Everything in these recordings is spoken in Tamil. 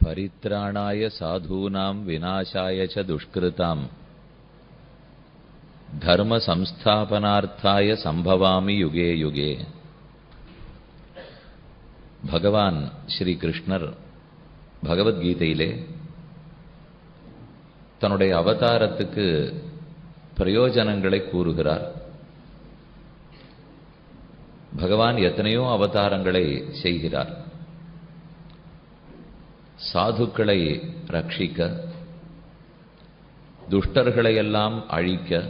परित्राणाय साधूनां विनाशाय च दुष्कृतां धर्म संस्थापनार्थाय संभवामि युगे युगे. பகவான் ஸ்ரீ கிருஷ்ணர் பகவத்கீதையிலே தன்னுடைய அவதாரத்துக்கு பிரயோஜனங்களை கூறுகிறார். பகவான் எத்தனையோ அவதாரங்களை செய்கிறார். சாதுக்களை ரட்சிக்க, துஷ்டர்களையெல்லாம் அழிக்க,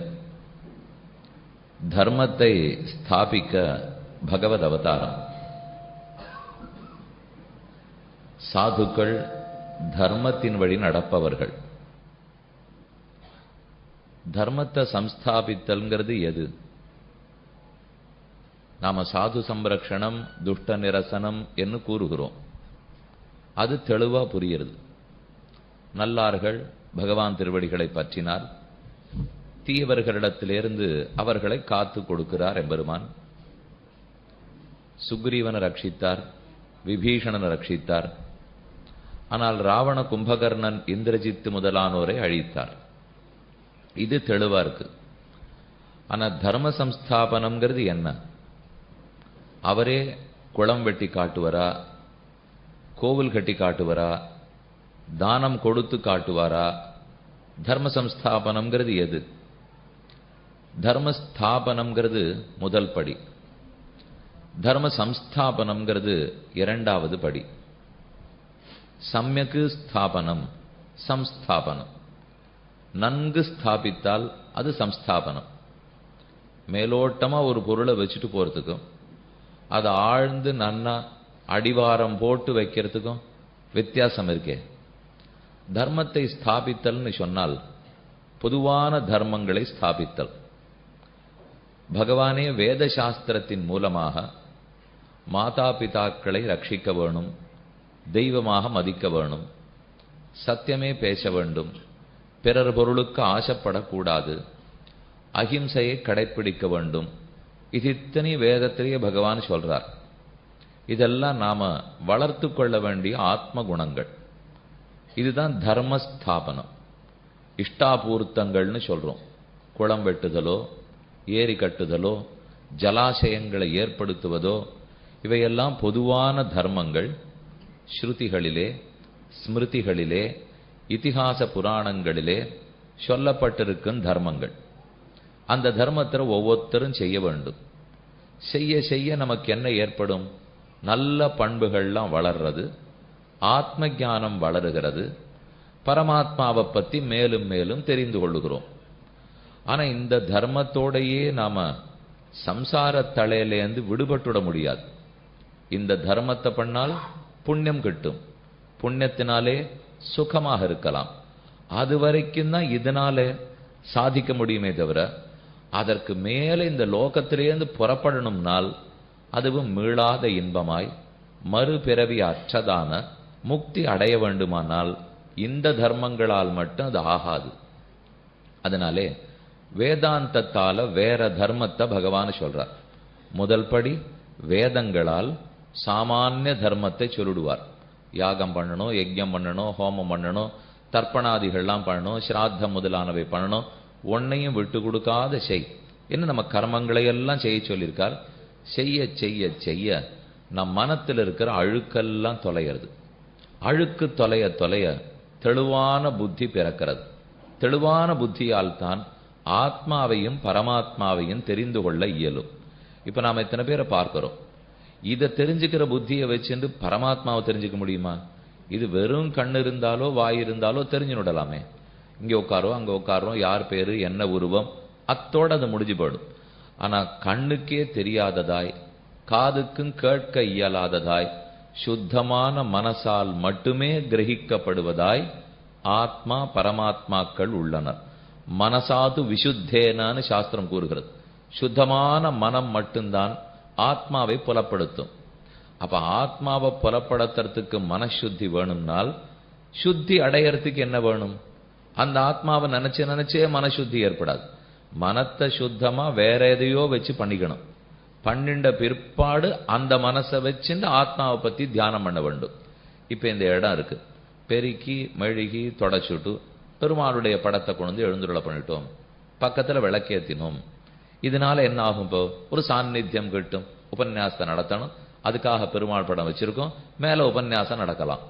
தர்மத்தை ஸ்தாபிக்க பகவத் அவதாரம். சாதுக்கள் தர்மத்தின் வழி நடப்பவர்கள். தர்மத்தை சம்ஸ்தாபித்தல்ங்கிறது எது? நாம சாது சம்ரக்ஷணம், துஷ்ட நிரசனம் என்று கூறுகிறோம். அது தெளிவா புரிகிறது. நல்லார்கள் பகவான் திருவடிகளை பற்றினார், தீயவர்களிடத்திலிருந்து அவர்களை காத்து கொடுக்கிறார் எம்பெருமான். சுக்ரீவனை ரட்சித்தார், விபீஷணனை ரட்சித்தார். ஆனால் ராவண, கும்பகர்ணன், இந்திரஜித்து முதலானோரை அழித்தார். இது தெளிவா இருக்கு. ஆனா தர்ம சம்ஸ்தாபனம்ங்கிறது என்ன? அவரே குளம் வெட்டி காட்டுவாரா, கோவில் கட்டி காட்டுவாரா, தானம் கொடுத்து காட்டுவாரா? தர்ம சம்ஸ்தாபனம்ங்கிறது எது? தர்மஸ்தாபனம்ங்கிறது முதல் படி, தர்ம சம்ஸ்தாபனம்ங்கிறது இரண்டாவது படி. சம்யக்கு ஸ்தாபனம், சம்ஸ்தாபனம். நன்கு ஸ்தாபித்தால் அது சம்ஸ்தாபனம். மேலோட்டமா ஒரு பொருளை வச்சுட்டு போறதுக்கும் அதை ஆழ்ந்து நன்னா அடிவாரம் போட்டு வைக்கிறதுக்கும் வித்தியாசம் இருக்கே. தர்மத்தை ஸ்தாபித்தல்னு சொன்னால் பொதுவான தர்மங்களை ஸ்தாபித்தல். பகவானே வேத சாஸ்திரத்தின் மூலமாக மாதா பிதாக்களை ரட்சிக்க வேணும், தெய்வமாக மதிக்க வேணும், சத்தியமே பேச வேண்டும், பிறர் பொருளுக்கு ஆசைப்படக்கூடாது, அஹிம்சையை கடைப்பிடிக்க வேண்டும். இது இத்தனை வேதத்திலேயே பகவான் சொல்றார். இதெல்லாம் நாம வளர்த்து கொள்ள வேண்டிய ஆத்ம குணங்கள். இதுதான் தர்மஸ்தாபனம். இஷ்டாபூர்த்தங்கள்னு சொல்றோம். குளம் வெட்டுதலோ, ஏரி கட்டுதலோ, ஜலாசயங்களை ஏற்படுத்துவதோ, இவையெல்லாம் பொதுவான தர்மங்கள். ஸ்ருதிகளிலே, ஸ்மிருதிகளிலே, இதிகாச புராணங்களிலே சொல்லப்பட்டிருக்கும் தர்மங்கள். அந்த தர்மத்தை ஒவ்வொருத்தரும் செய்ய வேண்டும். செய்ய செய்ய நமக்கு என்ன ஏற்படும்? நல்ல பண்புகள்லாம் வளர்றது, ஆத்ம ஞானம் வளருகிறது, பரமாத்மாவை பத்தி மேலும் மேலும் தெரிந்து கொள்ளுகிறோம். ஆனா இந்த தர்மத்தோடையே நாம சம்சார தலையிலேருந்து விடுபட்டுட முடியாது. இந்த தர்மத்தை பண்ணால் புண்ணியம் கிட்டும், புண்ணியத்தினாலே சுகமாக இருக்கலாம். அது வரைக்கும் தான் இதனால சாதிக்க முடியுமே தவிர, அதற்கு மேலே இந்த லோகத்திலேருந்து புறப்படணும்னால் அதுவும் மீளாத இன்பமாய் மறுபிறவி அற்றதான முக்தி அடைய வேண்டுமானால் இந்த தர்மங்களால் மட்டும் அது ஆகாது. அதனாலே வேதாந்தத்தால வேற தர்மத்தை பகவான் சொல்றார். முதல் படி வேதங்களால் சாமானிய தர்மத்தை சொல்லிடுவார். யாகம் பண்ணணும், யஜ்யம் பண்ணணும், ஹோமம் பண்ணணும், தர்ப்பணாதிகள்லாம் பண்ணணும், ஸ்ராத்தம் முதலானவை பண்ணணும், ஒன்னையும் விட்டு கொடுக்காத செய் என்ன நம்ம கர்மங்களை எல்லாம் செய்ய சொல்லியிருக்கார். செய்ய செய்ய செய்ய நம் மனத்தில் இருக்கிற அழுக்கெல்லாம் தொலைகிறது. அழுக்கு தொலைய தொலைய தெளிவான புத்தி பிறக்கிறது. தெளிவான புத்தியால் தான் ஆத்மாவையும் பரமாத்மாவையும் தெரிந்து கொள்ள இயலும். இப்ப நாம இத்தனை பேரை பார்க்கிறோம். இதை தெரிஞ்சுக்கிற புத்தியை வச்சுட்டு பரமாத்மாவை தெரிஞ்சுக்க முடியுமா? இது வெறும் கண்ணு இருந்தாலோ வாய் இருந்தாலோ தெரிஞ்சு விடலாமே. இங்கே உட்காரோம், அங்க உட்காரோம், யார் பேரு, என்ன உருவம், அத்தோட அது முடிஞ்சு போயிடும். ஆனா கண்ணுக்கே தெரியாததாய், காதுக்கும் கேட்க இயலாததாய், சுத்தமான மனசால் மட்டுமே கிரகிக்கப்படுவதாய் ஆத்மா பரமாத்மாக்கள் உள்ளனர். மனசாது விசுத்தேனான்னு சாஸ்திரம் கூறுகிறது. சுத்தமான மனம் மட்டும்தான் ஆத்மாவை புலப்படுத்தும். அப்ப ஆத்மாவை புலப்படுத்துறதுக்கு மனசுத்தி வேணும்னால் சுத்தி அடையறதுக்கு என்ன வேணும்? அந்த ஆத்மாவை நினைச்சு நினைச்சே மனசுத்தி ஏற்படாது. மனத்தை சுத்தமா வேற எதையோ வச்சு பண்ணிக்கணும். பன்னிண்ட பிற்பாடு அந்த மனசை வச்சுட்டு ஆத்மாவை பத்தி தியானம் பண்ண வேண்டும். இப்ப இந்த இடம் இருக்கு. பெருக்கி மெழுகி தொடச்சுட்டு பெருமாளுடைய படத்தை கொண்டு எழுந்துருளை பண்ணிட்டோம், பக்கத்துல விளக்கேத்தினோம். இதனால என்ன ஆகும்? இப்போ ஒரு சாநித்தியம் கிட்டும். உபன்யாசத்தை நடத்தணும், அதுக்காக பெருமாள் படம் வச்சிருக்கோம், மேல உபன்யாசம் நடக்கலாம்.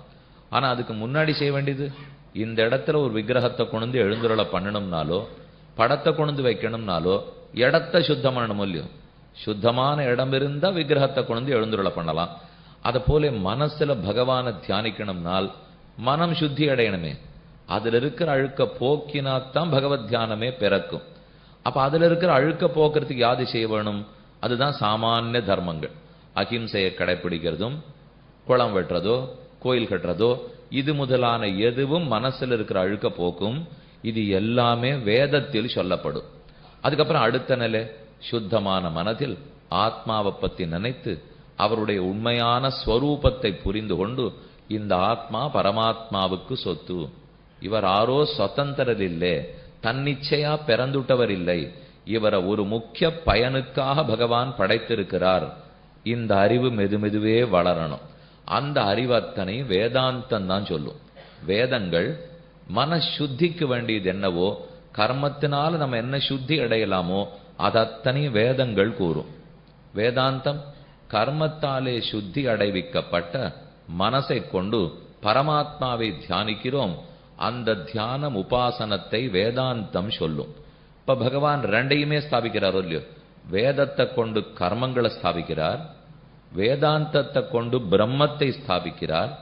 ஆனா அதுக்கு முன்னாடி செய்ய வேண்டியது, இந்த இடத்துல ஒரு விக்கிரகத்தை கொண்டு எழுந்துருளை பண்ணணும்னாலோ படத்தை கொண்டு வைக்கணும்னாலோ இடத்தை சுத்தம் பண்ணணும் இல்லையோ? சுத்தமான இடம் இருந்தா விக்கிரகத்தை கொண்டு எழுந்துருளை பண்ணலாம். அதை போல மனசுல பகவானை தியானிக்கணும்னால் மனம் சுத்தி அடையணுமே. அதுல இருக்கிற அழுக்க போக்கினாத்தான் பகவத் தியானமே பிறக்கும். அப்ப அதுல இருக்கிற அழுக்க போக்குறதுக்கு யாது செய்ய வேணும்? அதுதான் சாமானிய தர்மங்கள். அகிம்சையை கடைபிடிக்கிறதும், குளம் வெட்டுறதோ கோயில் கட்டுறதோ, இது முதலான எதுவும் மனசுல இருக்கிற அழுக்க போக்கும். இது எல்லாமே வேதத்தில் சொல்லப்படும். அதுக்கப்புறம் அடுத்த நிலை, சுத்தமான மனதில் ஆத்மாவை பத்தி நினைத்து அவருடைய உண்மையான ஸ்வரூபத்தை புரிந்து கொண்டு, இந்த ஆத்மா பரமாத்மாவுக்கு சொத்து, இவர் ஆரோ சுதந்திரர் இல்லை, தன்னிச்சையா பிறந்துட்டவர் இல்லை, இவரை ஒரு முக்கிய பயனுக்காக பகவான் படைத்திருக்கிறார். இந்த அறிவு மெதுமெதுவே வளரணும். அந்த அறிவத்தனை வேதாந்தம் தான் சொல்லும். வேதங்கள் மனசுத்திக்கு வேண்டியது என்னவோ, கர்மத்தினால நம்ம என்ன சுத்தி அடையலாமோ அதத்தனை வேதங்கள் கூறும். வேதாந்தம் கர்மத்தாலே சுத்தி அடைவிக்கப்பட்ட மனசை கொண்டு பரமாத்மாவை தியானிக்கிறோம். அந்த தியானம் உபாசனத்தை வேதாந்தம் சொல்லும். இப்ப பகவான் ரெண்டையுமே ஸ்தாபிக்கிறாரோ இல்லையோ? வேதத்தை கொண்டு கர்மங்களை ஸ்தாபிக்கிறார், வேதாந்தத்தை கொண்டு பிரம்மத்தை ஸ்தாபிக்கிறார்.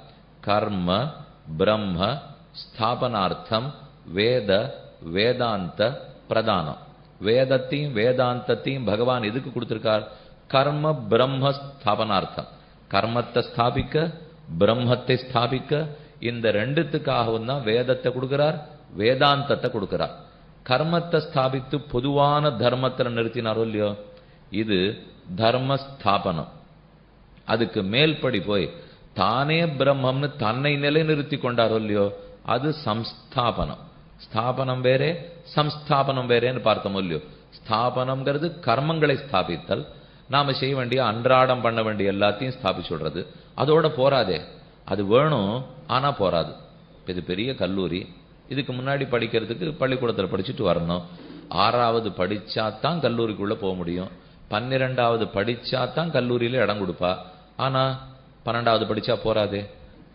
கர்ம பிரம்ம ஸ்தாபனார்த்தம் வேத வேதாந்த பிரதானம். வேதத்தையும் வேதாந்தத்தையும் பகவான் எதுக்கு கொடுத்திருக்கார்? கர்ம பிரம்ம ஸ்தாபனார்த்தம். கர்மத்தை ஸ்தாபிக்க, பிரம்மத்தை ஸ்தாபிக்க, இந்த ரெண்டுத்துக்காகவும் தான் வேதத்தை கொடுக்கிறார், வேதாந்தத்தை கொடுக்கிறார். கர்மத்தை ஸ்தாபித்து பொதுவான தர்மத்தில் நிறுத்தினாரோ இல்லையோ? இது தர்ம ஸ்தாபனம். அதுக்கு மேல்படி போய் தானே பிரம்மம்னு தன்னை நிலைநிறுத்தி கொண்டாரோ இல்லையோ? அது சம்ஸ்தாபனம். ஸ்தாபனம் வேறே, சம்ஸ்தாபனம் வேறேன்னு பார்த்தோம் இல்லையோ? ஸ்தாபனம்ங்கிறது கர்மங்களை ஸ்தாபித்தல், நாம செய்ய வேண்டிய அன்றாடம் பண்ண வேண்டிய எல்லாத்தையும் ஸ்தாபிச்சு விடுறது. அதோட போராதே, அது வேணும், ஆனா போராது. இது பெரிய கல்லூரி, இதுக்கு முன்னாடி படிக்கிறதுக்கு பள்ளிக்கூடத்தில் படிச்சுட்டு வரணும். 6வது படிச்சாதான் கல்லூரிக்குள்ள போக முடியும். 12வது படிச்சாதான் கல்லூரியில இடம் கொடுப்பா. ஆனா 12வது படிச்சா போராதே.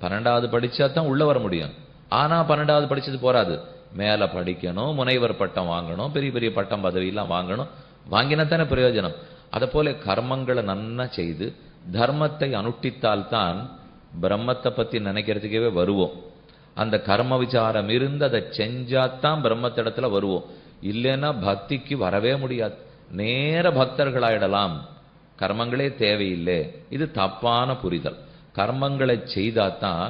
12வது படிச்சா தான் உள்ள வர முடியும். ஆனா 12வது படிச்சது போராது, மேல படிக்கணும், முனைவர் பட்டம் வாங்கணும், பெரிய பெரிய பட்டம் பதவியெல்லாம் வாங்கணும். வாங்கினத்தானே பிரயோஜனம். அதை போல கர்மங்களை நன்னா செய்து தர்மத்தை அனுஷ்டித்தால்தான் பிரம்மத்தை பத்தி நினைக்கிறதுக்கே வருவோம். அந்த கர்ம விசாரம் இருந்து அதை செஞ்சாத்தான் பிரம்மத்திடத்துல வருவோம். இல்லைன்னா பக்திக்கு வரவே முடியாது. நேர பக்தர்களாயிடலாம். கர்மங்களே தேவையில்லை, இது தப்பான புரிதல். கர்மங்களை செய்தாதான்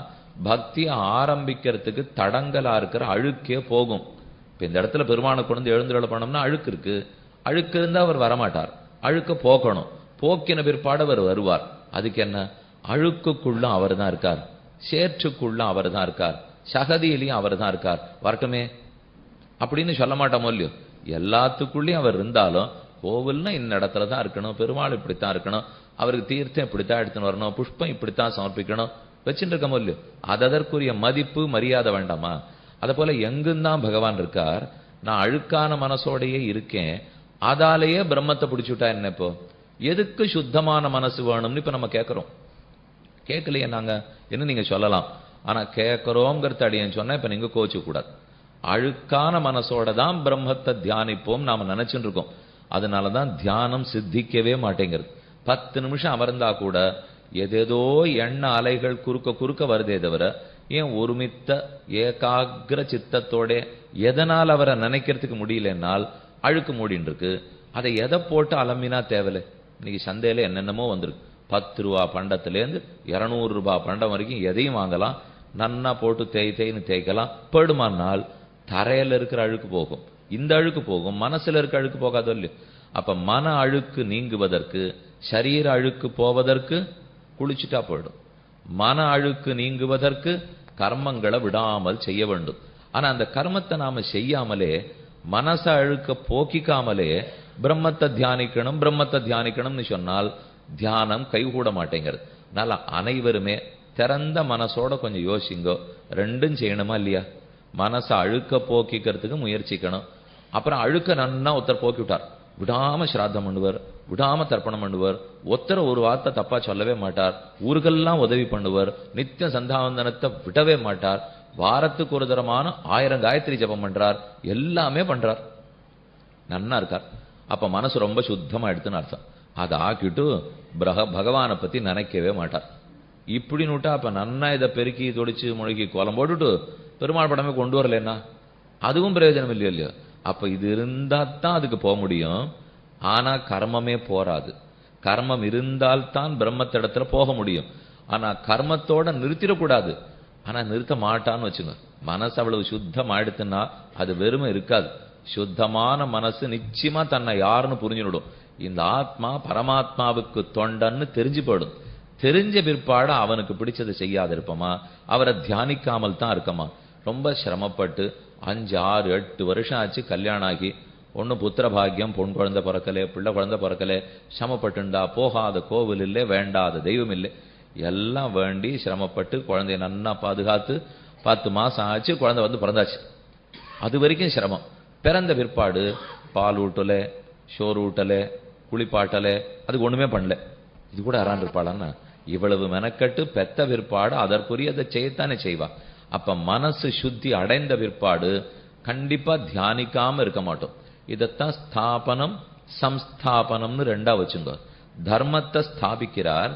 பக்தி ஆரம்பிக்கிறதுக்கு தடங்கலா இருக்கிற அழுக்கே போகும். இப்ப இந்த இடத்துல பெருமானை கொண்டு எழுந்துருளை பண்ணோம்னா அழுக்கு இருக்கு. அழுக்கு இருந்தா அவர் வரமாட்டார். அழுக்க போக்கணும். போக்கின பிற்பாடு அவர் வருவார். அதுக்கு என்ன? அழுக்குக்குள்ள அவர் தான் இருக்கார், சேற்றுக்குள்ள அவர் தான் இருக்கார், சகதியிலையும் அவர் தான் இருக்கார், வரட்டுமே அப்படின்னு சொல்ல மாட்டோமோ இல்லையோ? எல்லாத்துக்குள்ளேயும் அவர் இருந்தாலும் கோவில்னா இந்த இடத்துல தான் இருக்கணும், பெருமாள் இப்படித்தான் இருக்கணும், அவருக்கு தீர்த்தம் இப்படித்தான் எடுத்துன்னு வரணும், புஷ்பம் இப்படித்தான் சமர்ப்பிக்கணும் வச்சுட்டு இருக்கமோ இல்லையோ? அதற்குரிய மதிப்பு மரியாதை வேண்டாமா? அதை போல எங்குந்தான் பகவான் இருக்கார். நான் அழுக்கான மனசோடையே இருக்கேன், அதாலேயே பிரம்மத்தை பிடிச்சுட்டா என்ன? இப்போ எதுக்கு சுத்தமான மனசு வேணும்னு இப்ப நம்ம கேட்கிறோம். கேட்கலையே நாங்க என்ன நீங்க சொல்லலாம். ஆனா கேட்கிறோங்கிறது அடியேன்னு சொன்னா இப்ப நீங்க கோச்சு கூடாது. அழுக்கான மனசோட தான் பிரம்மத்தை தியானிப்போம் நாம நினைச்சுட்டு இருக்கோம். அதனாலதான் தியானம் சித்திக்கவே மாட்டேங்கிறது. 10 நிமிஷம் அமர்ந்தா கூட ஏதேதோ எண்ண அலைகள் குறுக்க குறுக்க வருதே தவிர, ஏன் ஒருமித்த ஏகாகிர சித்தத்தோட எதனால் அவரை நினைக்கிறதுக்கு முடியலன்னால் அழுக்கு மூடின்னு இருக்கு. அதை எதை போட்டு அலம்பினா தேவையில்லை. இன்னைக்கு சந்தையில என்னென்னமோ வந்திருக்கு. 10 ரூபா பண்டத்திலேருந்து 200 ரூபாய் பண்டம் வரைக்கும் எதையும் வாங்கலாம். நன்னா போட்டு தேய்ன்னு தேய்க்கலாம். படுமானால் தரையில இருக்கிற அழுக்கு போகும், இந்த அழுக்கு போகும், மனசுல இருக்க அழுக்கு போகாதோ இல்லையோ? அப்ப மன அழுக்கு நீங்குவதற்கு, சரீர அழுக்கு போவதற்கு குளிச்சுட்டா போயிடும். மன அழுக்கு நீங்குவதற்கு கர்மங்களை விடாமல் செய்ய வேண்டும். ஆனா அந்த கர்மத்தை நாம செய்யாமலே, மனச அழுக்க போக்கிக்காமலே பிரம்மத்தை தியானிக்கணும் பிரம்மத்தை தியானிக்கணும்னு சொன்னால் தியானம் கைகூட மாட்டேங்கிறது. அதனால அனைவருமே திறந்த மனசோட கொஞ்சம் யோசிங்கோ. ரெண்டும் செய்யணுமா இல்லையா? மனசை அழுக்க போக்கிக்கிறதுக்கு முயற்சிக்கணும். அப்புறம் அழுக்க நன்னா ஒருத்தர் போக்கி விட்டார், விடாம சிராத்தம் பண்ணுவார், விடாம தர்ப்பணம் பண்ணுவார், ஒருத்தர் ஒரு வார்த்தை தப்பா சொல்லவே மாட்டார், ஊருக்கெல்லாம் உதவி பண்ணுவார், நித்திய சந்தாவந்தனத்தை விடவே மாட்டார், வாரத்துக்கு ஒரு தரமான 1000 காயத்ரி ஜபம் பண்றார், எல்லாமே பண்றார், நன்னா இருக்கார். அப்ப மனசு ரொம்ப சுத்தமா எடுத்துன்னு அர்த்தம். அதை ஆக்கிட்டு பகவானை பத்தி நினைக்கவே மாட்டார். இப்படின்னு விட்டா அப்ப நன்னா இதை பெருக்கி தொடிச்சு முழுகி கோலம் போட்டுட்டு பெருமாள் படமே கொண்டு வரலன்னா அதுவும் பிரயோஜனம் இல்லையோ இல்லையோ. அப்ப இது இருந்தா தான் அதுக்கு போக முடியும். ஆனா கர்மமே போராது. கர்மம் இருந்தால்தான் பிரம்மத்திடத்துல போக முடியும். ஆனா கர்மத்தோட நிறுத்திடக்கூடாது. ஆனா நிறுத்த மாட்டான்னு வச்சுங்க. மனசு அவ்வளவு சுத்தம் ஆயிடுத்துன்னா அது வெறுமை இருக்காது. சுத்தமான மனசு நிச்சயமா தன்னை யாருன்னு புரிஞ்சுடும். இந்த ஆத்மா பரமாத்மாவுக்கு தொண்டன்னு தெரிஞ்சு போயிடும். தெரிஞ்ச பிற்பாடு அவனுக்கு பிடிச்சதை செய்யாது இருப்போமா, அவரை தியானிக்காமல் தான் இருக்கமா. ரொம்ப சிரமப்பட்டு 5, 6, 8 வருஷம் ஆச்சு கல்யாணம் ஆகி, ஒன்னும் புத்திர பாக்கியம், பொன் குழந்தை பிறக்கலே, பிள்ளை குழந்தை பிறக்கலே, சிரமப்பட்டுண்டா, போகாத கோவில் இல்லை, வேண்டாத தெய்வம் இல்லை, எல்லாம் வேண்டி சிரமப்பட்டு குழந்தைய நன்னா பாதுகாத்து 10 மாசம் ஆச்சு, குழந்தை வந்து பிறந்தாச்சு. அது வரைக்கும் சிரமம். பிறந்த பிற்பாடு பால் ஊட்டல, சோறு ஊட்டல, குளிப்பாட்டல, அதுக்கு ஒண்ணுமே பண்ணல. இது கூட யாரான் இருப்பாளான்னா, இவ்வளவு மெனக்கட்டு பெத்த பிற்பாடு அதற்குரிய அதை செய்யத்தானே செய்வா. அப்ப மனசு சுத்தி அடைந்த பிற்பாடு கண்டிப்பா தியானிக்காம இருக்க மாட்டோம். இதத்தான் ஸ்தாபனம் சம்ஸ்தாபனம்னு ரெண்டா வச்சுங்க. தர்மத்தை ஸ்தாபிக்கிறார்,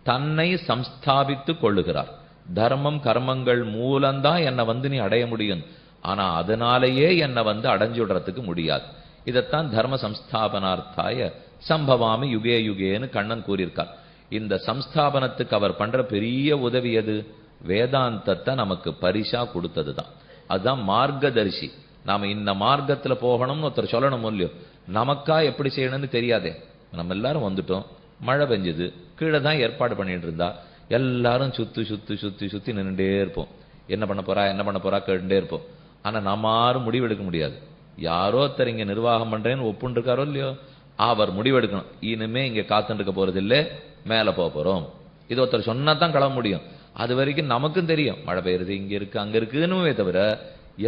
தன்னை சம்ஸ்தாபித்து கொள்ளுகிறார். தர்மம் கர்மங்கள் மூலம்தான் என்னை வந்து நீ அடைய முடியும், ஆனா அதனாலேயே என்னை வந்து அடைஞ்சுடுறதுக்கு முடியாது. இதத்தான் தர்ம சம்ஸ்தாபனார்த்தாய சம்பவாமி யுகே யுகேன்னு கண்ணன் கூறியிருக்கார். இந்த சம்ஸ்தாபனத்துக்கு அவர் பண்ற பெரிய உதவி எது? வேதாந்தத்தை நமக்கு பரிசா கொடுத்ததுதான். அதுதான் மார்க்கதரிசி. நாம இந்த மார்க்கத்துல போகணும்னு ஒருத்தர் சொல்லணும் இல்லையோ, நமக்கா எப்படி செய்யணும்னு தெரியாதே. நம்ம எல்லாரும் வந்துட்டோம், மழை பெஞ்சது, கீழே தான் ஏற்பாடு பண்ணிட்டு இருந்தா, எல்லாரும் சுத்தி நின்றுட்டே இருப்போம். என்ன பண்ண போறா கேட்டுட்டே இருப்போம். ஆனா நம்ம யாரும் முடிவெடுக்க முடியாது. யாரோ ஒருத்தர் இங்க நிர்வாகம் பண்றேன்னு ஒப்புன்னு இருக்காரோ இல்லையோ, அவர் முடிவெடுக்கணும். இனிமே இங்க காத்துட்டு இருக்க போறது இல்லை, மேல போறோம். இது ஒருத்தர் சொன்னா தான் கிளம்ப முடியும். அது வரைக்கும் நமக்கும் தெரியும் மழை பெய்யுறது, இங்க இருக்கு அங்க இருக்குன்னு தவிர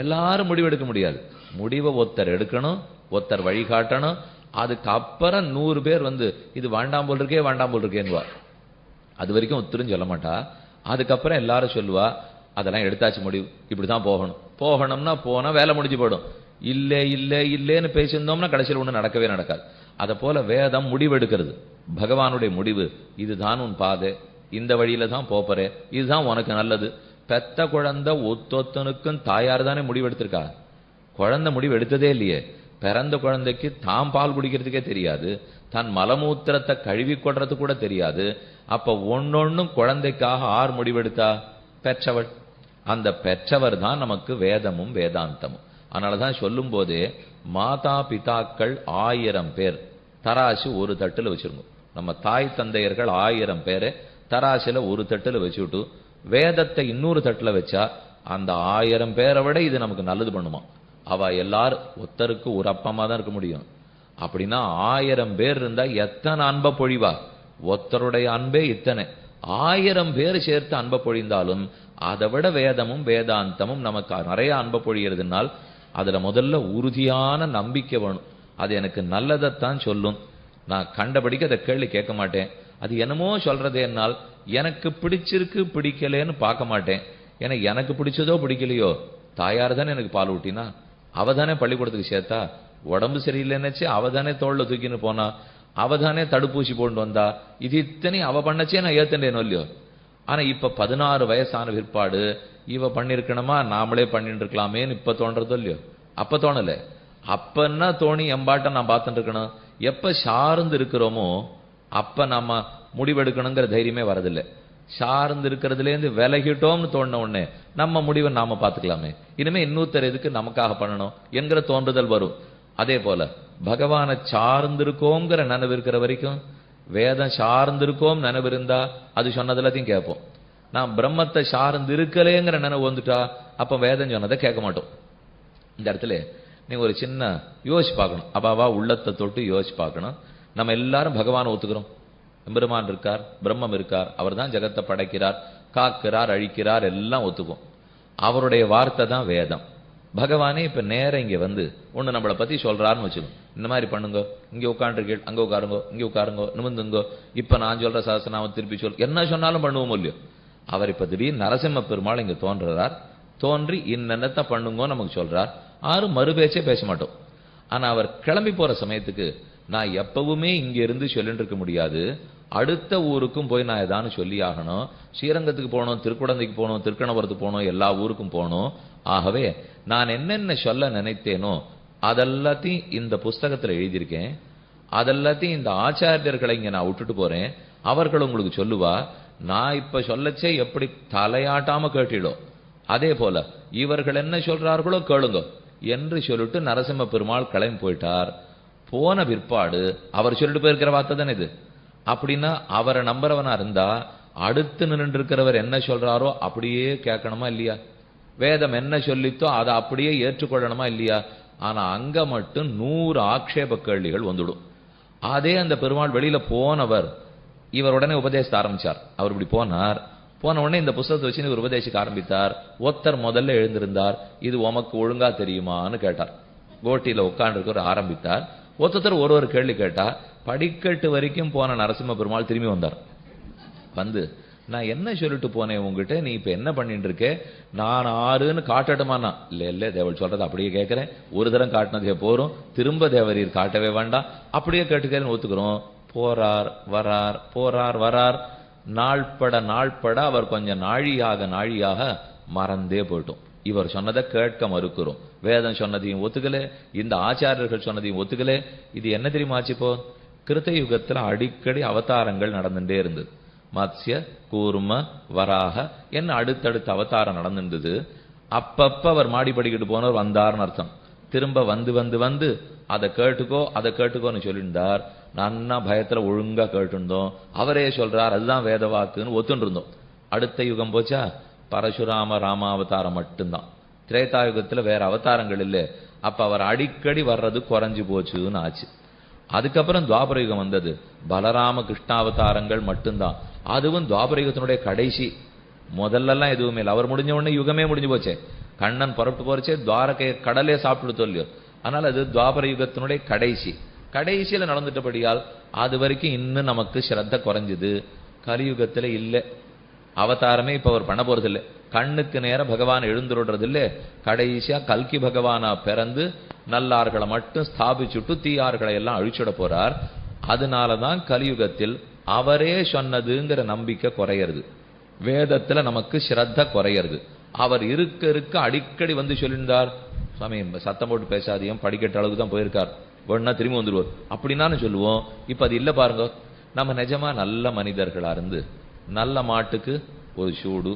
எல்லாரும் முடிவெடுக்க முடியாது. முடிவை ஒருத்தர் எடுக்கணும், ஒருத்தர் வழிகாட்டணும். அதுக்கப்புறம் 100 பேர் வந்து இது வேண்டாம் போல் இருக்கேன்னுவா. அது வரைக்கும் ஒருத்தரும் சொல்ல மாட்டா. அதுக்கப்புறம் எல்லாரும் சொல்லுவா, அதெல்லாம் எடுத்தாச்சு முடிவு, இப்படிதான் போகணும்னா போனா வேலை முடிஞ்சு போயிடும். இல்லேன்னு பேசியிருந்தோம்னா கடைசியில் ஒண்ணு நடக்கவே நடக்காது. அத போல வேதம் முடிவெடுக்கிறது. பகவானுடைய முடிவு, இதுதான் உன் பாதை, இந்த வழியில தான் போறே, இதுதான் உனக்கு நல்லது. பெத்த குழந்தை ஒத்தொத்தனுக்கும் தாயார் தானே முடிவெடுத்திருக்கா. குழந்தை முடிவு எடுத்ததே இல்லையே. பிறந்த குழந்தைக்கு தாம் பால் குடிக்கிறதுக்கே தெரியாது, தன் மலமூத்திரத்தை கழுவி கொள்றது கூட தெரியாது. அப்ப ஒன்னொன்னும் குழந்தைக்காக ஆர் முடிவெடுத்தா? பெற்றவள். அந்த பெற்றவர் தான் நமக்கு வேதமும் வேதாந்தமும். அதனாலதான் சொல்லும் போதே மாதா பிதாக்கள் 1000 பேர் தராசு ஒரு தட்டுல வச்சிருக்கோம். நம்ம தாய் தந்தையர்கள் 1000 பேரை தராசுல ஒரு தட்டுல வச்சுட்டு வேதத்தை இன்னொரு தட்டுல வச்சா அந்த 1000 பேரை விட இது நமக்கு நல்லது பண்ணுமா. அவ எல்லாரும் ஒருத்தருக்கு ஒரு அப்பமா தான் இருக்க முடியும். அப்படின்னா 1000 பேர் இருந்தா எத்தனை அன்பை பொழிவா? ஒருத்தருடைய அன்பே இத்தனை. 1000 பேர் சேர்த்து அன்பை பொழிந்தாலும் அதை விட வேதமும் வேதாந்தமும் நமக்கு நிறைய அன்பை பொழிகிறதுனால் அதுல முதல்ல உறுதியான நம்பிக்கை வேணும். அது எனக்கு நல்லதைத்தான் சொல்லும். நான் கண்டபடிக்கு அதை கேள்வி கேட்க மாட்டேன். அது என்னமோ சொல்றதே என்னால் எனக்கு பிடிச்சிருக்கு பிடிக்கலன்னு பார்க்க மாட்டேன். ஏன்னா எனக்கு பிடிச்சதோ பிடிக்கலையோ, தாயார் தானே எனக்கு பால் ஊட்டினா, அவதானே பள்ளிக்கூடத்துக்கு சேர்த்தா, உடம்பு சரியில்லைன்னுச்சு அவதானே தோல்ல தூக்கின்னு போனா, அவதானே தடுப்பூசி போட்டு வந்தா, இது இத்தனை அவ பண்ணச்சே நான் ஏத்துட்டேனோ இல்லையோ. ஆனா இப்ப 16 வயசான பிற்பாடு இவ பண்ணிருக்கணுமா, நாமளே பண்ணிட்டு இருக்கலாமேன்னு இப்ப தோன்றதோ இல்லையோ. அப்ப தோணல. அப்பன்னா தோணி எம்பாட்ட நான் பார்த்துட்டு இருக்கணும். எப்ப சார்ந்து இருக்கிறோமோ அப்ப நம்ம முடிவெடுக்கணுங்கிற தைரியமே வரதில்லை. சார்ந்து இருக்கிறதுலேருந்து விலகிட்டோம்னு தோணுன உடனே நம்ம முடிவை நாம பார்த்துக்கலாமே, இனிமே இன்னொருத்தர் எதுக்கு நமக்காக பண்ணணும் என்கிற தோன்றுதல் வரும். அதே போல பகவானை சார்ந்திருக்கோங்கிற நினைவு இருக்கிற வரைக்கும், வேதம் சார்ந்திருக்கோம் நினைவு இருந்தா அது சொன்னது எல்லாத்தையும் கேட்போம். நான் பிரம்மத்தை சார்ந்து இருக்கலேங்கிற நினைவு வந்துட்டா அப்ப வேதம் சொன்னதை கேட்க மாட்டோம். இந்த இடத்துல நீங்க ஒரு சின்ன யோசிச்சு பார்க்கணும். அப்பாவா உள்ளத்தை தொட்டு யோசிச்சு பார்க்கணும். நம்ம எல்லாரும் பகவானை ஒத்துக்கிறோம். எம்பெருமான் இருக்கார், பிரம்மம் இருக்கார், அவர் தான் ஜெகத்தை படைக்கிறார், காக்கிறார், அழிக்கிறார், எல்லாம் ஒத்துக்கும். அவருடைய வார்த்தை தான் வேதம். பகவானே இப்ப நேரம் இங்க வந்து ஒண்ணு நம்மளை பத்தி சொல்றாருன்னு வச்சுக்கோங்க. இந்த மாதிரி பண்ணுங்க, இங்க உட்காந்துருக்கீள், அங்க உட்காருங்கோ, இங்க உட்காருங்கோ, நிமிந்துங்கோ, இப்ப நான் சொல்ற சஹஸ்ரநாமம் திருப்பி சொல், என்ன சொன்னாலும் பண்ணுவோம் இல்லையோ. அவர் இப்ப திடீர்னு நரசிம்ம பெருமாள் இங்க தோன்றார். தோன்றி இன்னென்னத்தை பண்ணுங்கோ நமக்கு சொல்றார். ஆறு மறுபேச்சே பேச மாட்டோம். ஆனா அவர் கிளம்பி போற சமயத்துக்கு நான் எப்பவுமே இங்க இருந்து சொல்லிட்டு இருக்க முடியாது, அடுத்த ஊருக்கும் போய் நான் ஏதானு சொல்லி ஆகணும். ஸ்ரீரங்கத்துக்கு போகணும், திருக்குடந்தைக்கு போகணும், திருக்கணபுரத்துக்கு போகணும், எல்லா ஊருக்கும் போகணும். ஆகவே நான் என்னென்ன சொல்ல நினைத்தேனோ அதெல்லாத்தையும் இந்த புஸ்தகத்துல எழுதியிருக்கேன். அதெல்லாத்தையும் இந்த ஆச்சாரியர்களை இங்க நான் விட்டுட்டு போறேன். அவர்கள் உங்களுக்கு சொல்லுவா. நான் இப்ப சொல்லச்சே எப்படி தலையாட்டாம கேட்டிடும், அதே போல இவர்கள் என்ன சொல்றார்களோ கேளுங்க என்று சொல்லிட்டு நரசிம்ம பெருமாள் கிளம்பி போயிட்டார். போன பிற்பாடு அவர் சொல்லிட்டு போயிருக்கிற வார்த்தை தானே இது. அப்படின்னா அவரை நம்புறவனா இருந்தா அடுத்து நின்று இருக்கிறவர் என்ன சொல்றாரோ அப்படியே கேட்கணுமா இல்லையா? வேதம் என்ன சொல்லித்தோ அதை அப்படியே ஏற்றுக்கொள்ளணுமா இல்லையா? ஆனா அங்க மட்டும் 100 ஆக்ஷேப கேள்விகள் வந்துடும். அதே அந்த பெருமாள் வெளியில போனவர் இவர் உடனே உபதேசத்தை ஆரம்பிச்சார். அவர் இப்படி போனார். போன உடனே இந்த புத்தகத்தை வச்சு இவர் உபதேசிக்க ஆரம்பித்தார். ஒருத்தர் முதல்ல எழுந்திருந்தார். இது உமக்கு ஒழுங்கா தெரியுமான்னு கேட்டார். கோட்டியில உட்கார்ந்து ஆரம்பித்தார். ஒருத்தர் ஒரு கேள்வி கேட்டா படிக்கட்டு வரைக்கும் போன நரசிம்ம பெருமாள் திரும்பி வந்தார். வந்து நான் என்ன சொல்லிட்டு போனேன் உங்ககிட்ட, நீ இப்ப என்ன பண்ணிட்டு இருக்க, நான் ஆறுன்னு காட்டட்டுமானா? இல்ல தேவர் சொல்றது அப்படியே கேட்கிறேன், ஒரு தரம் காட்டினதே போறோம், திரும்ப தேவரீர் காட்டவே வேண்டாம், அப்படியே கேட்டுக்கிறேன்னு ஒத்துக்கிறோம். போறார் வரார், போறார் வரார். நாள்பட அவர் கொஞ்சம் நாழியாக மறந்தே போயிட்டோம். இவர் சொன்னதை கேட்க மறுக்கிறோம். வேதம் சொன்னதையும் ஒத்துக்கல, இந்த ஆச்சாரியர்கள் சொன்னதையும் ஒத்துக்கல. இது என்ன தெரியுமா ஆச்சு? இப்போ கிருத்த யுகத்துல அடிக்கடி அவதாரங்கள் நடந்துட்டே இருந்தது. மத்ஸ்ய, கூர்ம, வராக என்ன அடுத்தடுத்த அவதாரம் நடந்துருந்தது. அப்பப்ப அவர் மாடி படிக்கிட்டு போனவர் வந்தார்னு அர்த்தம். திரும்ப வந்து அதை கேட்டுக்கோன்னு சொல்லியிருந்தார். நன்னா பயத்துல ஒழுங்கா கேட்டுருந்தோம். அவரே சொல்றார் அதுதான் வேத வாக்குன்னு ஒத்துன்னு இருந்தோம். அடுத்த யுகம் போச்சா, பரசுராம ராமாவதாரம் மட்டும்தான். திரேதாயுகத்துல வேற அவதாரங்கள் இல்லை. அப்ப அவர் அடிக்கடி வர்றது குறைஞ்சு போச்சுன்னு ஆச்சு. அதுக்கப்புறம் துவாபர யுகம் வந்தது. பலராம கிருஷ்ணாவதாரங்கள் மட்டும்தான். அதுவும் துவாபர யுகத்தினுடைய கடைசி. முதல்லலாம் எதுவுமே இல்லை. அவர் முடிஞ்ச உடனே யுகமே முடிஞ்சு போச்சே. கண்ணன் புறப்பட்டு போறச்சே துவாரகை கடலே சாப்பிட்டு இல்லையோ. அதனால அது துவாபர யுகத்தினுடைய கடைசியில நடந்துட்டபடியால் அது வரைக்கும் இன்னும் நமக்கு ஸ்ரத்த குறைஞ்சுது. கலியுகத்துல இல்லை, அவதாரமே இப்ப அவர் பண்ண போறது இல்லை. கண்ணுக்கு நேர பகவான் எழுந்துடுறது இல்லை. கடைசியா கல்கி பகவானா பிறந்து நல்லார்களை மட்டும் ஸ்தாபிச்சுட்டு தீயார்களை எல்லாம் அழிச்சுட போறார். அதனாலதான் கலியுகத்தில் அவரே சொன்னதுங்கிற நம்பிக்கை குறையிறது. வேதத்துல நமக்கு ஸ்ரத்த குறையிறது. அவர் இருக்க அடிக்கடி வந்து சொல்லியிருந்தார், சுவாமி சத்தம் போட்டு பேசாதையும், படிக்கட்ட அளவுக்கு தான் போயிருக்கார், வேணா திரும்பி வந்துடுவார் அப்படின்னான்னு சொல்லுவோம். இப்ப அது இல்ல பாருங்க. நம்ம நிஜமா நல்ல மனிதர்களா இருந்து நல்ல மாட்டுக்கு ஒரு சூடு,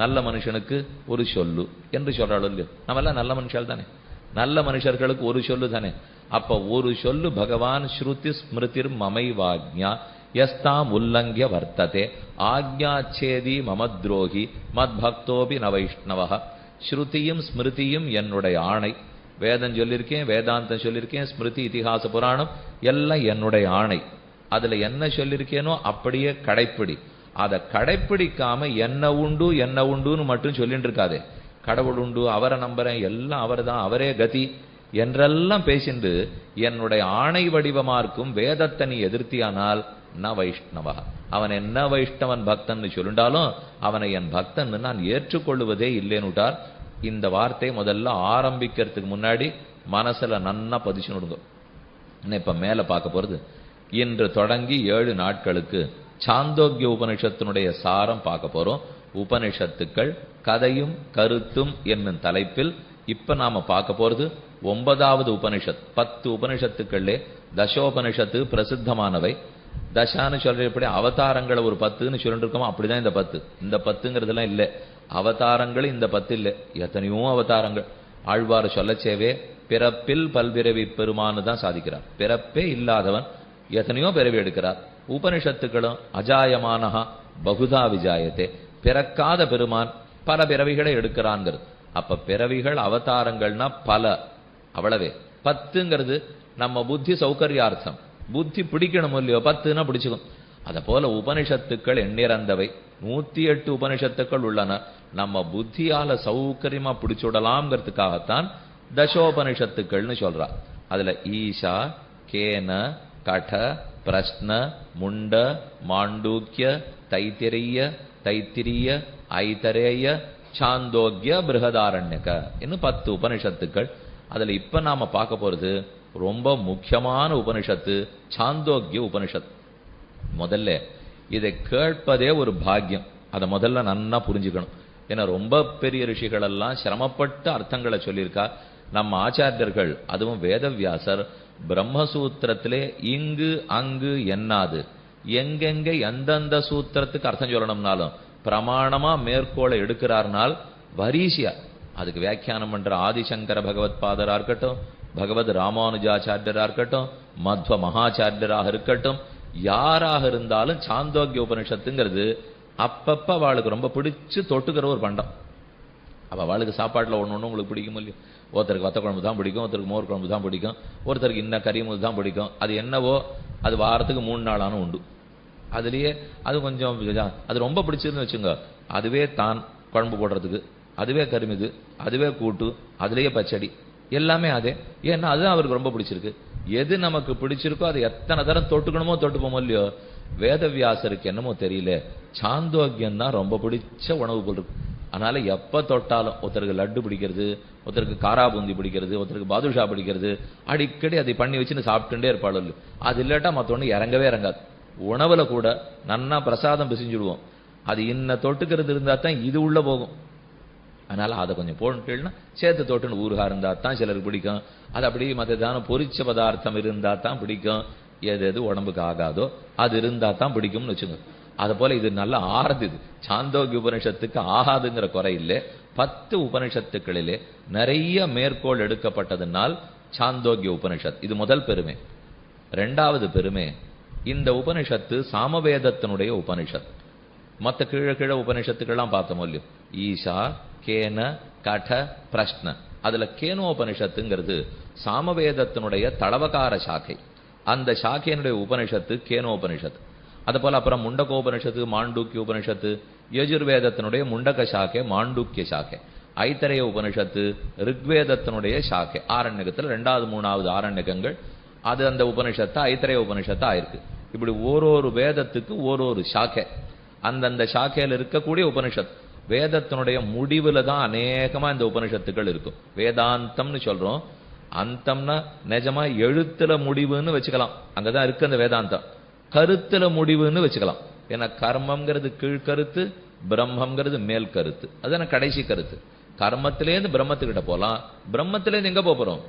நல்ல மனுஷனுக்கு ஒரு சொல்லு என்று சொல்றாள் இல்லையோ. நம்ம எல்லாம் நல்ல மனுஷால் தானே, நல்ல மனுஷர்களுக்கு ஒரு சொல்லு தானே. அப்ப ஒரு சொல்லு பகவான் ஸ்ருதி ஸ்மிருதிர் மமைவாக்ஞா யஸ்தாம் உல்லங்கிய வர்த்ததே ஆக்ஞாச்சேதி மமத்ரோகி மத் பக்தோபி ந வைஷ்ணவஹ. ஸ்ருதியும் ஸ்மிருதியும் என்னுடைய ஆணை. வேதம் சொல்லியிருக்கேன், வேதாந்தம் சொல்லியிருக்கேன், ஸ்மிருதி இதிகாச புராணம் எல்லாம் என்னுடைய ஆணை. அதுல என்ன சொல்லியிருக்கேனோ அப்படியே கடைப்பிடி. அதை கடைப்பிடிக்காம என்ன உண்டுன்னு மட்டும் சொல்லிட்டு இருக்காதே. கடவுள் உண்டு, அவரை நம்புறேன், எல்லாம் அவர் தான், அவரே கதி என்றெல்லாம் பேசிண்டு என்னுடைய ஆணை வடிவமா இருக்கும் வேதத்தை நீ எதிர்த்தியானால் ந வைஷ்ணவா. அவன் என்ன வைஷ்ணவன் பக்தன் சொல்லிட்டாலும் அவனை என் பக்தன் நான் ஏற்றுக்கொள்ளுவதே இல்லைன்னுட்டார். இந்த வார்த்தை முதல்ல ஆரம்பிக்கிறதுக்கு முன்னாடி மனசுல நன்னா பதிச்சு விடுங்க. இப்ப மேல பார்க்க போறது, இன்று தொடங்கி 7 நாட்களுக்கு சாந்தோக்கிய உபனிஷத்தினுடைய சாரம் பார்க்க போறோம். உபனிஷத்துக்கள் கதையும் கருத்தும் என்னும் தலைப்பில் இப்ப நாம பார்க்க போறது 9வது உபனிஷத். 10 உபனிஷத்துக்களே தசோபனிஷத்து பிரசித்தமானவை. தசான்னு சொல்ற எப்படி அவதாரங்களை ஒரு 10ன்னு சொல்லிட்டு இருக்கோமோ அப்படிதான் இந்த 10. இந்த 10ங்கிறதுலாம் இல்லை, அவதாரங்கள் இந்த 10 இல்லை, எத்தனையோ அவதாரங்கள். ஆழ்வார் சொல்லச்சேவே பிறப்பில் பல்பிறவி பெருமான்னு தான் சாதிக்கிறார். பிறப்பே இல்லாதவன் எத்தனையோ பிறவி எடுக்கிறார். உபனிஷத்துக்களும் அஜாயமானஹா பகுதா விஜாயத்தே, பிறக்காத பெருமான் பல பிறவிகளை எடுக்கிறான்ங்கிறது. அப்ப பிறவிகள் அவதாரங்கள்னா பல, அவ்வளவே. 10ங்கிறது நம்ம புத்தி சௌகர்யார்த்தம். புத்தி பிடிக்கணும் இல்லையோ, 10ன்னா பிடிச்சுக்கும். அத போல உபனிஷத்துக்கள் எண்ணிறந்தவை. 108 உபனிஷத்துக்கள் உள்ளன. நம்ம புத்தியால சௌகரியமா பிடிச்சுடலாம்ங்கிறதுக்காகத்தான் தசோபனிஷத்துக்கள்னு சொல்றா. அதுல ஈஷா, கேன, கட, பிரஷ்ன, முண்ட, மாண்டூக்கிய, தைத்திரிய, ஐதரேய, சாந்தோக்கிய, பிருகதாரண்யக இன்னும் 10 உபனிஷத்துக்கள். அதுல இப்ப நாம பார்க்க போறது ரொம்ப முக்கியமான உபனிஷத்து சாந்தோக்கிய உபனிஷத். முதல்ல இதை கேட்பதே ஒரு பாக்கியம். அதை முதல்ல நன்னா புரிஞ்சுக்கணும். ஏன்னா ரொம்ப பெரிய ரிஷிகள் எல்லாம் சிரமப்பட்ட அர்த்தங்களை சொல்லியிருக்கா. நம்ம ஆச்சாரியர்கள், அதுவும் வேதவியாசர் பிரம்மசூத்திரத்திலே இங்கு அங்கு என்னாது எங்கெங்க எந்தெந்த சூத்திரத்துக்கு அர்த்தம் சொல்லணும்னாலும் பிரமாணமா மேற்கோளை எடுக்கிறார்னால் வரிசையா அதுக்கு வியாக்கியானம் பண்ற ஆதிசங்கர பகவத் பாதரா இருக்கட்டும், பகவத் ராமானுஜாச்சாரியரா இருக்கட்டும், மத்வ மகாச்சாரியராக இருக்கட்டும், யாராக இருந்தாலும் சாந்தோக்கிய உபனிஷத்துங்கிறது அப்பப்ப அவளுக்கு ரொம்ப பிடிச்சு தொட்டுக்கிற ஒரு பண்டம். அப்ப அவளுக்கு சாப்பாட்டுல ஒண்ணு உங்களுக்கு பிடிக்கும் இல்லையோ. ஒருத்தருக்கு வத்த குழம்பு தான் பிடிக்கும், ஒருத்தருக்கு மோர் குழம்பு தான் பிடிக்கும், ஒருத்தருக்கு இன்ன கறிமுது தான் பிடிக்கும். அது என்னவோ அது வாரத்துக்கு 3 நாளானும் உண்டு. அதுலயே அது கொஞ்சம் அது ரொம்ப பிடிச்சிருன்னு வச்சுங்க, அதுவே தான் குழம்பு போடுறதுக்கு, அதுவே கரிமிது, அதுவே கூட்டு, அதுலயே பச்சடி, எல்லாமே அதே. ஏன்னா அதுதான் அவருக்கு ரொம்ப பிடிச்சிருக்கு. எது நமக்கு பிடிச்சிருக்கோ அது எத்தனை தரம் தொட்டுக்கணுமோ தொட்டுப்போமோ இல்லையோ. வேதவியாசருக்கு என்னமோ தெரியல, சாந்தோக்கியம் தான் ரொம்ப பிடிச்ச உணவு போல் இருக்கு. அதனால எப்ப தொட்டாலும் ஒருத்தருக்கு லட்டு பிடிக்கிறது, ஒருத்தருக்கு காரா பூந்தி பிடிக்கிறது, ஒருத்தருக்கு பாதுஷா பிடிக்கிறது, அடிக்கடி அதை பண்ணி வச்சுன்னு சாப்பிட்டுட்டே இருப்பாள். அது இல்லாட்டா மற்றொன்னு இறங்கவே இறங்காது. உணவுல கூட நன்னா பிரசாதம் பிசிஞ்சுடுவோம், அது இன்ன தொட்டுக்கிறது இருந்தா தான் இது உள்ள போகும். அதனால அதை கொஞ்சம் போட்டுன்னா சேர்த்து தொட்டுன்னு ஊறுகா இருந்தா தான் சிலருக்கு பிடிக்கும். அது அப்படியே மற்ற பொரிச்ச பதார்த்தம் இருந்தா தான் பிடிக்கும். எது எது உடம்புக்கு ஆகாதோ அது இருந்தா தான் பிடிக்கும்னு வச்சுங்க. அது போல இது நல்லா ஆறுது. சாந்தோக்கிய உபனிஷத்துக்கு ஆகாதுங்கிற குறை இல்லை. 10 உபனிஷத்துக்களிலே நிறைய மேற்கோள் எடுக்கப்பட்டதுனால் சாந்தோக்கிய உபனிஷத் இது முதல் பெருமை. 2வது பெருமை, இந்த உபனிஷத்து சாமவேதத்தினுடைய உபனிஷத். மற்ற கீழ உபனிஷத்துக்கெல்லாம் பார்த்தோம் இல்லையோ, ஈஷா, கேன, கட, பிரஷ்ன. அதுல கேனோபனிஷத்துங்கிறது சாமவேதத்தினுடைய தளவகார சாக்கை. அந்த சாக்கையினுடைய உபனிஷத்து கேனோபனிஷத்து. அது போல அப்புறம் முண்டகோபனிஷத்து, மாண்டூக்கிய உபனிஷத்து, யஜுர்வேதத்தினுடைய முண்டக சாக்கை மாண்டூக்கிய சாக்கை. ஐத்தரைய உபனிஷத்து ரிக்வேதத்தினுடைய சாக்கை. ஆரண்யகத்தில் 2வது 3வது ஆரண்யகங்கள் அது அந்த உபனிஷத்து ஐத்தரைய உபனிஷத்து ஆயிருக்கு. இப்படி ஓரொரு வேதத்துக்கு ஓரொரு சாக்கை, அந்தந்த சாக்கையில் இருக்கக்கூடிய உபனிஷத். வேதத்தினுடைய முடிவுல தான் அநேகமா இந்த உபனிஷத்துக்கள் இருக்கும். வேதாந்தம்னு சொல்றோம், அந்தம்னா நிஜமா எழுத்துல முடிவுன்னு வச்சுக்கலாம், அங்கதான் இருக்கு அந்த வேதாந்தம். கருத்துல முடிவுன்னு வச்சுக்கலாம். ஏன்னா கர்மம்ங்கிறது கீழ்கருத்து, பிரம்மம்ங்கிறது மேல் கருத்து, அதுதான கடைசி கருத்து. கர்மத்திலேருந்து பிரம்மத்துக்கிட்ட போலாம், பிரம்மத்திலேருந்து எங்க போறோம்,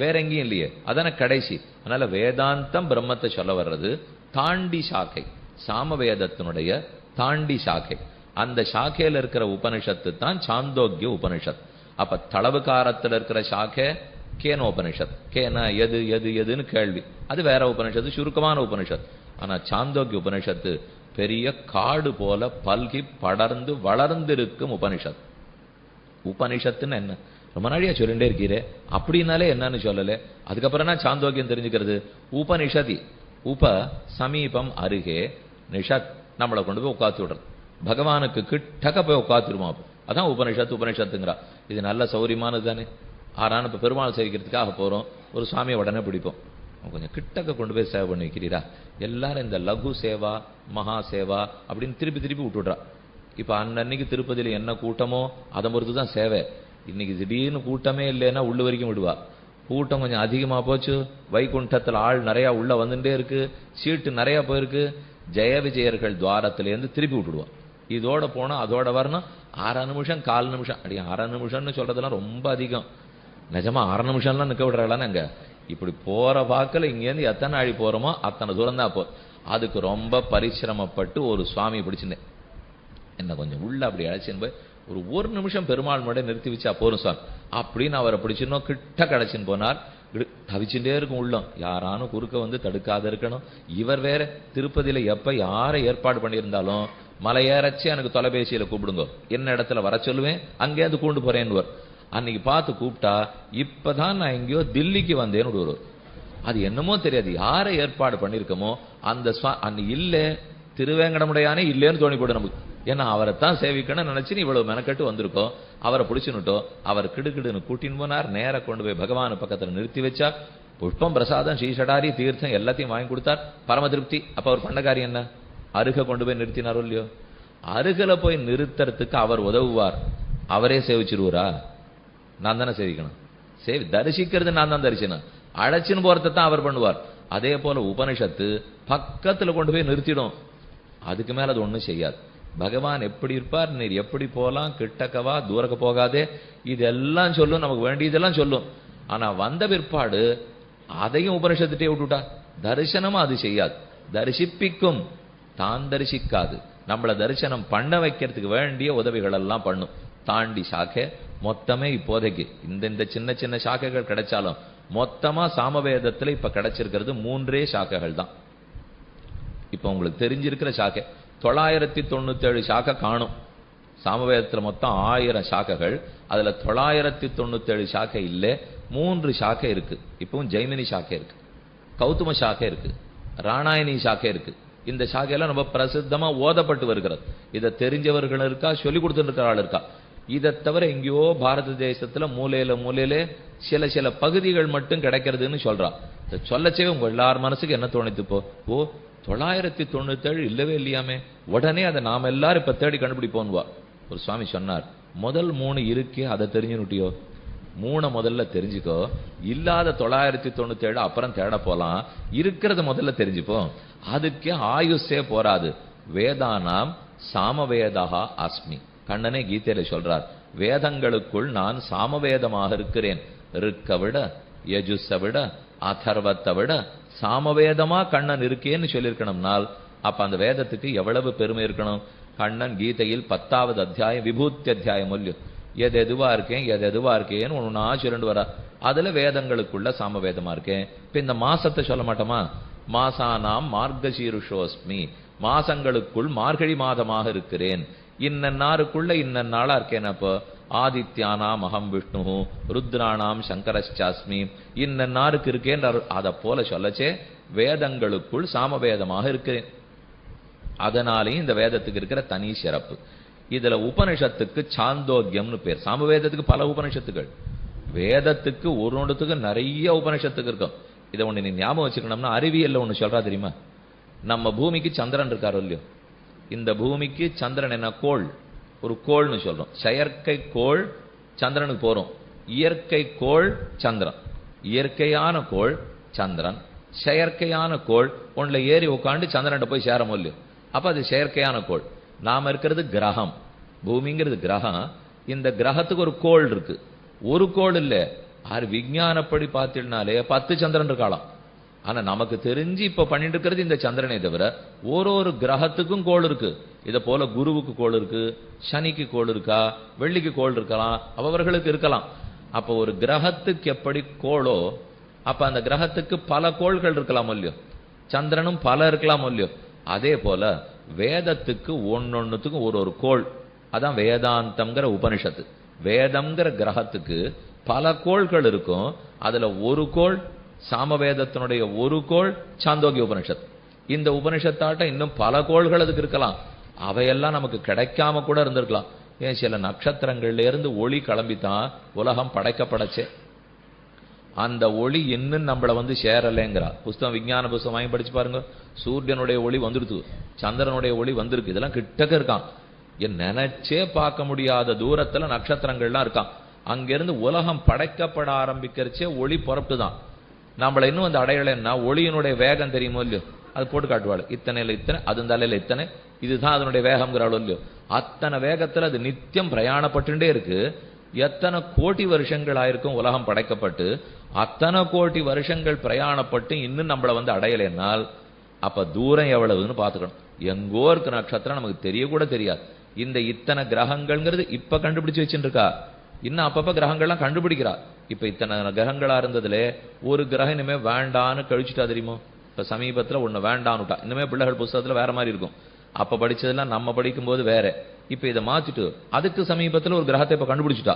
வேற எங்கேயும் இல்லையே, அதான கடைசி. அதனால வேதாந்தம் பிரம்மத்தை சொல்ல வர்றது தாண்டி சாக்கை, சாமவேதத்தினுடைய தாண்டி சாக்கை. அந்த சாக்கையில இருக்கிற உபனிஷத்து தான் சாந்தோக்கிய உபனிஷத். அப்ப தளவுகாரத்தில் இருக்கிற சாக்கை கேனோபனிஷத். கேன எது எது எதுன்னு கேள்வி, அது வேற உபனிஷத்து, சுருக்கமான உபனிஷத். ஆனா சாந்தோக்கிய உபனிஷத்து பெரிய காடு போல பல்கி படர்ந்து வளர்ந்திருக்கும் உபனிஷத். உபனிஷத்துன்னு என்ன ரொம்ப நாளையா சொல்லிட்டே இருக்கீரே, அப்படின்னாலே என்னன்னு சொல்லல. அதுக்கப்புறம் நான் சாந்தோக்கியம் தெரிஞ்சுக்கிறது. உபனிஷதி, உப சமீபம், அருகே, நிஷத் நம்மளை கொண்டு போய் உட்காந்து விடுறது, பகவானுக்கு கிட்டக்க போய் உட்காந்துருமா. அதான் உபனிஷத்து. உபனிஷத்துங்கிறா இது நல்ல சௌரியமானது தானே. ஆறான இப்ப பெருமாள் சேவிக்கிறதுக்காக போறோம், ஒரு சுவாமியை உடனே பிடிப்போம், கொஞ்சம் கிட்டக்க கொண்டு போய் சேவை பண்ணி வைக்கிறீரா. எல்லாரும் இந்த லகு சேவா மகா சேவா அப்படின்னு திருப்பி திருப்பி விட்டுடுறா. இப்ப அன்னைக்கு திருப்பதியில என்ன கூட்டமோ அதை பொறுத்து தான் சேவை. இன்னைக்கு திடீர்னு கூட்டமே இல்லைன்னா உள்ள வரைக்கும் விடுவா. கூட்டம் கொஞ்சம் அதிகமா போச்சு, வைகுண்டத்துல ஆள் நிறைய உள்ள வந்துட்டே இருக்கு, சீட்டு நிறைய போயிருக்கு, ஜெய விஜயர்கள் துவாரத்திலேருந்து திருப்பி விட்டுடுவா. இதோட போனா அதோட வரணும் 6 நிமிஷம் 4 நிமிஷம். அப்படி 6 நிமிஷம்னு சொல்றதெல்லாம் ரொம்ப அதிகம். நிஜமா 6 நிமிஷம்லாம் நிக்க விடுறாங்களான்னு அங்க. இப்படி போற வாக்கில் இங்கேருந்து எத்தனை நாழி போறோமோ அத்தனை தூரம் தான் போ. அதுக்கு ரொம்ப பரிசிரமப்பட்டு ஒரு சுவாமி பிடிச்சிருந்தேன், என்ன கொஞ்சம் உள்ள அப்படி அழைச்சின்னு போய் ஒரு நிமிஷம் பெருமாள் முன்னாடி நிறுத்தி வச்சா போரும் சுவாமி அப்படின்னு அவரை பிடிச்சிருந்தோம். கிட்ட கடைச்சின்னு போனார். தவிச்சுட்டே இருக்கும் உள்ளம், யாரானும் குறுக்க வந்து தடுக்காத இருக்கணும். இவர் வேற திருப்பதியில எப்ப யாரை ஏற்பாடு பண்ணியிருந்தாலும் மலை ஏறச்சு எனக்கு தொலைபேசியில கூப்பிடுங்க, என்ன இடத்துல வர சொல்லுவேன், அங்கேருந்து கூண்டு போறேன்னு. அன்னைக்கு பார்த்து கூப்பிட்டா இப்பதான் நான் எங்கேயோ தில்லிக்கு வந்தேன்னு வருவார். அது என்னமோ தெரியாது, யாரை ஏற்பாடு பண்ணிருக்கோமோ அந்த அன்னைக்கு இல்ல திருவேங்கடமுடையானே இல்லேன்னு தோணி போடும் நமக்கு. ஏன்னா அவரைத்தான் சேவிக்கணும்னு நினைச்சு நீ இவ்வளவு மெனக்கட்டு வந்திருக்கோம். அவரை பிடிச்சுனுட்டோ, அவர் கிடுக்கிடுன்னு கூட்டின்னு போனார். நேர கொண்டு போய் பகவான் பக்கத்துல நிறுத்தி வச்சா. புஷ்பம், பிரசாதம், ஸ்ரீஷடாரி, தீர்த்தம் எல்லாத்தையும் வாங்கி கொடுத்தார். பரம திருப்தி. அப்ப அவர் பண்ண காரியம் என்ன? அருக கொண்டு போய் நிறுத்தினாரோ இல்லையோ? அருகல போய் நிறுத்துறதுக்கு அவர் உதவுவார், அவரே சேவிச்சிருவாரா? நான் தானே சேவிக்கணும். தரிசிக்கிறது நான் தான் தரிசனம். அழைச்சின்னு போறதை தான் அவர் பண்ணுவார். அதே போல உபனிஷத்து பக்கத்துல கொண்டு போய் நிறுத்திடும். அதுக்கு மேல அது ஒண்ணும் செய்யாது. பகவான் எப்படி இருப்பார், நீர் எப்படி போலாம், கிட்டக்கவா தூரக்க போகாதே, இதெல்லாம் சொல்லும், நமக்கு வேண்டியதெல்லாம் சொல்லும். ஆனா வந்த பிற்பாடு அதையும் உபனிஷத்துட்டே விட்டுட்டா தரிசனமும் அது செய்யாது. தரிசிப்பிக்கும், தான் தரிசிக்காது. நம்மள தரிசனம் பண்ண வைக்கிறதுக்கு வேண்டிய உதவிகள் எல்லாம் பண்ணும். தாண்டி சாக்கை மொத்தமே இப்போதைக்கு இந்த சின்ன சின்ன சாக்கைகள் கிடைச்சாலும் மொத்தமா சாமவேதத்துல இப்ப கிடைச்சிருக்கிறது 3 சாக்கைகள் தான். இப்ப உங்களுக்கு தெரிஞ்சிருக்கிற சாக்கை 997 சாக்கை காணும். சாமவேதத்துல மொத்தம் 1000 சாக்கைகள். அதுல 997 சாக்கை இல்ல, 3 சாக்கை இருக்கு. இப்பவும் ஜெய்மினி சாக்கை இருக்கு, கௌதம சாக்கை இருக்கு, ராணாயணி சாக்கை இருக்கு. இந்த சாக்கையெல்லாம் ரொம்ப பிரசித்தமா ஓதப்பட்டு வருகிறது. இதை தெரிஞ்சவர்கள் இருக்கா, சொல்லி கொடுத்துட்டு இருக்கிற ஆள் இருக்கா. இதை தவிர எங்கேயோ பாரத தேசத்துல மூலையில சில சில பகுதிகள் மட்டும் கிடைக்கிறதுன்னு சொல்றான். சொல்லச்சே உங்க எல்லார் மனசுக்கு என்ன தோணித்து? ஓ 997 இல்லவே இல்லையாமே, உடனே அதை நாம எல்லாரும் இப்ப தேடி கண்டுபிடிப்போன்வா. ஒரு சுவாமி சொன்னார், முதல் 3 இருக்கே அதை தெரிஞ்சுனுட்டியோ, 3 முதல்ல தெரிஞ்சுக்கோ, இல்லாத 997 அப்புறம் தேட போலாம், இருக்கிறத முதல்ல தெரிஞ்சுப்போம். அதுக்கே ஆயுஷே போராது. வேதானாம் சாமவேதா அஸ்மி. கண்ணனே கீதையில சொல்றார், வேதங்களுக்குள் நான் சாமவேதமாக இருக்கிறேன். ருக்க விட, யஜுஸ விட, அதர்வத்தை விட சாமவேதமா கண்ணன் இருக்கேன்னு சொல்லியிருக்கணும்னால் அப்ப அந்த வேதத்துக்கு எவ்வளவு பெருமை இருக்கணும். கண்ணன் கீதையில் 10வது அத்தியாயம் விபூத்தி அத்தியாயம் இல்லையோ, எதுவா இருக்கேன் எதுவா இருக்கேன்னு ஒண்ணு சொல்லிட்டு வரா. அதுல வேதங்களுக்குள்ள சாமவேதமா இருக்கேன். இப்ப இந்த மாசத்தை சொல்ல மாட்டோமா? மாசானாம் மார்கசீருஷோஸ்மி, மாசங்களுக்குள் மார்கழி மாதமாக இருக்கிறேன். இன்னன்னாருக்குள்ள இன்னன்னாளா இருக்கேன். அப்போ ஆதித்யானாம் அகம் விஷ்ணு, ருத்ராணாம் சங்கரஸ்சாஸ்மி, இன்னன்னாருக்கு இருக்கேன். அதை போல சொல்லச்சே வேதங்களுக்குள் சாமவேதமாக இருக்கிறேன். அதனாலேயும் இந்த வேதத்துக்கு இருக்கிற தனி சிறப்பு. இதுல உபனிஷத்துக்கு சாந்தோக்கியம்னு பேர். சாமவேதத்துக்கு பல உபனிஷத்துகள், வேதத்துக்கு ஒரு ஒன்றுத்துக்கு நிறைய உபனிஷத்துக்கு இருக்கும். இதை ஒண்ணு நீ ஞாபகம் வச்சுக்கணும்னா, அறிவியல்ல ஒண்ணு சொல்றா தெரியுமா? நம்ம பூமிக்கு சந்திரன் இருக்காரோ இல்லையோ, இந்த பூமிக்கு சந்திரன் என்ன கோள், ஒரு கோள்னு சொல்றோம். செயற்கை கோள் சந்திரனுக்கு போறோம். இயற்கை கோள் சந்திரன். இயற்கையான கோள் சந்திரன், செயற்கையான கோள் ஒன்றுல ஏறி உட்காந்து சந்திரன் போய் சேரமோ இல்லையோ, அப்ப அது செயற்கையான கோள். நாம இருக்கிறது கிரகம், பூமிங்கிறது கிரகம். இந்த கிரகத்துக்கு ஒரு கோள் இருக்கு. ஒரு கோள் இல்ல, விஞ்ஞானப்படி பார்த்தீங்கன்னாலே 10 சந்திரன் இருக்கலாம். ஆனா நமக்கு தெரிஞ்சு இப்ப பண்ணிட்டு இருக்கிறது இந்த சந்திரனை தவிர ஒரு கிரகத்துக்கும் கோள் இருக்கு. இத போல குருவுக்கு கோள் இருக்கு, சனிக்கு கோள் இருக்கா, வெள்ளிக்கு கோள் இருக்கலாம், அவர்களுக்கு இருக்கலாம். அப்ப ஒரு கிரகத்துக்கு எப்படி கோளோ, அப்ப அந்த கிரகத்துக்கு பல கோள்கள் இருக்கலாம் இல்லையோ, சந்திரனும் பல இருக்கலாம் இல்லையோ. அதே போல வேதத்துக்கு ஒன்னொன்னுத்துக்கும் ஒரு கோள். அதான் வேதாந்தம்ங்கிற உபனிஷத்து. வேதம்ங்கிற கிரகத்துக்கு பல கோள்கள் இருக்கும். அதுல ஒரு கோள் சாமவேதத்தினுடைய ஒரு கோள் சாந்தோக்கிய உபனிஷத். இந்த உபனிஷத்தாட்ட இன்னும் பல கோள்கள் அதுக்கு இருக்கலாம். அவையெல்லாம் நமக்கு கிடைக்காம கூட இருந்திருக்கலாம். ஏன், சில நட்சத்திரங்கள்ல இருந்து ஒளி கிளம்பித்தான் உலகம் படைக்கப்படச்சே. அந்த ஒளி இன்னும் நம்மள வந்து சேரலைங்கிறா. புஸ்தகம், விஞ்ஞான புஸ்தகம் வாங்கி படிச்சு பாருங்க. சூரியனுடைய ஒளி வந்துடுது, சந்திரனுடைய ஒளி வந்திருக்கு, இதெல்லாம் கிட்டக்க இருக்கான். நினைச்சே பார்க்க முடியாத தூரத்துல நட்சத்திரங்கள்லாம் இருக்கான். அங்கிருந்து உலகம் படைக்கப்பட ஆரம்பிக்கிறச்சே ஒளி புறப்புதான். நம்மள இன்னும் அந்த அடையாளம்னா ஒளியினுடைய வேகம் தெரியுமோ இல்லையோ, அது போட்டு காட்டுவாள். இத்தனையில இத்தனை, அது தலையில இத்தனை, இதுதான் அதனுடைய வேகம்ங்கிறாளோ இல்லையோ. அத்தனை வேகத்துல அது நித்தியம் பிரயாணப்பட்டுட்டே இருக்கு. எத்தனை கோடி வருஷங்கள் ஆயிருக்கும் உலகம் படைக்கப்பட்டு, அத்தனை கோடி வருஷங்கள் பிரயாணப்பட்டு இன்னும் நம்மள வந்து அடையலைன்னால் அப்ப தூரம் எவ்வளவுன்னு பாத்துக்கணும். எங்கோ இருக்கு நட்சத்திரம், நமக்கு தெரியக்கூட தெரியாது. இந்த இத்தனை கிரகங்கள்ங்கிறது இப்ப கண்டுபிடிச்சு வச்சுட்டு இருக்கா. இன்னும் அப்பப்ப கிரகங்கள்லாம் கண்டுபிடிக்கிறா. இப்ப இத்தனை கிரகங்களா இருந்ததுல ஒரு கிரகம் இனிமே வேண்டான்னு கழிச்சுட்டா தெரியுமோ. இப்ப சமீபத்துல ஒண்ணு வேண்டான்னுட்டா. இன்னுமே பிள்ளைகள் புஸ்தகத்துல வேற மாதிரி இருக்கும். அப்ப படிச்சதெல்லாம் நம்ம படிக்கும் போது வேற. இப்ப இதை மாத்திட்டு அதுக்கு சமீபத்துல ஒரு கிரகத்தை இப்ப கண்டுபிடிச்சுட்டா.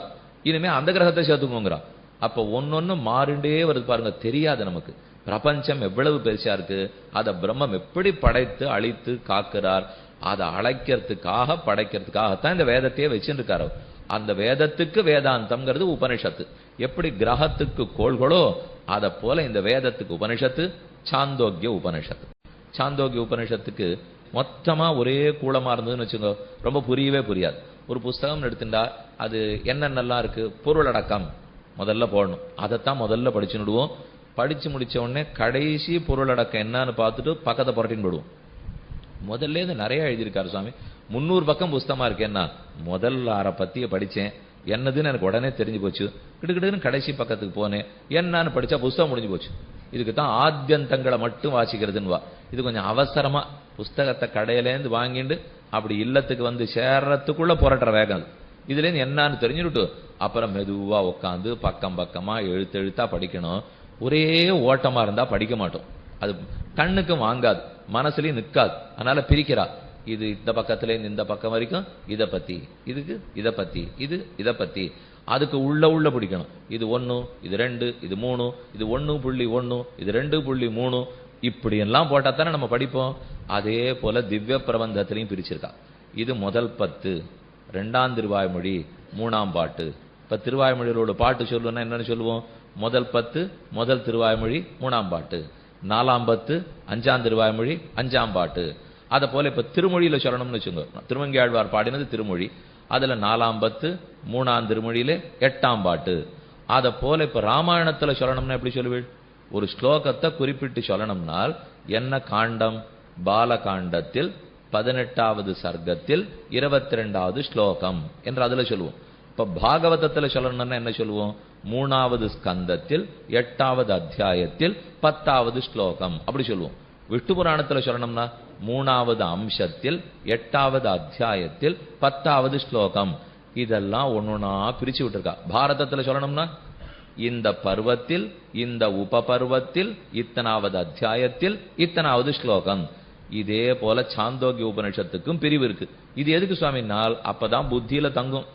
இனிமே அந்த கிரகத்தை சேர்த்துக்கோங்கிறா. அப்ப ஒன்னொன்னு மாறிண்டே வருது பாருங்க. தெரியாது நமக்கு பிரபஞ்சம் எவ்வளவு பெருசா இருக்கு, அதை பிரம்மம் எப்படி படைத்து அழித்து காக்கிறார். அதை அழைக்கிறதுக்காக படைக்கிறதுக்காகத்தான் இந்த வேதத்தையே வச்சுருக்காரு. அந்த வேதத்துக்கு வேதாந்தம்ங்கிறது உபனிஷத்து. எப்படி கிரகத்துக்கு கோள்களோ அதை போல இந்த வேதத்துக்கு உபனிஷத்து சாந்தோக்கிய உபனிஷத்து. சாந்தோக்கிய உபனிஷத்துக்கு மொத்தமா ஒரே கூலமா இருந்ததுன்னு வச்சுக்கோ, ரொம்ப புரியவே புரியாது. ஒரு புஸ்தகம் எடுத்துட்டா அது என்னென்னலாம் இருக்கு, பொருளடக்கம் முதல்ல போடணும். அதைத்தான் முதல்ல படிச்சுடுவோம். படிச்சு முடிச்ச உடனே கடைசி பொருளடக்கம் என்னன்னு பார்த்துட்டு பக்கத்தை புரட்டின்னு போடுவோம். முதல்ல இருந்து நிறைய எழுதியிருக்காரு சுவாமி. 300 பக்கம் புஸ்தகமா இருக்கு. என்ன முதல் 6 பத்தியை படிச்சேன், என்னதுன்னு எனக்கு உடனே தெரிஞ்சு போச்சு. கிடுக்கிடுன்னு கடைசி பக்கத்துக்கு போனேன், என்னன்னு படிச்சா புஸ்தகம் முடிஞ்சு போச்சு. இதுக்கு தான் ஆத்தியந்தங்களை மட்டும் வாசிக்கிறதுன்னு வா. இது கொஞ்சம் அவசரமா புஸ்தகத்தை கடையிலேருந்து வாங்கிட்டு அப்படி இல்லத்துக்கு வந்து சேர்றதுக்குள்ள புரட்டுற வேகம். இதுலேருந்து என்னன்னு தெரிஞ்சுட்டு அப்புறம் மெதுவா உட்காந்து பக்கம் பக்கமா எழுத்தா படிக்கணும். ஒரே ஓட்டமா இருந்தா படிக்க மாட்டோம். அது கண்ணுக்கும் வாங்காது, மனசுலயும் நிற்காது. அதனால பிரிக்கிறா. இது இந்த பக்கத்துல இந்த பக்கம் வரைக்கும் இதை பத்தி, இதுக்கு இதை பத்தி, இது இதை பத்தி, அதுக்கு உள்ள பிடிக்கணும். இது 1, இது 2, இது 3, இது 1.1, இது 2.3, இப்படி எல்லாம் போட்டா தானே நம்ம படிப்போம். அதே போல திவ்ய பிரபந்தத்திலையும் பிரிச்சிருக்கா. இது முதல் 10, 2ஆம் திருவாய்மொழி 3ஆம் பாட்டு. இப்ப திருவாய்மொழியோட பாட்டு சொல்லுன்னா என்னன்னு சொல்லுவோம்? முதல் 10 முதல் திருவாய்மொழி 3ஆம் பாட்டு, 4ஆம் 10 5ஆம் திருவாய்மொழி 5ஆம் பாட்டு. அதை போல இப்ப திருமொழியில சொல்லணும்னு வச்சுக்கோங்க. திருமங்கையாழ்வார் பாடினது திருமொழி, அதுல 4ஆம் 10 3ஆம் திருமொழியில 8ஆம் பாட்டு. அதை போல இப்ப ராமாயணத்துல சொல்லணும்னா எப்படி சொல்லுவீள்? ஒரு ஸ்லோகத்தை குறிப்பிட்டு சொல்லணும்னால் என்ன காண்டம்? பாலகாண்டத்தில் 18வது சர்க்கத்தில் 22வது ஸ்லோகம் என்று அதுல சொல்லுவோம். இப்ப பாகவதத்துல சொல்லணும்னா என்ன சொல்லுவோம்? 3வது ஸ்கந்தத்தில் 8வது அத்தியாயத்தில் 10வது ஸ்லோகம் அப்படி சொல்லுவோம். விஷ்ணு புராணத்துல சொல்லணும்னா 3வது அம்சத்தில் 8வது அத்தியாயத்தில் 10வது ஸ்லோகம். இதெல்லாம் ஒன்னொன்னா பிரிச்சு விட்டுருக்கா. பாரதத்துல சொல்லணும்னா இந்த பர்வத்தில் இந்த உபபர்வத்தில் இத்தனாவது அத்தியாயத்தில் இத்தனாவது ஸ்லோகம். இதே போல சாந்தோக்கிய உபனிஷத்துக்கும் பிரிவு இருக்கு. இது எதுக்கு சுவாமினால் அப்பதான் புத்தியில தங்கும்.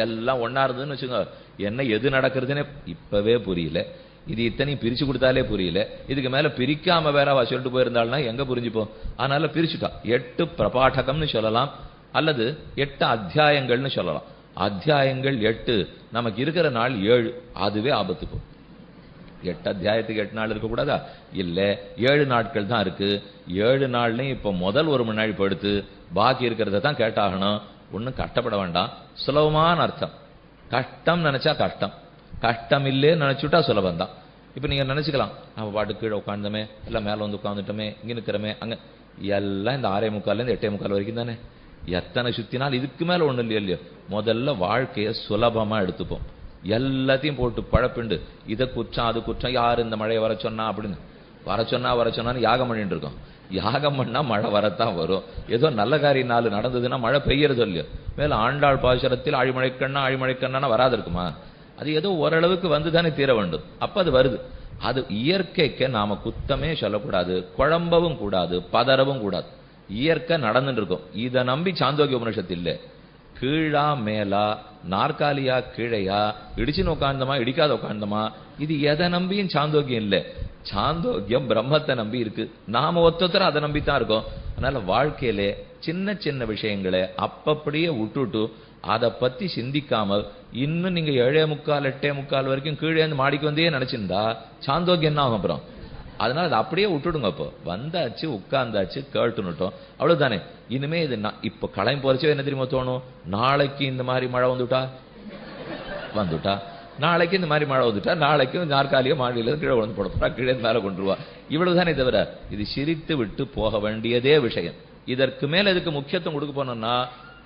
எல்லாம் ஒன்னா இருந்ததுன்னு வச்சுங்க, என்ன எது நடக்கிறதுன்னு இப்பவே புரியல. இது இத்தனையும் பிரிச்சு கொடுத்தாலே புரியல. இதுக்கு மேல பிரிக்காம வேற சொல்லிட்டு போயிருந்தாள்னா எங்க புரிஞ்சுப்போம்? அதனால பிரிச்சுட்டா. 8 பிரபாடகம்னு சொல்லலாம், அல்லது 8 அத்தியாயங்கள்னு சொல்லலாம். அத்தியாயங்கள் 8, நமக்கு இருக்கிற நாள் 7, அதுவே ஆபத்து போ. 8 அத்தியாயத்துக்கு 8 நாள் இருக்கக்கூடாதா? இல்ல, 7 நாட்கள் தான் இருக்கு. 7 நாள்லையும் இப்ப முதல் ஒரு மணி நேரம் படுத்து பாக்கி இருக்கிறத தான் கேட்டாகணும். ஒன்னும் கஷ்டப்பட வேண்டாம், சுலபமான அர்த்தம். கஷ்டம் நினைச்சா கஷ்டம், கஷ்டம் இல்லே நினைச்சுட்டா சுலபம் தான். இப்ப நீங்க நினைச்சுக்கலாம், நம்ம பாட்டு கீழே உட்காந்துமே, எல்லாம் மேல வந்து உட்காந்துட்டோமே, இங்க நிக்கிறமே, அங்க எல்லாம் இந்த 6:45 8:45 வரைக்கும் தானே. எத்தனை சுத்தினால் இதுக்கு மேல ஒண்ணு இல்லையோ. முதல்ல வாழ்க்கையை சுலபமா எடுத்துப்போம். எல்லாத்தையும் போட்டு பழப்பிண்டு இதை குற்றம் அது குற்றம், யாரு இந்த மழையை வர சொன்னா அப்படின்னு வர சொன்னான்னு யாகம் பண்ணிட்டு இருக்கோம். யாகம் பண்ணா மழை வரத்தான் வரும். ஏதோ நல்ல காரியம் 4 நடந்ததுன்னா மழை பெய்யறது இல்லையோ. மேல ஆண்டாள் பாசுரத்தில் ஆழிமழைக்கண்ணா வராது இருக்குமா? அது ஏதோ ஓரளவுக்கு வந்து தானே தீர வேண்டும். அப்ப அது வருது. அது இயற்கைக்கு நாம குத்தமே சொல்லக்கூடாது, குழம்பவும் கூடாது, பதறவும் கூடாது. இயற்கை நடந்துட்டு இருக்கும். இதை நம்பி சாந்தோக்கிய உபனிஷத்து இல்லை. கீழா மேலா, நாற்காலியா கீழையா, இடிச்சுன்னு உட்கார்ந்தமா இடிக்காத உட்கார்ந்தமா, இது எதை நம்பியும் சாந்தோக்கியம் இல்லை. சாந்தோக்கியம் பிரம்மத்தை நம்பி இருக்கு. நாம ஒத்தொத்தர அதை நம்பித்தான் இருக்கோம். அதனால வாழ்க்கையிலே சின்ன சின்ன விஷயங்களை அப்பப்படியே விட்டுட்டு அதை பத்தி சிந்திக்காமல் இன்னும் நீங்க 7:45 8:45 வரைக்கும் கீழே இருந்து மாடிக்கு வந்தே நினைச்சிருந்தா சாந்தோக்கியம் என்ன ஆகும் அப்புறம்? அதனால அதை அப்படியே விட்டுடுங்க. அப்போ வந்தாச்சு, உட்கார்ந்தாச்சு, கேட்டுனுட்டோம், அவ்வளவுதானே. இனிமே இது இப்ப களையம் போறச்சோ என்ன தெரியுமா தோணும்? நாளைக்கு இந்த மாதிரி மழை வந்துட்டா நாளைக்கு இந்த மாதிரி மழை வந்துட்டா நாளைக்கு நாற்காலியோ மாடியில கீழே வந்து போட கீழே மேல கொண்டுருவா. இவ்வளவுதானே தவிர இது சிரித்து விட்டு போக வேண்டியதே விஷயம். இதற்கு மேல இதுக்கு முக்கியத்துவம் கொடுக்க போனோம்னா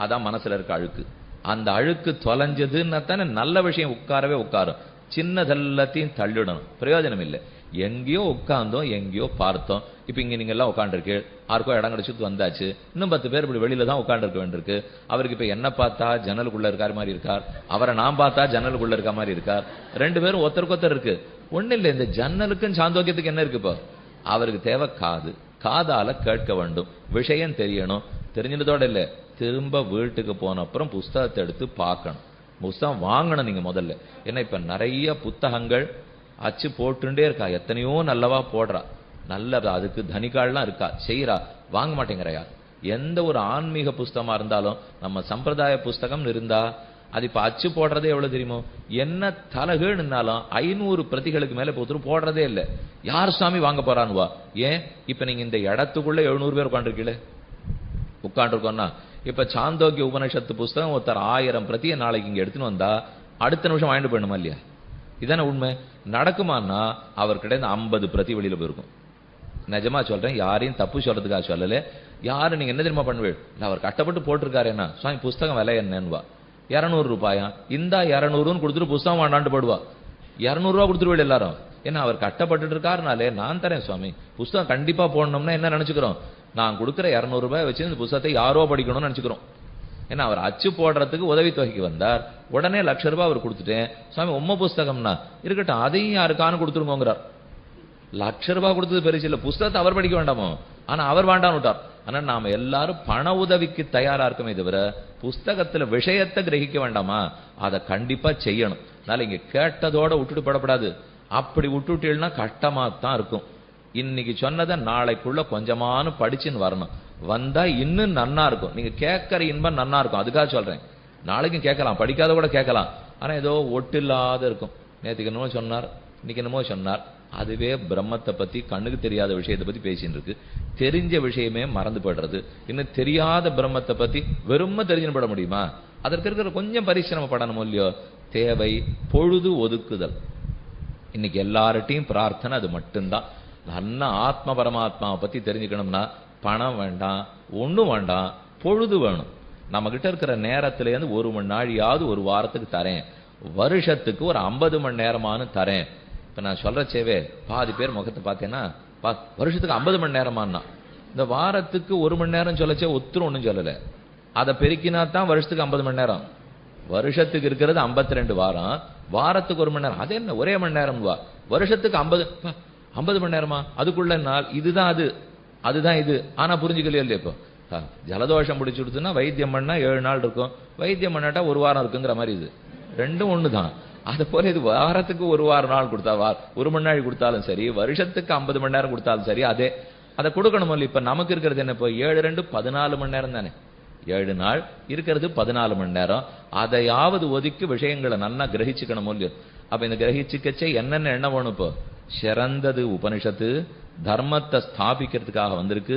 அதான் மனசுல இருக்க அழுக்கு. அந்த அழுக்கு தொலைஞ்சதுன்னா தானே நல்ல விஷயம் உட்காரவே உட்காரும். சின்னதெல்லாத்தையும் தள்ளிடணும், பிரயோஜனம் இல்லை. எங்கேயோ உட்கார்ந்தோம், எங்கேயோ பார்த்தோம். இப்ப இங்க நீங்க எல்லாம் உட்காந்துருக்கு, யாருக்கோ இடம் கிடைச்சிட்டு வந்தாச்சு. இன்னும் 10 பேர் இப்படி வெளியில தான் உட்காந்துருக்க வேண்டியிருக்கு. அவருக்கு இப்ப என்ன பார்த்தா ஜன்னலுக்குள்ள இருக்கார் மாதிரி இருக்கார், அவரை நான் பார்த்தா ஜன்னலுக்குள்ள இருக்க மாதிரி இருக்கார். 2 பேரும் ஒருத்தருக்கு இருக்கு. ஒண்ணு இல்லை, இந்த ஜன்னலுக்கும் சாந்தோக்கியத்துக்கு என்ன இருக்கு? இப்போ அவருக்கு தேவை காது, காதால கேட்க வேண்டும், விஷயம் தெரியணும். தெரிஞ்சதோட இல்ல, திரும்ப வீட்டுக்கு போன அப்புறம் புஸ்தகத்தை எடுத்து பார்க்கணும். புஸ்தகம் வாங்கணும் நீங்க முதல்ல. ஏன்னா இப்ப நிறைய புத்தகங்கள் அச்சு போட்டுட்டே இருக்கா, எத்தனையோ நல்லவா போடுறா, நல்ல அதுக்கு தனிகால்லாம் இருக்கா, செய்யறா, வாங்க மாட்டேங்கிறா. எந்த ஒரு ஆன்மீக புஸ்தகமா இருந்தாலும் நம்ம சம்பிரதாய புஸ்தகம் இருந்தா அது இப்ப அச்சு போடுறதே எவ்வளவு தெரியுமோ, என்ன தலகேடுனாலும் 500 பிரதிகளுக்கு மேல ஒருத்தர் போடுறதே இல்லை. யார் சுவாமி வாங்க போறான்வா? ஏன் இப்ப நீங்க இந்த இடத்துக்குள்ள 700 பேர் உட்காந்துருக்கீங்களே, உட்காந்துருக்கோம்னா இப்ப சாந்தோக்கிய உபனிஷத்து புஸ்தகம் ஒருத்தர் 1000 பிரதியை நாளைக்கு இங்க எடுத்துன்னு வந்தா அடுத்த நிமிஷம் வாங்கிட்டு போயிடுமா இல்லையா? இதான உண்மை. நடக்குமானா அவர்கிட்ட 50 பிரதி வெளியில போயிருக்கும். நிஜமா சொல்றேன், யாரையும் தப்பு சொல்றதுக்காக சொல்லல. யாரு நீங்க என்ன தெரியுமா பண்ணுவேன், அவர் கஷ்டப்பட்டு போட்டிருக்காருன்னா சுவாமி புஸ்தகம் விலை என்னன்னுவா. 200 ரூபாயா, இந்தா 200 கொடுத்துட்டு புஸ்தகம் வாண்டாண்டு போடுவா. 200 ரூபா கொடுத்துருவேன் எல்லாரும். ஏன்னா அவர் கஷ்டப்பட்டு இருக்காருனாலே நான் தரேன் சுவாமி, புஸ்தகம் கண்டிப்பா போடணும்னா என்ன நினைச்சுக்கிறோம், நான் கொடுக்குற 200 ரூபாய் வச்சு இந்த புஸ்தகத்தை யாரோ படிக்கணும்னு நினைச்சுக்கிறோம். ஏன்னா அவர் அச்சு போடுறதுக்கு உதவித்தொகைக்கு வந்தார், உடனே 1,00,000 ரூபாய் அவர் கொடுத்துட்டேன், சுவாமி உம்ம புஸ்தகம்னா இருக்கட்டும் அதையும் யாருக்கானு கொடுத்துருங்கிறார். 1,00,000 ரூபாய் கொடுத்தது பெருசு இல்ல, புஸ்தகத்தை அவர் படிக்க வேண்டாமோ, ஆனா அவர் வேண்டான்னு விட்டார். ஆனா நாம எல்லாரும் பண உதவிக்கு தயாரா இருக்குமே தவிர புஸ்தகத்துல விஷயத்தை கிரகிக்க வேண்டாமா, அதை கண்டிப்பா செய்யணும். அதனால இங்க கேட்டதோட விட்டுட்டு படப்படாது. அப்படி விட்டுட்டீங்கன்னா கஷ்டமா தான் இருக்கும். இன்னைக்கு சொன்னதை நாளைக்குள்ள கொஞ்சமானு படிச்சுன்னு வரணும். வந்தா இன்னும் நன்னா இருக்கும். நீங்க கேட்கற இன்பம் நன்னா இருக்கும், அதுக்காக சொல்றேன். நாளைக்கும் கேட்கலாம், படிக்காத கூட கேட்கலாம். ஆனா ஏதோ ஒட்டு இல்லாத இருக்கும். நேற்றுக்கு என்னமோ சொன்னார், இன்னைக்கு என்னமோ சொன்னார். அதுவே பிரம்மத்தை பத்தி கண்ணுக்கு தெரியாத விஷயத்தை பத்தி பேசிட்டு இருக்கு. தெரிஞ்ச விஷயமே மறந்து போடுறது. இன்னும் தெரியாத பிரம்மத்தை பத்தி வெறும தெரிஞ்சுன்னு பட முடியுமா? அதற்கு இருக்கிற கொஞ்சம் பரிசிரமப்படணும் இல்லையோ. தேவை பொழுது ஒதுக்குதல். இன்னைக்கு எல்லார்ட்டையும் பிரார்த்தனை அது மட்டும்தான். நல்ல ஆத்ம பரமாத்மாவை பத்தி தெரிஞ்சுக்கணும்னா பணம் வேண்டாம், ஒண்ணும் வேண்டாம், பொழுது வேணும். நம்ம கிட்ட இருக்கிற நேரத்திலேருந்து 1 மணி நாழியாவது ஒரு வாரத்துக்கு தரேன், வருஷத்துக்கு ஒரு 50 மணி நேரமானு தரேன். இப்ப நான் சொல்ற சேவே பாதி பேர் முகத்தை பார்த்தேன்னா வருஷத்துக்கு 50 மணி நேரமானா, இந்த வாரத்துக்கு 1 மணி நேரம் சொல்லச்சே ஒத்துரும் ஒன்றும் சொல்லலை. அதை பெருக்கினா தான் வருஷத்துக்கு 50 மணி நேரம். வருஷத்துக்கு இருக்கிறது 52 வாரம், வாரத்துக்கு 1 மணி நேரம். அது என்ன ஒரே மணி நேரம் வா, வருஷத்துக்கு 50 மணி நேரமா? அதுக்குள்ள நாள் இதுதான், அதுதான் இது. ஆனா புரிஞ்சுக்கலையோ இல்லையா? இப்போ ஜலதோஷம் பிடிச்சி கொடுத்துன்னா வைத்தியம் பண்ணா 7 நாள் இருக்கும், வைத்தியம் பண்ணாட்டா 1 வாரம் இருக்குங்கிற மாதிரி. இது ரெண்டும் ஒண்ணுதான். அது போல இது வாரத்துக்கு 1 வார நாள் கொடுத்தா 1 மணி நேரம் கொடுத்தாலும் சரி, வருஷத்துக்கு 50 மணி நேரம் கொடுத்தாலும் சரி, அதை கொடுக்கணும். இப்ப நமக்கு இருக்கிறது என்ன, இப்போ 7 2 14 மணி நேரம் தானே. 7 நாள் இருக்கிறது 14 மணி நேரம். அதையாவது ஒதுக்கி விஷயங்களை நல்லா கிரகிச்சுக்கணும் இல்லையோ. அப்ப இந்த கிரகிச்சுக்கச்சே என்னென்ன எண்ணம் வேணும்? இப்போ சிறந்தது உபனிஷத்து, தர்மத்தை ஸ்தாபிக்கிறதுக்காக வந்திருக்கு,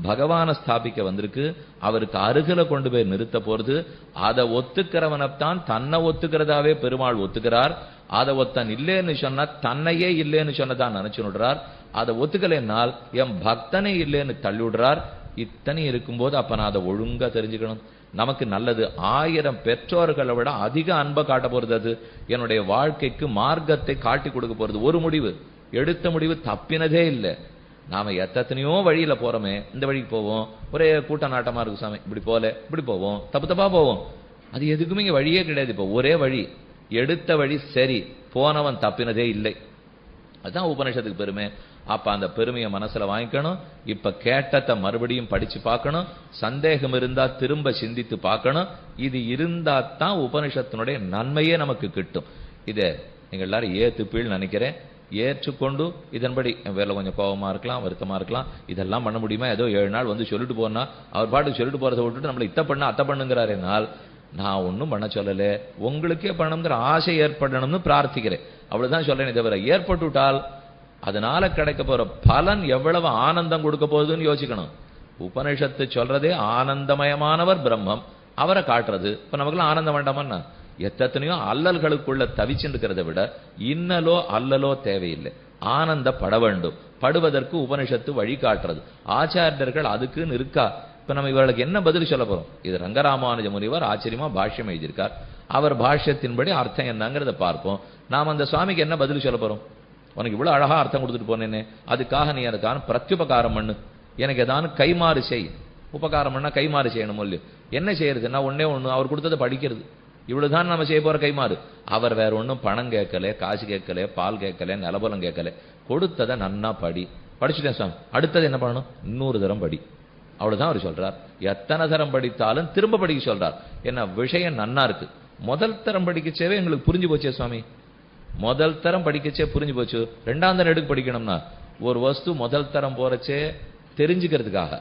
பகவானை ஸ்தாபிக்க வந்திருக்கு, அவருக்கு அருகில கொண்டு போய் நிறுத்த போறது. அதை ஒத்துக்கிறவனைத்தான் தன்னை ஒத்துக்கிறதாவே பெருமாள் ஒத்துக்கிறார். அதை ஒத்தன் இல்லைன்னு சொன்னா தன்னையே இல்லைன்னு சொன்னதான் நினைச்சு விடுறார். அதை ஒத்துக்கலைன்னால் என் பக்தனே இல்லைன்னு தள்ளி விடுறார். இத்தனை இருக்கும்போது அப்ப நான் அதை ஒழுங்கா தெரிஞ்சுக்கணும். நமக்கு நல்லது 1000 பெற்றோர்களை விட அதிக அன்பை காட்ட போறது. அது என்னுடைய வாழ்க்கைக்கு மார்க்கத்தை காட்டி கொடுக்க போறது. ஒரு முடிவு எடுத்த முடிவு தப்பினதே இல்லை. நாம எத்தனையோ வழியில போறோமே, இந்த வழிக்கு போவோம், ஒரே கூட்ட நாட்டமா இருக்கு சாமி, இப்படி போல இப்படி போவோம், தப்பு தப்பா போவோம். அது எதுக்குமே இங்க வழியே கிடையாது. இப்போ ஒரே வழி, எடுத்த வழி சரி, போனவன் தப்பினதே இல்லை. அதுதான் உபநிஷத்துக்கு பெருமை. அப்ப அந்த பெருமையை மனசுல வாங்கிக்கணும். இப்ப கேட்டத்தை மறுபடியும் படிச்சு பார்க்கணும். சந்தேகம் இருந்தா திரும்ப சிந்தித்து பார்க்கணும். இது இருந்தா தான் உபனிஷத்தினுடைய நன்மையே நமக்கு கிட்டும். இதை நீங்க எல்லாரும் ஏத்துப்பீள் நினைக்கிறேன். ஏற்றுக்கொண்டு இதன்படி வேலை கொஞ்சம் கோபமா இருக்கலாம், வருத்தமா இருக்கலாம், இதெல்லாம் பண்ண முடியுமா? ஏதோ 7 நாள் வந்து சொல்லிட்டு போனா அவர் பாட்டுக்கு சொல்லிட்டு போறதை விட்டுட்டு நம்மள இத்த பண்ண அத்தை பண்ணுங்கிறாரு. என்னால் நான் ஒன்றும் பண்ண சொல்லலை, உங்களுக்கே பண்ணணுங்கிற ஆசை ஏற்படணும்னு பிரார்த்திக்கிறேன். அவ்வளவுதான் சொல்றேன். தவிர ஏற்பட்டுவிட்டால் அதனால கிடைக்க போற பலன் எவ்வளவு ஆனந்தம் கொடுக்க போகுதுன்னு யோசிக்கணும். உபனிஷத்து சொல்றதே ஆனந்தமயமானவர் பிரம்மம், அவரை காட்டுறது. இப்ப நமக்குலாம் ஆனந்தம் வேண்டாமன்னா எத்தனையோ அல்லல்களுக்குள்ள தவிச்சுருக்கிறத விட இன்னலோ அல்லலோ தேவையில்லை, ஆனந்தப்பட வேண்டும். படுவதற்கு உபனிஷத்து வழி காட்டுறது. ஆச்சாரியர்கள் அதுக்குன்னு இருக்கா. இப்ப நம்ம இவர்களுக்கு என்ன பதில் சொல்ல போறோம்? இது ரங்கராமானுஜ முனிவர் ஆச்சரியமா பாஷ்யம் எழுதியிருக்கார். அவர் பாஷ்யத்தின்படி அர்த்தம் என்னங்கிறத பார்ப்போம். நாம் அந்த சுவாமிக்கு என்ன பதில் சொல்ல போறோம்? உனக்கு இவ்வளவு அழகா அர்த்தம் கொடுத்துட்டு போனேனே, அதுக்காக நீ எனக்கான பிரத்யுபகாரம் பண்ணு, எனக்கு ஏதாவது கைமாறு செய். உபகாரம் பண்ணா கைமாறு செய்யணும் இல்லையோ. என்ன செய்யறதுன்னா ஒன்னே ஒண்ணு, அவர் கொடுத்ததை படிக்கிறது. இவ்வளவுதான் நம்ம செய்ய போற கைமாறு. அவர் வேற ஒன்றும் பணம் கேட்கல, காசு கேட்கல, பால் கேட்கல, நிலபலம் கேட்கல. கொடுத்ததை நன்னா படி. படிச்சுட்டேன் சாமி, அடுத்தது என்ன பண்ணணும்? 100 தரம் படி. அவ்வளவுதான் அவர் சொல்றார். எத்தனை தரம் படித்தாலும் திரும்ப படிக்க சொல்றார். என்ன விஷயம் நன்னா இருக்கு. முதல் தரம் படிக்கச்சேவே எங்களுக்கு புரிஞ்சு போச்சே சுவாமி, முதல் தரம் படிக்கச்சே புரிஞ்சு போச்சு. 2ஆம் தரம் எடுக்க படிக்கணும்னா ஒரு வஸ்து முதல் தரம் போறச்சே தெரிஞ்சுக்கிறதுக்காக,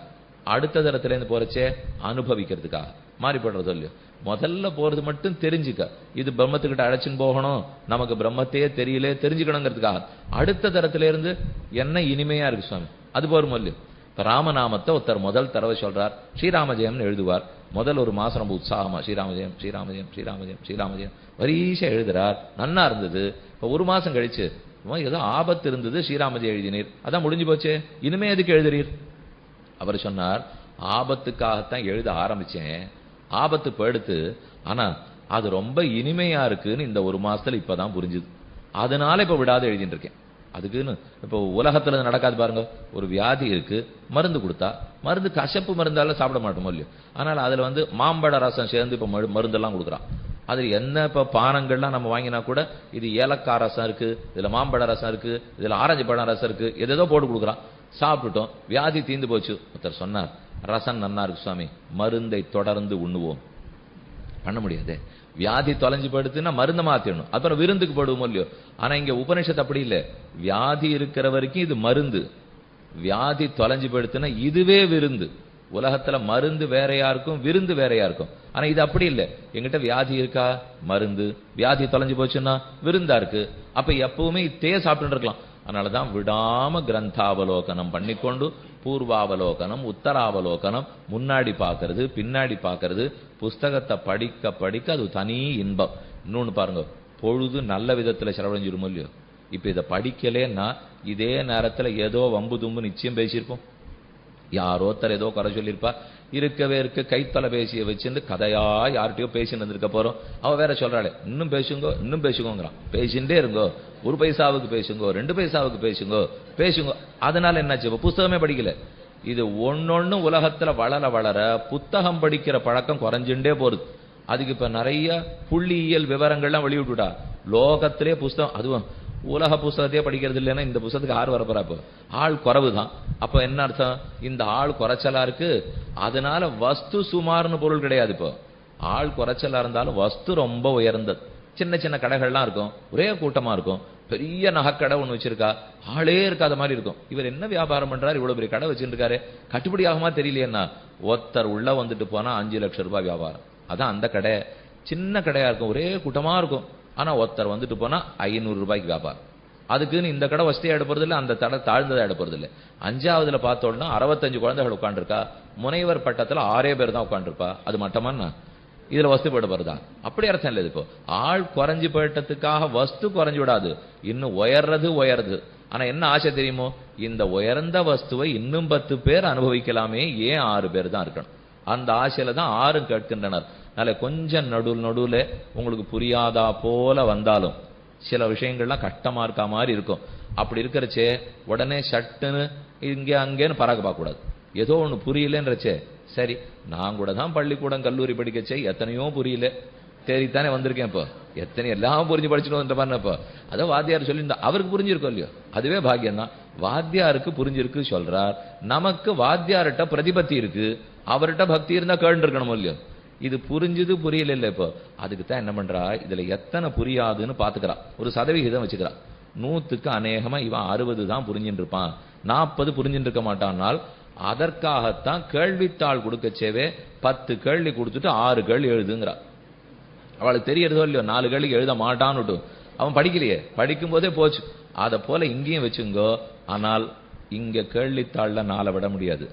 அடுத்த தரத்திலேருந்து போறச்சே அனுபவிக்கிறதுக்காக மாறி போடுறது இல்லையோ. முதல்ல போறது மட்டும் தெரிஞ்சுக்க, இது பிரம்மத்துக்கிட்ட அழைச்சின்னு போகணும், நமக்கு பிரம்மத்தையே தெரியல தெரிஞ்சுக்கணுங்கிறதுக்காக. அடுத்த தரத்தில இருந்து என்ன இனிமையா இருக்கு சுவாமி, அது போரும் இல்லையோ. இப்ப ராமநாமத்தை ஒருத்தர் முதல் தடவை சொல்றார், ஸ்ரீராமஜெயம்னு எழுதுவார். முதல் ஒரு மாசம் ரொம்ப உற்சாகமா ஸ்ரீராமஜெயம் ஸ்ரீராமஜெயம் ஸ்ரீராமஜெயம் ஸ்ரீராமஜெயம் வரிசையா எழுதுறார், நன்னா இருந்தது. இப்ப ஒரு மாசம் கழிச்சு ஏதோ ஆபத்து இருந்தது, ஸ்ரீராமஜெயம் எழுதினீர், அதான் முடிஞ்சு போச்சே, இனிமே எதுக்கு எழுதுறீர்? அவர் சொன்னார், ஆபத்துக்காகத்தான் எழுத ஆரம்பிச்சேன், ஆபத்து போயிடுத்து, ஆனா அது ரொம்ப இனிமையா இருக்குன்னு இந்த ஒரு மாசத்துல இப்பதான் புரிஞ்சுது, அதனால இப்ப விடாத எழுதிட்டு இருக்கேன். அதுக்குன்னு இப்போ உலகத்துல நடக்காது பாருங்க, ஒரு வியாதி இருக்கு, மருந்து கொடுத்தா மருந்து கசப்பு மருந்தால சாப்பிட மாட்டோமோ இல்லையோ, ஆனால் அதுல மாம்பழ ரசம் சேர்ந்து இப்ப மருந்தெல்லாம் கொடுக்குறான். அது என்ன இப்ப பானங்கள்லாம் நம்ம வாங்கினா கூட இது ஏலக்காய் ரசம் இருக்கு, இதுல மாம்பழ ரசம் இருக்கு, இதுல ஆரஞ்சு பழம் ரசம் இருக்கு, எதோ போட்டு கொடுக்குறான். சாப்பிட்டுட்டோம், வியாதி தீந்து போச்சு. ஒருத்தர் சொன்னார், ரசம் நன்னா இருக்கு சுவாமி, மருந்தை தொடர்ந்து உண்ணுவோம். பண்ண முடியாது, வியாதி தொலைஞ்சு போயிடுதுன்னா மருந்தை மாத்திடணும், அப்புறம் விருந்துக்கு போடுவோம் இல்லையோ. ஆனா இங்க உபநிஷத்து அப்படி இல்லை, வியாதி இருக்கிற வரைக்கும் இது மருந்து, வியாதி தொலைஞ்சு போயிடுதுன்னா இதுவே விருந்து. உலகத்துல மருந்து வேறையா இருக்கும், விருந்து வேறையா இருக்கும். ஆனா இது அப்படி இல்லை, எங்கிட்ட வியாதி இருக்கா மருந்து, வியாதி தொலைஞ்சு போச்சுன்னா விருந்தா இருக்கு. அப்ப எப்பவுமே இத்தையே சாப்பிட்டு இருக்கலாம். அதனாலதான் விடாம கிரந்தாவலோகனம் பண்ணிக்கொண்டு பூர்வாவலோகனம் உத்தராவலோகனம், முன்னாடி பாக்குறது பின்னாடி பாக்குறது, புஸ்தகத்தை படிக்க படிக்க அது தனி இன்பம். இன்னொன்னு பாருங்க, பொழுது நல்ல விதத்துல செலவழிஞ்சிருமோ இல்லையோ. இப்ப இதை படிக்கலேன்னா இதே நேரத்துல ஏதோ வம்பு தும்பு நிச்சயம் பேசியிருப்போம், யாரோத்தர் ஏதோ குறை சொல்லியிருப்பா, இருக்கவே இருக்க கைத்தொலைபேசியை வச்சுட்டு கதையா யார்கிட்டயோ பேசின்னு வந்திருக்க போறோம். அவ வேற சொல்றாளே, இன்னும் பேசுங்கோ இன்னும் பேசுங்கிறான், பேசிண்டே இருங்கோ, 1 பைசாவுக்கு பேசுங்கோ 2 பைசாவுக்கு பேசுங்கோ பேசுங்கோ. அதனால என்னாச்சு, இப்ப புஸ்தகமே படிக்கல. இது ஒன்னொன்னு உலகத்துல வளர வளர புத்தகம் படிக்கிற பழக்கம் குறைஞ்சுட்டே போறது. அதுக்கு இப்ப நிறைய புள்ளியியல் விவரங்கள்லாம் வெளியிட்டுட்டா, லோகத்திலே புஸ்தகம், அதுவும் உலக புஸ்தகத்தையே படிக்கிறது இல்லைன்னா இந்த புஸ்தகத்துக்கு ஆறு வரப்போறா, இப்போ ஆள் குறைவு தான். அப்ப என்ன அர்த்தம், இந்த ஆள் குறைச்சலா இருக்கு, அதனால வஸ்து சுமார்னு பொருள் கிடையாது. இப்போ ஆள் குறைச்சலா இருந்தாலும் வஸ்து ரொம்ப உயர்ந்தது. சின்ன சின்ன கடைகள்லாம் இருக்கும், ஒரே கூட்டமா இருக்கும், பெரிய நகைக்கடை ஒண்ணு வச்சிருக்கா, ஆளே இருக்காத மாதிரி இருக்கும். இவர் என்ன வியாபாரம் பண்றாரு, இவ்வளவு பெரிய கடை வச்சிருக்காரு, கட்டுப்படி ஆகுமா தெரியலையேன்னா, ஒருத்தர் உள்ள வந்துட்டு போனா 5 லட்சம் ரூபாய் வியாபாரம். அதான் அந்த கடை சின்ன கடையா இருக்கும், ஒரே கூட்டமா இருக்கும். ஆனா ஒருத்தர் வந்துட்டு போனா 500 ரூபாய்க்கு வியாபாரம். அதுக்குன்னு இந்த கடை வசதியா எடுப்பது இல்லை, அந்த தடை தாழ்ந்ததா எடுப்பது இல்லை. 5ஆவதுல பார்த்தோம்னா 65 குழந்தைகள் உட்காந்துருக்கா, முனைவர் பட்டத்துல 6 பேர் தான் உட்காந்துருப்பா. அது மட்டமானா இதுல வஸ்து போயிடுறதா, அப்படி அர்த்தம் இல்லை. இப்போ ஆள் குறைஞ்சு போயிட்டதுக்காக வஸ்து குறைஞ்சு விடாது, இன்னும் உயர்றது. ஆனா என்ன ஆசை தெரியுமோ, இந்த உயர்ந்த வஸ்துவை இன்னும் 10 பேர் அனுபவிக்கலாமே, ஏன் 6 பேர் தான் இருக்கணும், அந்த ஆசையில தான் 6 கேட்கின்றனர். அதனால கொஞ்சம் நடுவுல உங்களுக்கு புரியாதா போல வந்தாலும் சில விஷயங்கள்லாம் கஷ்டமா இருக்கா மாதிரி இருக்கும். அப்படி இருக்கிறச்சே உடனே சட்டுன்னு இங்கே அங்கேன்னு பறக்க பார்க்க கூடாது. ஏதோ ஒண்ணு புரியலன்றச்சே, சரி நான் கூட தான் பள்ளிக்கூடம் கல்லூரி படிக்கச்சே எத்தனையோ புரியல, தேடித்தானே வந்திருக்கேன், இப்போ எத்தனை எல்லாம் புரிஞ்சு படிச்சுட்டு வந்த பாருங்க. இப்போ அதை வாத்தியார் சொல்லியிருந்தா அவருக்கு புரிஞ்சிருக்கோம் இல்லையோ, அதுவே பாக்கியம் தான். வாத்தியாருக்கு புரிஞ்சிருக்கு சொல்றார், நமக்கு வாத்தியார்கிட்ட பிரதிபத்தி இருக்கு, அவர்கிட்ட பக்தி இருந்தா கேட்டு இருக்கணும் இல்லையோ. இது புரிஞ்சுது புரியல இல்ல, இப்போ அதுக்கு தான் என்ன பண்றா, இதுல எத்தனை புரியாதுன்னு பாத்துக்கிறா, ஒரு சதவிகிதம் வச்சுக்கிறா. 100க்கு அநேகமா இவன் 60 தான் புரிஞ்சுட்டு இருப்பான், 40 புரிஞ்சுட்டு இருக்க மாட்டான்னால் அதற்காகத்தான் கேள்வித்தாள் கொடுக்கச்சேவே 10 கேள்வி கொடுத்துட்டு 6 கேள்வி எழுதுங்கிறா. அவளுக்கு தெரியறதோ இல்லையோ 4 கேள்விக்கு எழுத மாட்டான்னு, அவன் படிக்கலையே, படிக்கும் போதே போச்சு. அதை போல இங்கேயும் வச்சுங்கோ. ஆனால் இங்க கேள்வித்தாள்ல 4 விட முடியாது,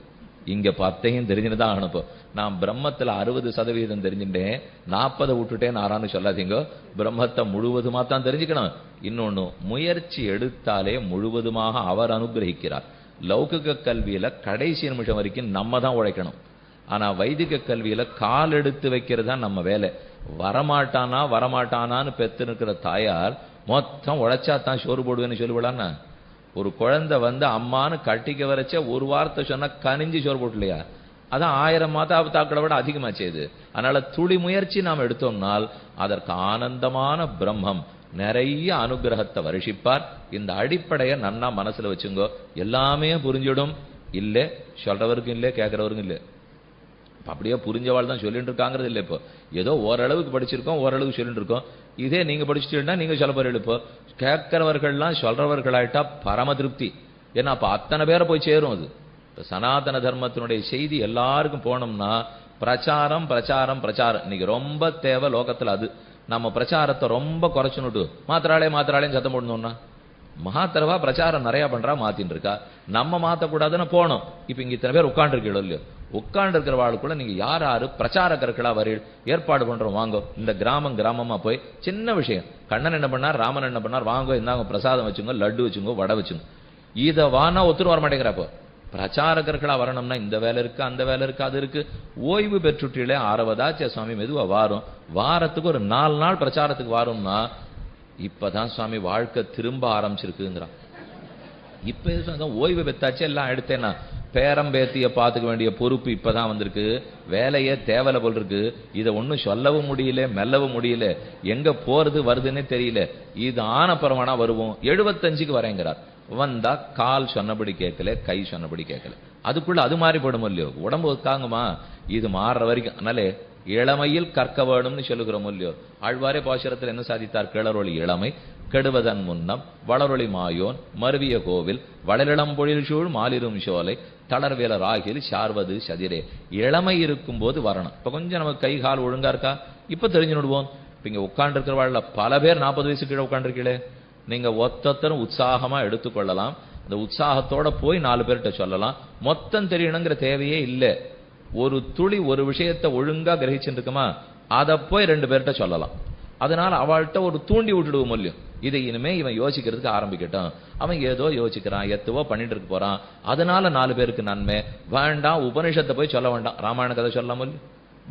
இங்க 10ஐயும் தெரிஞ்சுதான் ஆகணும். நான் பிரம்மத்துல 60% தெரிஞ்சுட்டேன், 40 விட்டுட்டேன் ஆறான்னு சொல்லாதீங்க. பிரம்மத்தை முழுவதுமா தான் தெரிஞ்சுக்கணும். இன்னொன்னு, முயற்சி எடுத்தாலே முழுவதுமாக அவர் அனுகிரகிக்கிறார். லௌகிக கல்வியில கடைசி நிமிஷம் வரைக்கும் நம்ம தான் உழைக்கணும். ஆனா வைதிக கல்வியில கால் எடுத்து வைக்கிறது தான் நம்ம வேலை. வரமாட்டானான்னு பெத்து இருக்கிற தாயார் மொத்தம் உழைச்சா தான் சோறு போடுவேன்னு சொல்லுவிடான்னா, ஒரு குழந்தை அம்மானு கட்டிக்க வரைச்ச ஒரு வார்த்தை சொன்னா கனிஞ்சு சோறு போட்டலையா, அதான் 1000 மாதாபிதாக்களை விட அதிகமாச்சு இது. அதனால துளி முயற்சி நாம் எடுத்தோம்னால் அதற்கு ஆனந்தமான பிரம்மம் நிறைய அனுகிரகத்தை வருஷிப்பார். இந்த அடிப்படையை நன்னா மனசுல வச்சுங்கோ, எல்லாமே புரிஞ்சிடும். இல்லை சொல்றவருக்கும் இல்லை, கேட்கிறவருக்கும் இல்லை. அப்படியே புரிஞ்சவாள் தான் சொல்லிட்டு இருக்காங்கிறது இல்லை. இப்போ ஏதோ ஓரளவுக்கு படிச்சிருக்கோம், ஓரளவுக்கு சொல்லிட்டு இருக்கோம். இதே நீங்க படிச்சுட்டீங்கன்னா நீங்க சொல்ல போறீங்க. இப்போ கேட்கிறவர்கள்லாம் சொல்றவர்களாயிட்டா பரம திருப்தி. ஏன்னா அப்ப அத்தனை பேரை போய் சேரும். அது சனாதன தர்மத்தினுடைய செய்தி எல்லாருக்கும் போனோம்னா பிரச்சாரம் பிரச்சாரம் பிரச்சாரம் இன்னைக்கு ரொம்ப தேவை லோகத்துல. அது நம்ம பிரச்சாரத்தை ரொம்ப குறைச்சுனுட்டு மாத்திராளேன்னு சத்தம் போடணும்னா மகாத்தரவா பிரச்சாரம் நிறைய பண்றா மாத்தின்னு இருக்கா. நம்ம மாத்தக்கூடாதுன்னு போனோம். இப்ப இங்க இத்தனை பேர் உட்காந்துருக்கீங்களோ இல்லையோ, உட்கார்ந்து இருக்கிற வாழ்க்குள்ள நீங்க யாரு பிரச்சாரக்கர்களா வரீள் ஏற்பாடு பண்றோம் வாங்கோ. இந்த கிராமமா போய் சின்ன விஷயம், கண்ணன் என்ன பண்ணார், ராமன் என்ன பண்ணார், வாங்கோ இந்தாங்க பிரசாதம் வச்சுங்க, லட்டு வச்சுங்க, வடை வச்சுங்க. இதை வானா ஒத்துரு வர மாட்டேங்கிறப்போ பிரச்சாரகர்களா வரணும்னா இந்த வேலை இருக்கு, அந்த வேலை இருக்கு, அது இருக்கு. ஓய்வு பெற்றுட்டீங்களே 60 சுவாமி மெதுவா வாரும். வாரத்துக்கு ஒரு 4 நாள் பிரச்சாரத்துக்கு வாரும்னா இப்பதான் சுவாமி வாழ்க்கை திரும்ப ஆரம்பிச்சிருக்குங்கிறான். இப்ப ஓய்வு பெத்தாச்சு எல்லாம் எடுத்தேன்னா பேரம்பேத்திய பாத்துக்க வேண்டிய பொறுப்பு இப்பதான் வந்திருக்கு. வேலையே தேவலை போல் இருக்கு. இதை ஒன்னும் சொல்லவும் முடியல, மெல்லவும் முடியல, எங்க போறது வருதுன்னே தெரியல. இது ஆனப்புறமானா வருவோம். 75க்கு வரேங்கிறார். வந்தா கால் சொன்னபடி கேட்கல, கை சொன்னபடி கேட்கல. அதுக்குள்ள அது மாறி போடும் இல்லையோ, உடம்பு ஒக்காங்குமா, இது மாறுற வரைக்கும். அதனாலே இளமையில் கற்க வேணும்னு சொல்லுகிறோம் இல்லையோ. ஆழ்வாரே பாசுரத்தில் என்ன சாதித்தார், கிளறொளி இளமை கெடுவதன் முன்னம் வளரொளி மாயோன் மருவிய கோவில் வளரிளம் பொழில் சூழ் மாலிரும் சோலை தளர்வேலர் ஆகில் சார்வது சதிரே. இளமை இருக்கும் போது வரணும். இப்ப கொஞ்சம் நமக்கு கை கால் ஒழுங்கா இருக்கா, இப்ப தெரிஞ்சு விடுவோம். இப்ப இங்க உட்கார்ந்து இருக்கிற பல பேர் 40 வயசு கீழே உட்காந்துருக்கீங்களே, நீங்க ஒத்தத்தரும் உற்சாகமா எடுத்துக்கொள்ளலாம். அந்த உற்சாகத்தோட போய் 4 பேர்கிட்ட சொல்லலாம். மொத்தம் தெரியணுங்கிற தேவையே இல்லை. ஒரு துளி ஒரு விஷயத்தை ஒழுங்கா கிரகிச்சுட்டு இருக்குமா, அதை போய் 2 பேர்கிட்ட சொல்லலாம். அதனால அவள்கிட்ட ஒரு தூண்டி விட்டுடுவோம் இல்லையோ. இதை இனிமே இவன் யோசிக்கிறதுக்கு ஆரம்பிக்கட்டும். அவன் ஏதோ யோசிக்கிறான், எத்துவோ பண்ணிட்டு இருக்க போறான். அதனால 4 பேருக்கு நன்மை வேண்டாம். உபனிஷத்தை போய் சொல்ல வேண்டாம். ராமாயண கதை சொல்லலாம் இல்லையோ,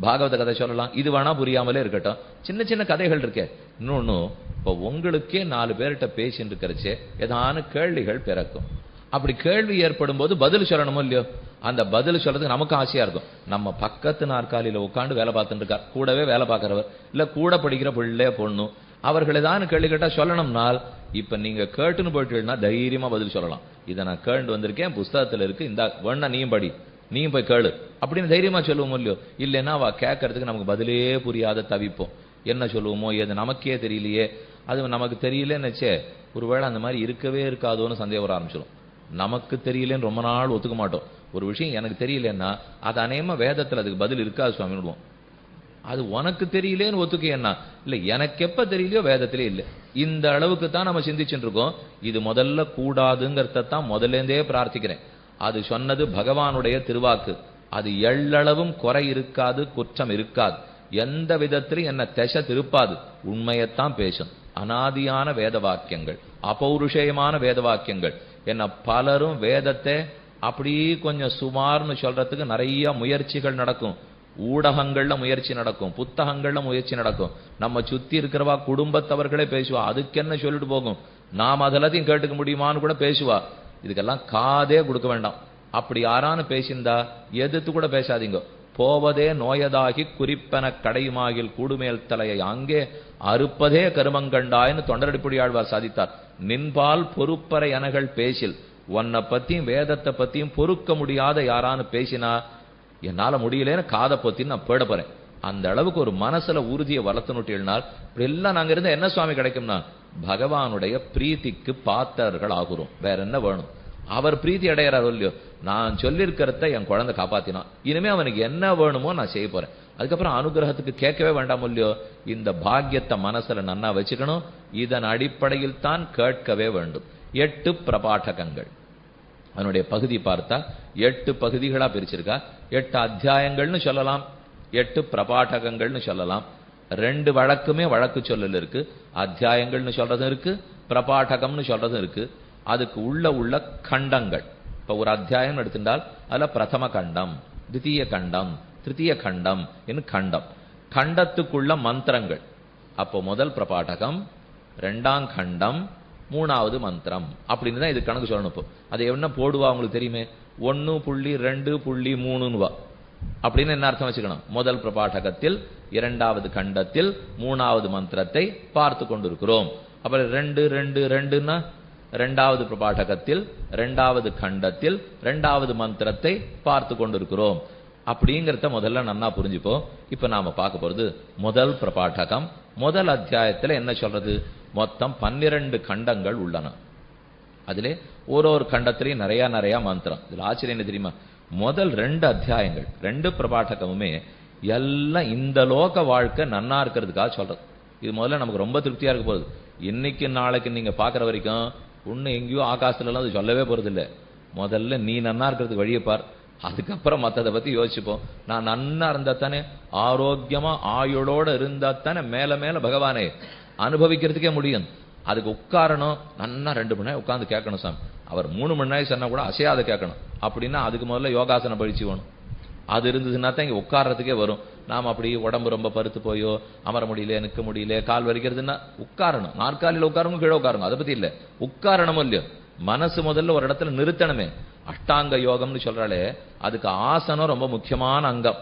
பாகவத கதை சொல்லலாம். இது வேணா புரியாமலே இருக்கட்டும். சின்ன சின்ன கதைகள் இருக்கே. இன்னொன்னு, இப்ப உங்களுக்கே 4 பேர்கிட்ட பேசிட்டு இருக்கிறச்சே ஏதான கேள்விகள் பிறக்கும். அப்படி கேள்வி ஏற்படும் போது பதில் சொல்லணுமோ இல்லையோ. அந்த பதில் சொல்றதுக்கு நமக்கு ஆசையா இருக்கும். நம்ம பக்கத்து நாற்காலியில உட்காந்து வேலை பார்த்துட்டு இருக்கார், கூடவே வேலை பார்க்கிறவர், இல்ல கூட படிக்கிற பிள்ளை பொண்ணு, அவர்கள் ஏதாவது கேள்வி கேட்டா சொல்லணும்னால் இப்ப நீங்க கேட்டுன்னு போயிட்டீங்கன்னா தைரியமா பதில் சொல்லலாம். இதை நான் கேட்டு வந்திருக்கேன், புஸ்தகத்துல இருக்கு, இந்த வேணா நீயும் படி, நீயும் போய் கேளு அப்படின்னு தைரியமா சொல்லுவோம் இல்லையோ. இல்லைன்னா அவ கேட்கறதுக்கு நமக்கு பதிலே புரியாத தவிப்போம். என்ன சொல்லுவோமோ ஏது நமக்கே தெரியலையே. அது நமக்கு தெரியலன்னுச்சே ஒருவேளை அந்த மாதிரி இருக்கவே இருக்காதோன்னு சந்தேகம் வர ஆரம்பிச்சிடும். நமக்கு தெரியலன்னு ரொம்ப நாள் ஒத்துக்க மாட்டோம். ஒரு விஷயம் எனக்கு தெரியலன்னா அது அநேகமா வேதத்துல அதுக்கு பதில் இருக்காது சுவாமி விடுவோம். அது உனக்கு தெரியலேன்னு ஒத்துக்க என்ன இல்ல, எனக்கு எப்ப தெரியலையோ வேதத்திலே இல்லை. இந்த அளவுக்கு தான் நம்ம சிந்திச்சுட்டு இருக்கோம். இது முதல்ல கூடாதுங்கிறதான் முதல்லேருந்தே பிரார்த்திக்கிறேன். அது சொன்னது பகவானுடைய திருவாக்கு. அது எள்ளளவும் குறை இருக்காது, குற்றம் இருக்காது. எந்த விதத்திலும் என்ன திசை திருப்பாது, உண்மையத்தான் பேசும். அனாதியான வேத வாக்கியங்கள், அபௌருஷயமான வேத வாக்கியங்கள். என்ன பலரும் வேதத்தை அப்படி கொஞ்சம் சுமார்னு சொல்றதுக்கு நிறைய முயற்சிகள் நடக்கும். ஊடகங்கள்ல முயற்சி நடக்கும், புத்தகங்கள்ல முயற்சி நடக்கும். நம்ம சுத்தி இருக்கிறவா குடும்பத்தவர்களே பேசுவா, அதுக்கு என்ன சொல்லிட்டு போகும், நாம் அதெல்லாத்தையும் கேட்டுக்க முடியுமான்னு கூட பேசுவா. இதுக்கெல்லாம் காதே கொடுக்க வேண்டாம். அப்படி யாரானு பேசிந்தா எதிர்த்து கூட பேசாதீங்க. போவதே நோயதாகி குறிப்பென கடையுமாகில் கூடுமேல் தலையை அங்கே அறுப்பதே கருமங்கண்டாயின்னு தொண்டரடிப்புடி ஆழ்வார் சாதித்தார். நின்பால் பொறுப்பறை அனகள் பேசில், உன்னை பத்தியும் வேதத்தை பத்தியும் பொறுக்க முடியாத யாரானு பேசினா என்னால முடியலன்னு காதை பத்தின்னு நான் போட போறேன். அந்த அளவுக்கு ஒரு மனசுல உறுதியை வளர்த்துனுட்டினால் இப்படி எல்லாம் நாங்க இருந்தா என்ன சுவாமி கிடைக்கும்னா பகவானுடைய பிரீத்திக்கு பாத்தர்கள் ஆகுறோம். வேற என்ன வேணும்? அவர் பிரீத்தி அடையிறாரோ இல்லையோ, நான் சொல்லியிருக்கிறத என் குழந்தை காப்பாத்தினான், இனிமே அவனுக்கு என்ன வேணுமோ நான் செய்ய போறேன். அதுக்கப்புறம் அனுகிரகத்துக்கு கேட்கவே வேண்டாமோ இல்லையோ. இந்த பாக்கியத்தை மனசுல நன்னா வச்சுக்கணும். இதன் அடிப்படையில் தான் கேட்கவே வேண்டும். 8 பிரபாடகங்கள் அதனுடைய பகுதி பார்த்தா 8 பகுதிகளா பிரிச்சிருக்கா. 8 அத்தியாயங்கள்னு சொல்லலாம், 8 பிரபாடகங்கள்னு சொல்லலாம். 2 வழக்குமே வழக்கு சொல்லல் இருக்கு. அத்தியாயங்கள்னு சொல்றதும் இருக்கு, பிரபாடகம்னு சொல்றதும் இருக்கு. அதுக்கு உள்ள கண்டங்கள். இப்ப ஒரு அத்தியாயம் எடுத்துட்டால் அதுல பிரதம கண்டம், தித்தீய கண்டம், திருத்தீய கண்டம் என்று கண்டம். கண்டத்துக்குள்ள மந்திரங்கள். அப்போ முதல் பிரபாடகம், 2ஆம் கண்டம், 3வது மந்திரம் அப்படின்னு தான் இது கணக்கு சொல்லணும். இப்போ அதை என்ன போடுவா உங்களுக்கு தெரியுமே, 1.2.3 அப்படின்னு என்ன அர்த்தம் வச்சுக்கணும். முதல் பிரபாடகத்தில் 2வது கண்டத்தில் 3வது மந்திரத்தை பார்த்து கொண்டிருக்கிறோம். அப்புறம் 2.2.2ன்னா 2வது பிரபாடகத்தில் 2வது கண்டத்தில் 2வது மந்திரத்தை பார்த்து கொண்டிருக்கிறோம். அப்படிங்கிறத முதல்ல நன்னா புரிஞ்சுப்போம். இப்ப நாம பார்க்க போறது முதல் பிரபாடகம். முதல் அத்தியாயத்துல என்ன சொல்றது, மொத்தம் 12 கண்டங்கள் உள்ளன. அதிலே ஒரு கண்டத்திலையும் நிறைய மந்திரம். இதுல ஆச்சரியம் என்ன தெரியுமா? முதல் 2 அத்தியாயங்கள் 2 பிரபாடகமுமே எல்லாம் இந்த லோக வாழ்க்கை நன்னா இருக்கிறதுக்காக சொல்றது. இது முதல்ல நமக்கு ரொம்ப திருப்தியா இருக்க போகுது. இன்னைக்கு நாளைக்கு நீங்க பாக்குற வரைக்கும் ஒண்ணு எங்கேயோ ஆகாசத்துல எல்லாம் அது சொல்லவே போறது இல்லை. முதல்ல நீ நன்னா இருக்கிறதுக்கு வழியை பார், அதுக்கப்புறம் மற்றதை பத்தி யோசிச்சுப்போம். நான் நன்னா இருந்தா தானே, ஆரோக்கியமா ஆயுளோட இருந்தா தானே மேல மேல பகவானே அனுபவிக்கிறதுக்கே முடியும். அதுக்கு உட்காரணும், நன்னா 2 மணி நேரம் உட்கார்ந்து கேட்கணும் சாமி. அவர் 3 மணி நேரம் சொன்னா கூட அசையாத கேட்கணும். அப்படின்னா அதுக்கு முதல்ல யோகாசனம் பயிற்சி வேணும். அது இருந்ததுன்னா தான் இங்க உட்கார்றதுக்கே வரும். நாம் அப்படி உடம்பு ரொம்ப பருத்து போயோ, அமர முடியல, நிற்க முடியல, கால் வலிக்கிறதுன்னா உட்காரணும். நாற்காலியில் உட்காருங்க, கீழே உட்காருங்க, அதை பத்தி இல்லை. உட்காரணும் இல்லையோ, மனசு முதல்ல ஒரு இடத்துல நிறுத்தணுமே. அஷ்டாங்க யோகம்னு சொல்றாளே, அதுக்கு ஆசனம் ரொம்ப முக்கியமான அங்கம்.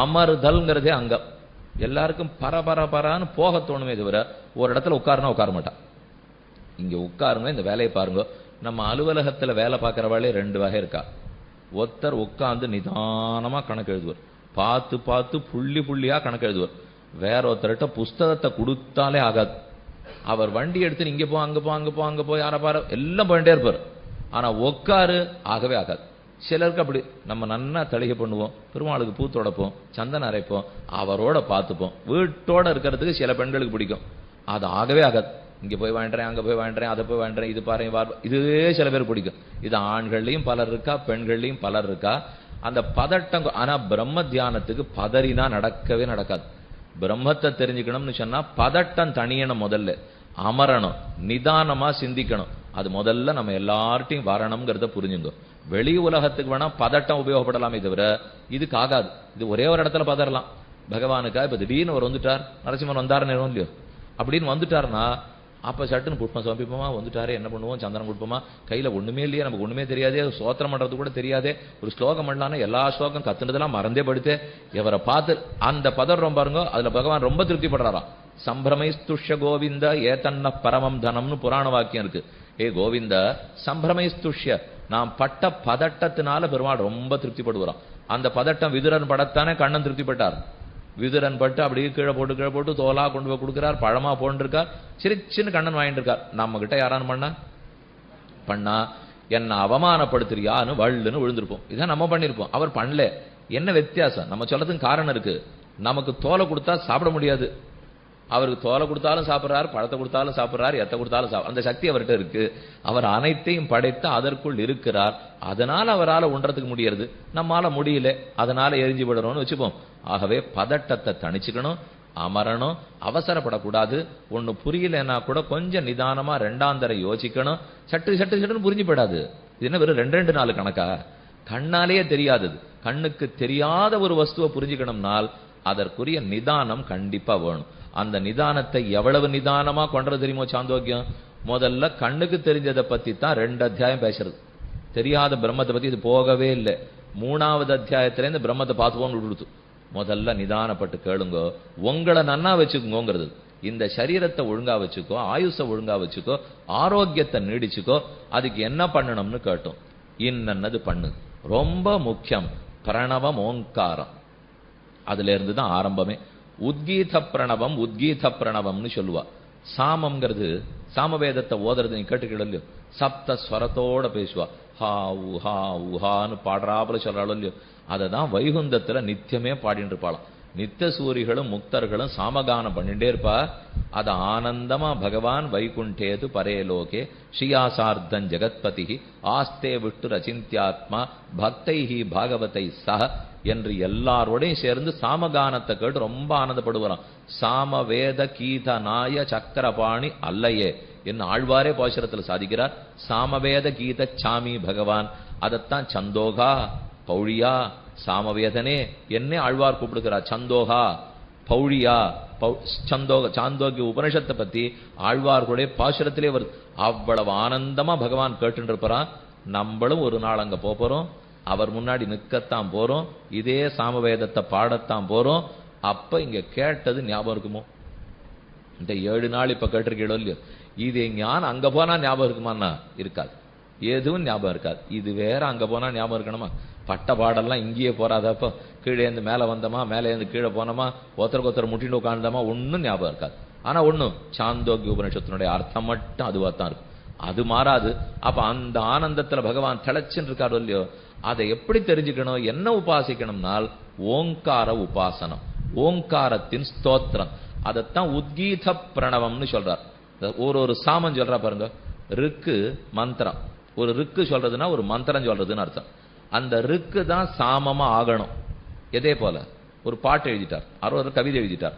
அமர்தல்ங்கிறதே அங்கம். எல்லாருக்கும் பரபரன்னு போக தோணுமே தவிர ஒரு இடத்துல உட்காருனா உட்கார மாட்டான். இங்க உட்காருங்க, இந்த வேலையை பாருங்க. நம்ம அலுவலகத்துல வேலை பார்க்கறவாளே 2 வகை இருக்கா. ஒருத்தர் உட்கார்ந்து நிதானமா கணக்கு எழுதுவார், பார்த்து புள்ளியா கணக்கு எழுதுவார். வேற ஒருத்தர்கிட்ட புஸ்தகத்தை கொடுத்தாலே ஆகாது. அவர் வண்டி எடுத்து இங்க போ அங்க போ யார பாரு எல்லாம் போயிட்டே இருப்பார். ஆனா உட்காரு ஆகவே ஆகாது. சிலருக்கு அப்படி. நம்ம நன்னா தளிகை பண்ணுவோம், பெருமாளுக்கு பூ தொடப்போம், சந்தனம் அரைப்போம், அவரோட பார்த்துப்போம். வீட்டோட இருக்கிறதுக்கு சில பெண்களுக்கு பிடிக்கும், அது ஆகவே ஆகாது. இங்க போய் வாங்குறேன், அங்க போய் வாங்குறேன், அதை போய் வாங்குறேன், இது பாருங்க, இதுவே சில பேர் பிடிக்கும். இது ஆண்கள்லையும் பலர் இருக்கா, பெண்கள்லையும் பலர் இருக்கா. அந்த பதட்டம். ஆனா பிரம்ம தியானத்துக்கு பதறினா நடக்கவே நடக்காது. பிரம்மத்தை தெரிஞ்சுக்கணும்னு சொன்னா பதட்டம் தனியணும். முதல்ல அமரணும், நிதானமா சிந்திக்கணும். அது முதல்ல நம்ம எல்லார்ட்டையும் வரணுங்கிறத புரிஞ்சுங்க. வெளி உலகத்துக்கு வேணா பதட்டம் உபயோகப்படலாமே தவிர இதுக்கு ஆகாது. இது ஒரே ஒரு இடத்துல பதறலாம். பகவானுக்கா இப்ப திடீர்னு அவர் வந்துட்டார், நரசிம்மன் வந்தாருன்னு இல்லையோ, அப்படின்னு வந்துட்டாருன்னா அப்ப சட்டுன்னு புஷ்பம் சமர்ப்பிப்போமா, வந்துட்டாரு என்ன பண்ணுவோம், சந்தனம் கொடுப்போமா, கையில ஒண்ணுமே இல்லையே, நமக்கு ஒண்ணுமே தெரியாதே, ஸ்தோத்திரம் பண்றது கூட தெரியாதே, ஒரு ஸ்லோகம் பண்ணலான்னு எல்லா ஸ்லோகம் கத்துனதெல்லாம் மறந்தே படுத்தே. இவரை பார்த்து அந்த பதறம் பாருங்க, அதுல பகவான் ரொம்ப திருப்திப்படுறாராம். சம்பிரமைஸ்துஷ்ய கோவிந்த ஏதன்ன பரமம் தனம்னு புராண வாக்கியம் இருக்கு. ஏ கோவிந்த சம்பிரமைஸ்துஷ்ய, நாம் பட்ட பதட்டத்தினால பெருமாள் ரொம்ப திருப்திப்படுவாராம். அந்த பதட்டம் விதுரன் படத்தானே கண்ணன் திருப்திப்பட்டார். விதுரன் பட்டு அப்படியே கீழே போட்டு தோலா கொண்டு போய் கொடுக்கிறார், பழமா போன்றிருக்கார், சின்ன கண்ணன் வாங்கிட்டு இருக்கார். நம்ம கிட்ட யாரானு பண்ணா என்ன அவமானப்படுத்துறியான்னு வள்ளுன்னு விழுந்திருப்போம். இதான் நம்ம பண்ணிருப்போம், அவர் பண்ணல. என்ன வித்தியாசம்? நம்ம சொல்லதுக்கு காரணம் இருக்கு. நமக்கு தோலை கொடுத்தா சாப்பிட முடியாது, அவருக்கு தோலை கொடுத்தாலும் சாப்பிட்றாரு, பழத்தை கொடுத்தாலும் சாப்பிட்றாரு, எத்தை கொடுத்தாலும் அந்த சக்தி அவர்கிட்ட இருக்கு. அவர் அனைத்தையும் படைத்து அதற்குள் இருக்கிறார். அதனால அவரால் உண்றதுக்கு முடியறது, நம்மால முடியல, அதனால எரிஞ்சு விடணும்னு வச்சுப்போம். ஆகவே பதட்டத்தை தணிச்சுக்கணும், அமரணும், அவசரப்படக்கூடாது. ஒண்ணு புரியலன்னா கூட கொஞ்சம் நிதானமா 2ஆம் தடவை யோசிக்கணும். சட்டுன்னு புரிஞ்சு போயிடாது. இது என்ன வெறும் 2 நாள் கணக்கா? கண்ணாலேயே தெரியாதது. கண்ணுக்கு தெரியாத ஒரு வஸ்துவை புரிஞ்சுக்கணும்னால் அதற்குரிய நிதானம் கண்டிப்பா வேணும். அந்த நிதானத்தை எவ்வளவு நிதானமா கொண்டது தெரியுமோ சாந்தோக்கியம்? முதல்ல கண்ணுக்கு தெரிஞ்சதை பத்தி தான் 2 அத்தியாயம் பேசுறது. தெரியாத பிரம்மத்தை பத்தி இது போகவே இல்லை. 3ஆவது அத்தியாயத்துல இந்த பிரம்மத்தை பார்த்துவோன்னு கொடுத்து முதல்ல நிதானப்பட்டு கேளுங்க. உங்களை நன்னா வச்சுக்கோங்கிறது. இந்த சரீரத்தை ஒழுங்கா வச்சுக்கோ, ஆயுச ஒழுங்கா வச்சுக்கோ, ஆரோக்கியத்தை நீடிச்சுக்கோ. அதுக்கு என்ன பண்ணணும்னு கேட்டோம். இன்னது பண்ணு. ரொம்ப முக்கியம் பிரணவம், ஓங்காரம். அதுல இருந்து தான் ஆரம்பமே. உத்கீத பிரணவம்னு சொல்லுவா. சாமம்ங்கிறது, சாமவேதத்தை ஓதுறது நீ கேட்டுக்கிட இல்லையோ, சப்த ஸ்வரத்தோட பேசுவா. ஹா உஹான்னு பாடுறாப்புல சொல்றாளோ இல்லையோ, அதை தான் வைகுந்தத்துல நித்தியமே பாடிட்டு இருப்பாளாம். நித்திய சூரிகளும் முக்தர்களும் சாமகானம் பண்ணிட்டே இருப்பா. அது ஆனந்தமா பகவான் வைகுண்டேது பரேலோகே ஸ்ரீயாசார்த்தன் ஜெகத்பதி ஆஸ்தே விட்டு ரச்சிந்தியாத்மா பக்தைஹி பாகவதை சஹ என்று எல்லாரோடையும் சேர்ந்து சாமகானத்தை கேட்டு ரொம்ப ஆனந்தப்படுவாராம். சாமவேத கீத நாய சக்கரபாணி அல்லையே என்று ஆழ்வாரே பாசுரத்தில் சாதிக்கிறார். சாமவேத கீத சாமி பகவான். அதைத்தான் சந்தோகா பௌழியா சாமவேதனே என்னே ஆழ்வார் கூப்பிடுகிறார். சந்தோகா பௌழியா சாந்தோக்கிய உபனிஷத்தை பத்தி ஆழ்வார்களுடைய பாசுரத்திலே வருது. அவ்வளவு ஆனந்தமா பகவான் கேட்டு இருப்பாராம். நம்மளும் ஒரு நாள் அங்க போறோம், அவர் முன்னாடி நிற்கத்தான் போறோம், இதே சாமவேதத்தை பாடத்தான் போறோம். அப்ப இங்க கேட்டது ஞாபகம் இருக்குமோ? இந்த 7 நாள் இப்ப கேட்டிருக்கீங்களோ இல்லையோ, இது ஞானம் அங்க போனா ஞாபகம் இருக்குமான்னா இருக்காது, எதுவும் ஞாபகம் இருக்காது. இது வேற அங்க போனா ஞாபகம் இருக்கணுமா? பட்ட பாடெல்லாம் இங்கேயே போறாதப்போ கீழே இருந்து மேல வந்தோமா, மேலே இருந்து கீழே போனோமா, ஒருத்தருக்கு முட்டின்னு உட்கார்ந்தோமா, ஒன்னும் ஞாபகம் இருக்காது. ஆனா ஒண்ணும் சாந்தோக்கிய உபனிஷத்தினுடைய அர்த்தம் மட்டும் அதுவா தான் இருக்கும். அது மாறாது. அப்ப அந்த ஆனந்தத்துல பகவான் திளைச்சுன்னு இருக்காரோ இல்லையோ, அதை எப்படி தெரிஞ்சுக்கணும், என்ன உபாசிக்கணும்னால் ஓங்கார உபாசனம், ஓங்காரத்தின் ஸ்தோத்திரம். அதைத்தான் உத்கீத பிரணவம்னு சொல்றார். ஒரு சாமம் சொல்றா பாருங்க, ருக்கு மந்திரம். ஒரு ருக்கு சொல்றதுன்னா ஒரு மந்திரம் சொல்றதுன்னு அர்த்தம். அந்த ருக்கு தான் சாமமா ஆகணும். எதே போல ஒரு பாட்டு எழுதிட்டார், ஒரு கவிதை எழுதிட்டார்.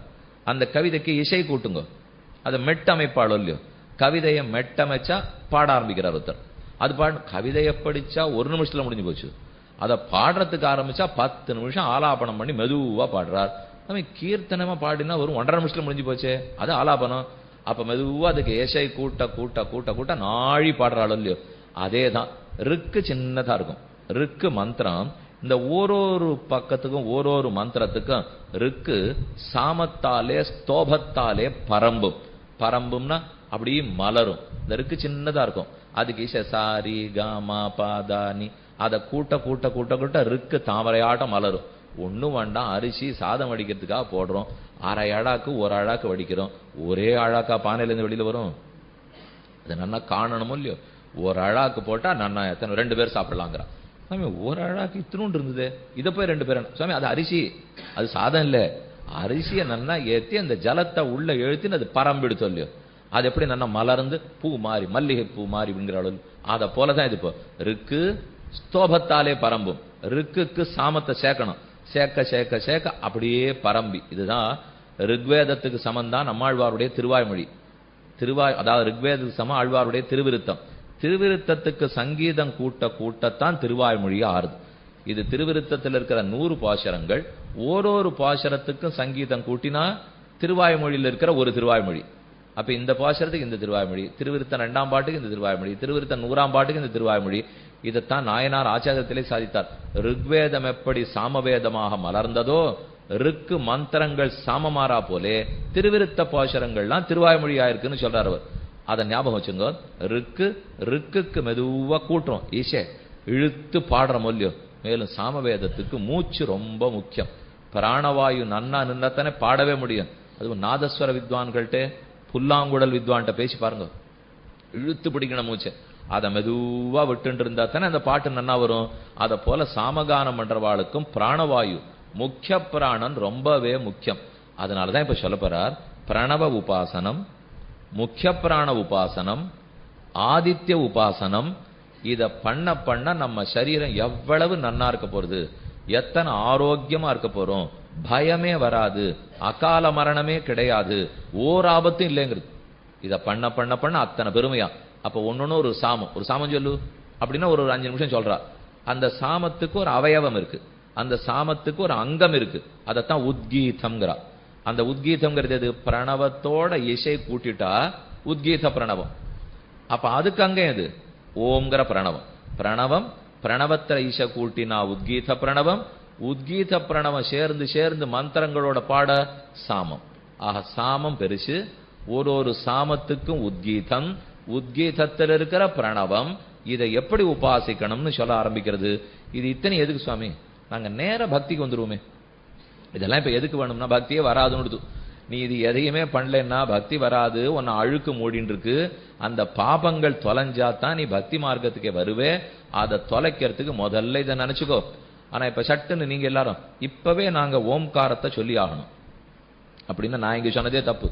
அந்த கவிதைக்கு இசை கூட்டுங்க, அதை மெட்டமைப்பாளோ இல்லையோ, கவிதையை மெட்டமைச்சா பாட ஆரம்பிக்கிறார் ஒருத்தர். அது பாடு கவிதையை படிச்சா 1 நிமிஷத்துல முடிஞ்சு போச்சு. அதை பாடுறதுக்கு ஆரம்பிச்சா 10 நிமிஷம் ஆலாபனம் பண்ணி மெதுவா பாடுறார். நம்ம கீர்த்தனமா பாடினா ஒரு 1.5 நிமிஷத்துல முடிஞ்சு போச்சே, அது ஆலாபனம். அப்ப மெதுவா அதுக்கு ஏசை கூட்ட கூட்ட கூட்ட கூட்ட நாழி பாடுறாளோ இல்லையோ, அதே தான் ருக்கு சின்னதா இருக்கும். ருக்கு மந்திரம், இந்த ஓரொரு பக்கத்துக்கும் ஓரொரு மந்திரத்துக்கும் ருக்கு சாமத்தாலே ஸ்தோபத்தாலே பரம்பும். பரம்பும்னா அப்படியே மலரும். இந்த ருக்கு சின்னதா இருக்கும், அதுக்கு சாரி காமா பாதானி அதை கூட்ட கூட்ட கூட்ட கூட்ட ருக்கு தாமரையாட்டம் மலரும். ஒன்றும் வேண்டாம், அரிசி சாதம் வடிக்கிறதுக்காக போடுறோம், 1/2 அழாக்கு 1 அழாக்கு வடிக்கிறோம். ஒரே அழாக்கா பானையிலேருந்து வெளியில் வரும்? அது நல்லா காணணுமோ இல்லையோ. 1 அழாக்கு போட்டா நன்னா எத்தனை 2 பேர் சாப்பிடலாங்கிறான் சாமி. 1 அழாக்கு இத்தினூண்டு இருந்தது, இதை போய் 2 பேர் சாமி. அது அரிசி, அது சாதம் இல்லை. அரிசியை நன்னா ஏற்றி அந்த ஜலத்தை உள்ள எழுத்தின்னு அது பரம்பிடுத்தோ இல்லையோ, அது எப்படி நல்லா மலர்ந்து பூ மாறி மல்லிகை பூ மாறி அப்படிங்கிறாள். அதை போலதான் இது. இப்போ ருக்கு ஸ்தோபத்தாலே பரம்பும். ருக்குக்கு சாமத்தை சேர்க்கணும், சேர்க்க சேர்க்க சேர்க்க அப்படியே பரம்பி. இதுதான் ரிக்வேதத்துக்கு சமந்தான் நம்மாழ்வாருடைய திருவாய்மொழி. அதாவது ரிக்வேதத்துக்கு சமம் ஆழ்வாருடைய திருவிருத்தம். திருவிருத்தத்துக்கு சங்கீதம் கூட்ட கூட்டத்தான் திருவாய்மொழியா ஆறுது. இது திருவிருத்தத்தில் இருக்கிற 100 பாசுரங்கள், ஓரொரு பாசுரத்துக்கும் சங்கீதம் கூட்டினா திருவாய்மொழியில் இருக்கிற ஒரு திருவாய்மொழி. அப்ப இந்த பாசுரத்துக்கு இந்த திருவாய்மொழி, திருவிருத்தம் 2ஆம் பாட்டுக்கு இந்த திருவாய்மொழி, திருவிருத்தம் 100ஆம் பாட்டுக்கு இந்த திருவாய்மொழி. இதைத்தான் நாயனார் ஆச்சாரத்திலே சாதித்தார். ருக்வேதம் எப்படி சாமவேதமாக மலர்ந்ததோ, ருக்கு மந்திரங்கள் சாமமாறா போலே திருவிருத்த பாசுரங்கள்லாம் திருவாய்மொழியா இருக்குன்னு சொல்றார் அவர். அதை ஞாபகம் வச்சுங்க. ருக்குக்கு மெதுவா கூட்டுறோம், ஈஷே இழுத்து பாடுற மொழியோ. மேலும் சாமவேதத்துக்கு மூச்சு ரொம்ப முக்கியம். பிராணவாயு நன்னா நின்னத்தானே பாடவே முடியும். அதுவும் நாதஸ்வர வித்வான்கள்ட்ட புல்லாங்குழல் வித்வான்கிட்ட பேசி பாருங்க, இழுத்து பிடிக்கணும் மூச்சை. அதை மெதுவா விட்டு இருந்தா தானே அந்த பாட்டு நன்னா வரும். அதை போல சாமகானம் பண்றவாளுக்கும் பிராணவாயு முக்கிய, பிராணன் ரொம்பவே முக்கியம். அதனாலதான் இப்ப சொல்ல போறார், பிரணவ உபாசனம், முக்கிய பிராண உபாசனம், ஆதித்ய உபாசனம். இத பண்ண பண்ண நம்ம சரீரம் எவ்வளவு நன்னா இருக்க போறது, எத்தனை ஆரோக்கியமா இருக்க போறோம், பயமே வராது, அகால மரணமே கிடையாது, ஓர் ஆபத்தும் இல்லைங்கிறது. இத பண்ண பண்ண பண்ண அத்தனை பெருமையா. அப்ப ஒன்னொன்னு ஒரு சாமம் சொல்லு அப்படின்னா ஒரு 5 நிமிஷம் சொல்றா. அந்த சாமத்துக்கு ஒரு அவயவம் இருக்கு, அந்த சாமத்துக்கு ஒரு அங்கம் இருக்கு. அதத்தான் உத்கீதம்ங்கிறா. அந்த உத்கீதம்ங்கிறது எது? பிரணவத்தோட இசை கூட்டிட்டா உத்கீத பிரணவம். அப்ப அதுக்கு அங்க எது? ஓம்ங்கிற பிரணவம். பிரணவத்தை ஈசை கூட்டினா உத்கீத பிரணவம். உத்கீத பிரணவம் சேர்ந்து சேர்ந்து மந்திரங்களோட பாட சாமம். ஆக சாமம் பெருசு. ஒரு சாமத்துக்கும் உத்கீதம், உத்கீதத்தில் இருக்கிற பிரணவம். இதை எப்படி உபாசிக்கணும்னு சொல்ல ஆரம்பிக்கிறது. இது இத்தனை எதுக்கு சுவாமி? நாங்க நேர பக்திக்கு வந்துருவோமே. இதெல்லாம் இப்ப எதுக்கு வேணும்னா பக்தியே வராதுன்னு. நீ இது எதையுமே பண்ணலன்னா பக்தி வராது, உன்னை அழுக்கு மூடின்னு இருக்கு. அந்த பாபங்கள் தொலைஞ்சாதான் நீ பக்தி மார்க்கத்துக்கே வருவே. அதை தொலைக்கிறதுக்கு முதல்ல இதை நினைச்சுக்கோ. ஆனா இப்ப சட்டுன்னு நீங்க எல்லாரும் இப்பவே நாங்க ஓம்காரத்தை சொல்லி ஆகணும் அப்படின்னா நான் இங்க சொன்னதே தப்பு.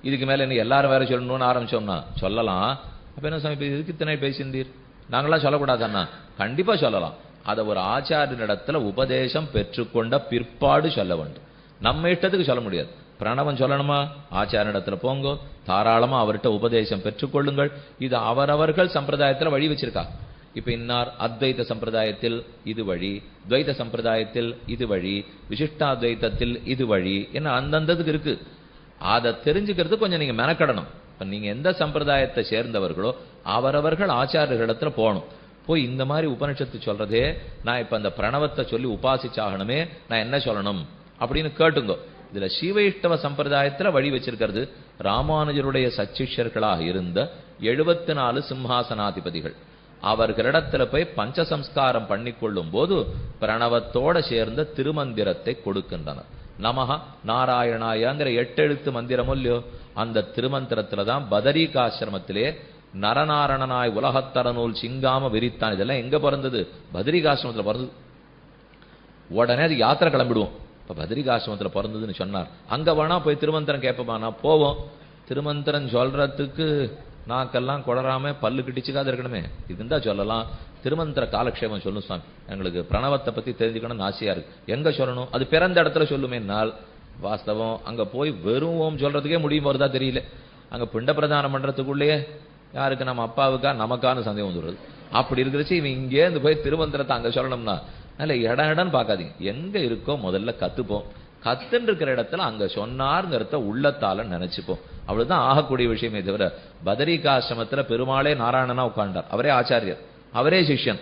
இதுக்கு மேல நீ எல்லாரும் வேற சொல்லணும்னு ஆரம்பிச்சோம்னா சொல்லலாம். அப்ப என்ன சாமி இதுக்கு இத்தனை பேசிந்தீர், நாங்களாம் சொல்லக்கூடாதுன்னா கண்டிப்பா சொல்லலாம். அதை ஒரு ஆச்சாரியனிடத்துல உபதேசம் பெற்றுக்கொண்ட பிற்பாடு சொல்ல வேண்டும். நம்ம இஷ்டத்துக்கு சொல்ல முடியாது. பிரணவம் சொல்லணுமா, ஆச்சாரியனிடத்துல போங்கோ, தாராளமா அவர்கிட்ட உபதேசம் பெற்றுக்கொள்ளுங்கள். இது அவரவர்கள் சம்பிரதாயத்துல வழி வச்சிருக்கா. இப்ப இன்னார் அத்வைத சம்பிரதாயத்தில் இது வழி, துவைத சம்பிரதாயத்தில் இது வழி, விசிஷ்டாத்வைத்தத்தில் இது வழி என்ன அந்தந்ததுக்கு இருக்கு. அதை தெரிஞ்சுக்கிறது கொஞ்சம் நீங்க மெனக்கடணும். இப்ப நீங்க எந்த சம்பிரதாயத்தை சேர்ந்தவர்களோ அவரவர்கள் ஆச்சாரியர்களிடத்துல போகணும். போய் இந்த மாதிரி உபனிஷத்து சொல்றதே, நான் இப்ப அந்த பிரணவத்தை சொல்லி உபாசிச்சாகணுமே, நான் என்ன சொல்லணும் அப்படின்னு கேட்டுங்க. இதுல சீவைஷ்டவ சம்பிரதாயத்துல வழி வச்சிருக்கிறது ராமானுஜருடைய சச்சிஷ்யர்களாக இருந்த 74 சிம்ஹாசனாதிபதிகள். அவர்களிடத்துல போய் பஞ்சசம்ஸ்காரம் பண்ணிக்கொள்ளும் போது பிரணவத்தோட சேர்ந்த திருமந்திரத்தை கொடுக்கின்றனர். நமஹ நாராயணாயங்கிற 8 எழுத்து மந்திரம் இல்லையோ, அந்த திருமந்திரத்துலதான் பதரிகாசிரமத்திலே நரநாரணனாய் உலகத்தர நூல் சிங்காம விரித்தான். இதெல்லாம் எங்க பிறந்தது? பத்ரிகாசிரமத்துல பிறந்தது. உடனே அது யாத்திரை கிளம்பிடுவோம். இப்ப பத்ரிகாசிரமத்துல பிறந்ததுன்னு சொன்னார். அங்க வேணா போய் திருமந்திரம் கேட்போமா? போவோம். திருமந்திரம் சொல்றதுக்கு நாக்கெல்லாம் குளராம பல்லு கிட்டிச்சுக்காத இருக்கணுமே, இதுதான் சொல்லலாம். திருமந்திர காலக்ஷேமம் சொல்லும் சுவாமி, எங்களுக்கு பிரணவத்தை பத்தி தெரிஞ்சுக்கணும்னு ஆசையா இருக்கு. எங்க சொல்லணும்? அது பிறந்த இடத்துல சொல்லுமேனால் வாஸ்தவம். அங்க போய் வெறும் ஓம் சொல்றதுக்கே முடியும் வருதா தெரியல. அங்க பிண்ட பிரதானம் பண்றதுக்குள்ளேயே யாருக்கு, நம்ம அப்பாவுக்கா நமக்கான சந்தேகம் வந்துடுறது. அப்படி இருக்கிறச்சு இவன் இங்கே இருந்து போய் திருமந்திரத்தை அங்க சொல்லணும்னா, அதனால இடம் பார்க்காதீங்க, எங்க இருக்கோ முதல்ல கத்துப்போம். கத்துன்னு இருக்கிற இடத்துல அங்க சொன்னாருங்கிறத உள்ளத்தால நினைச்சுப்போம். அவ்வளவுதான் ஆகக்கூடிய விஷயமே தவிர, பதரிகாசிரமத்துல பெருமாளே நாராயணனா உட்கார்ந்தார். அவரே ஆச்சாரியர், அவரே சிஷ்யன்.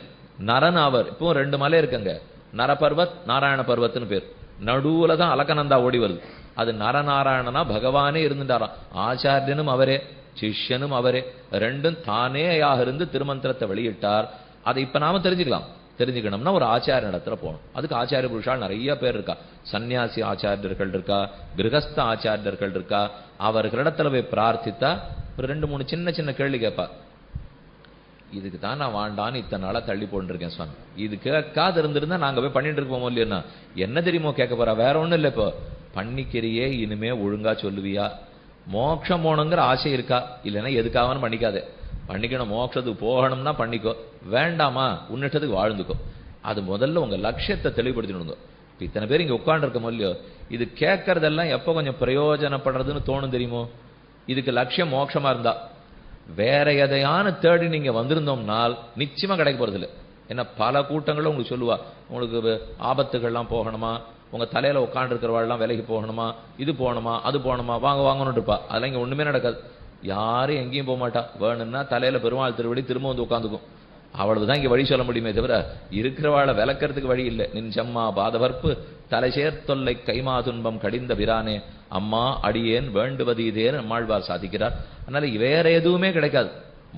நரன் அவர். இப்போ 2 மலை இருக்குங்க, நரபர்வத் நாராயண பர்வத்னு பேர். நடுவுல தான் அலக்கநந்தா ஓடி வருது. அது நரநாராயணனா பகவானே இருந்துட்டாராம். ஆச்சாரியனும் அவரே, சிஷ்யனும் அவரே, ரெண்டும் தானேயாக இருந்து திருமந்திரத்தை வெளியிட்டார். அதை இப்ப நாம தெரிஞ்சுக்கலாம். தெரிஞ்சுக்கணும்னா ஒரு ஆச்சாரிய இடத்துல போகணும். அதுக்கு ஆச்சாரிய புருஷால் நிறைய பேர் இருக்கா. சன்னியாசி ஆச்சாரியர்கள் இருக்கா, கிரகஸ்த ஆச்சாரியர்கள் இருக்கா. அவர்களிடத்துல போய் பிரார்த்தித்தா ஒரு 2-3 சின்ன சின்ன கேள்வி கேட்பா. இதுக்கு தான் நான் வாண்டான்னு இத்தனை நாளா தள்ளி போட்டுருக்கேன் சுவாமி, இது கேட்காது இருந்திருந்தா நாங்க போய் பண்ணிட்டு இருக்கோமோ இல்லையா? என்ன தெரியுமோ கேட்க போறா, வேற ஒண்ணும் இல்லை. இப்போ பண்ணிக்கிறியே, இனிமே ஒழுங்கா சொல்லுவியா? மோட்சம் போகணுங்கிற ஆசை இருக்கா? இல்லைன்னா எதுக்காகனு பண்ணிக்காதே. பண்ணிக்கணும், மோட்சத்துக்கு போகணும்னா பண்ணிக்கோ, வேண்டாமா உன்னிட்டத்துக்கு வாழ்ந்துக்கோ. அது முதல்ல உங்க லட்சியத்தை தெளிவுபடுத்திடுங்க. இத்தனை பேர் இங்க உட்காந்துருக்கோம் இல்லையோ, இது கேட்கறதெல்லாம் எப்ப கொஞ்சம் பிரயோஜனப்படுறதுன்னு தோணும் தெரியுமோ? இதுக்கு லட்சியம் மோட்சமா இருந்தா, வேற எதையான தேடி நீங்க வந்திருந்தோம்னால் நிச்சயமா கிடைக்க போறது இல்லை. ஏன்னா பல கூட்டங்களும் உங்களுக்கு சொல்லுவா, உங்களுக்கு ஆபத்துகள்லாம் போகணுமா, உங்க தலையில உட்காந்து இருக்கிறவாள்லாம் விலைக்கு போகணுமா, இது போகணுமா, அது போகணுமா, வாங்க வாங்கன்னு இருப்பா. அதெல்லாம் இங்க ஒண்ணுமே நடக்காது. யாரும் எங்கேயும் போக மாட்டா. வேணும்னா தலையில பெருமாள் திருவடி திரும்ப வந்து உட்காந்துக்கும். அவ்வளவுதான் இங்க வழி சொல்ல முடியுமே தவிர, இருக்கிறவாளை விளக்கிறதுக்கு வழி இல்லை. நின் செம்மா பாதவர்ப்பு தலை சேர்த்தொல்லை கைமா துன்பம் கடிந்த பிரானே அம்மா அடியேன் வேண்டுவது இதேன்னு நம்மாழ்வார் சாதிக்கிறார். அதனால வேற எதுவுமே கிடைக்காது.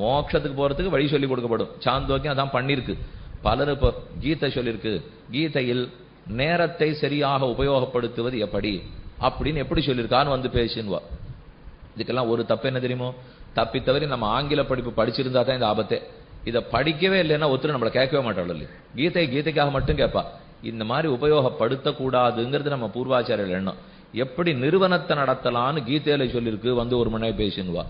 மோட்சத்துக்கு போறதுக்கு வழி சொல்லி கொடுக்கப்படும். சாந்தோக்கியம் அதான் பண்ணிருக்கு. பலர் இப்போ கீதை சொல்லியிருக்கு. கீதையில் நேரத்தை சரியாக உபயோகப்படுத்துவது எப்படி அப்படின்னு எப்படி சொல்லியிருக்கான்னு வந்து பேசுவா. இதுக்கெல்லாம் ஒரு தப்பு என்ன தெரியுமோ? தப்பி தவிர நம்ம ஆங்கில படிப்பு படிச்சிருந்தா தான் இந்த ஆபத்தே. இதை படிக்கவே இல்லைன்னா ஒருத்தர் நம்மளை கேட்கவே மாட்டாள். கீதை கீதைக்காக மட்டும் கேட்பா. இந்த மாதிரி உபயோகப்படுத்தக்கூடாதுங்கிறது நம்ம பூர்வாச்சாரியர்கள் எண்ணம். எப்படி நிறுவனத்தை நடத்தலான்னு கீதையில சொல்லியிருக்கு, வந்து ஒரு மணி நேரம் பேசுவா.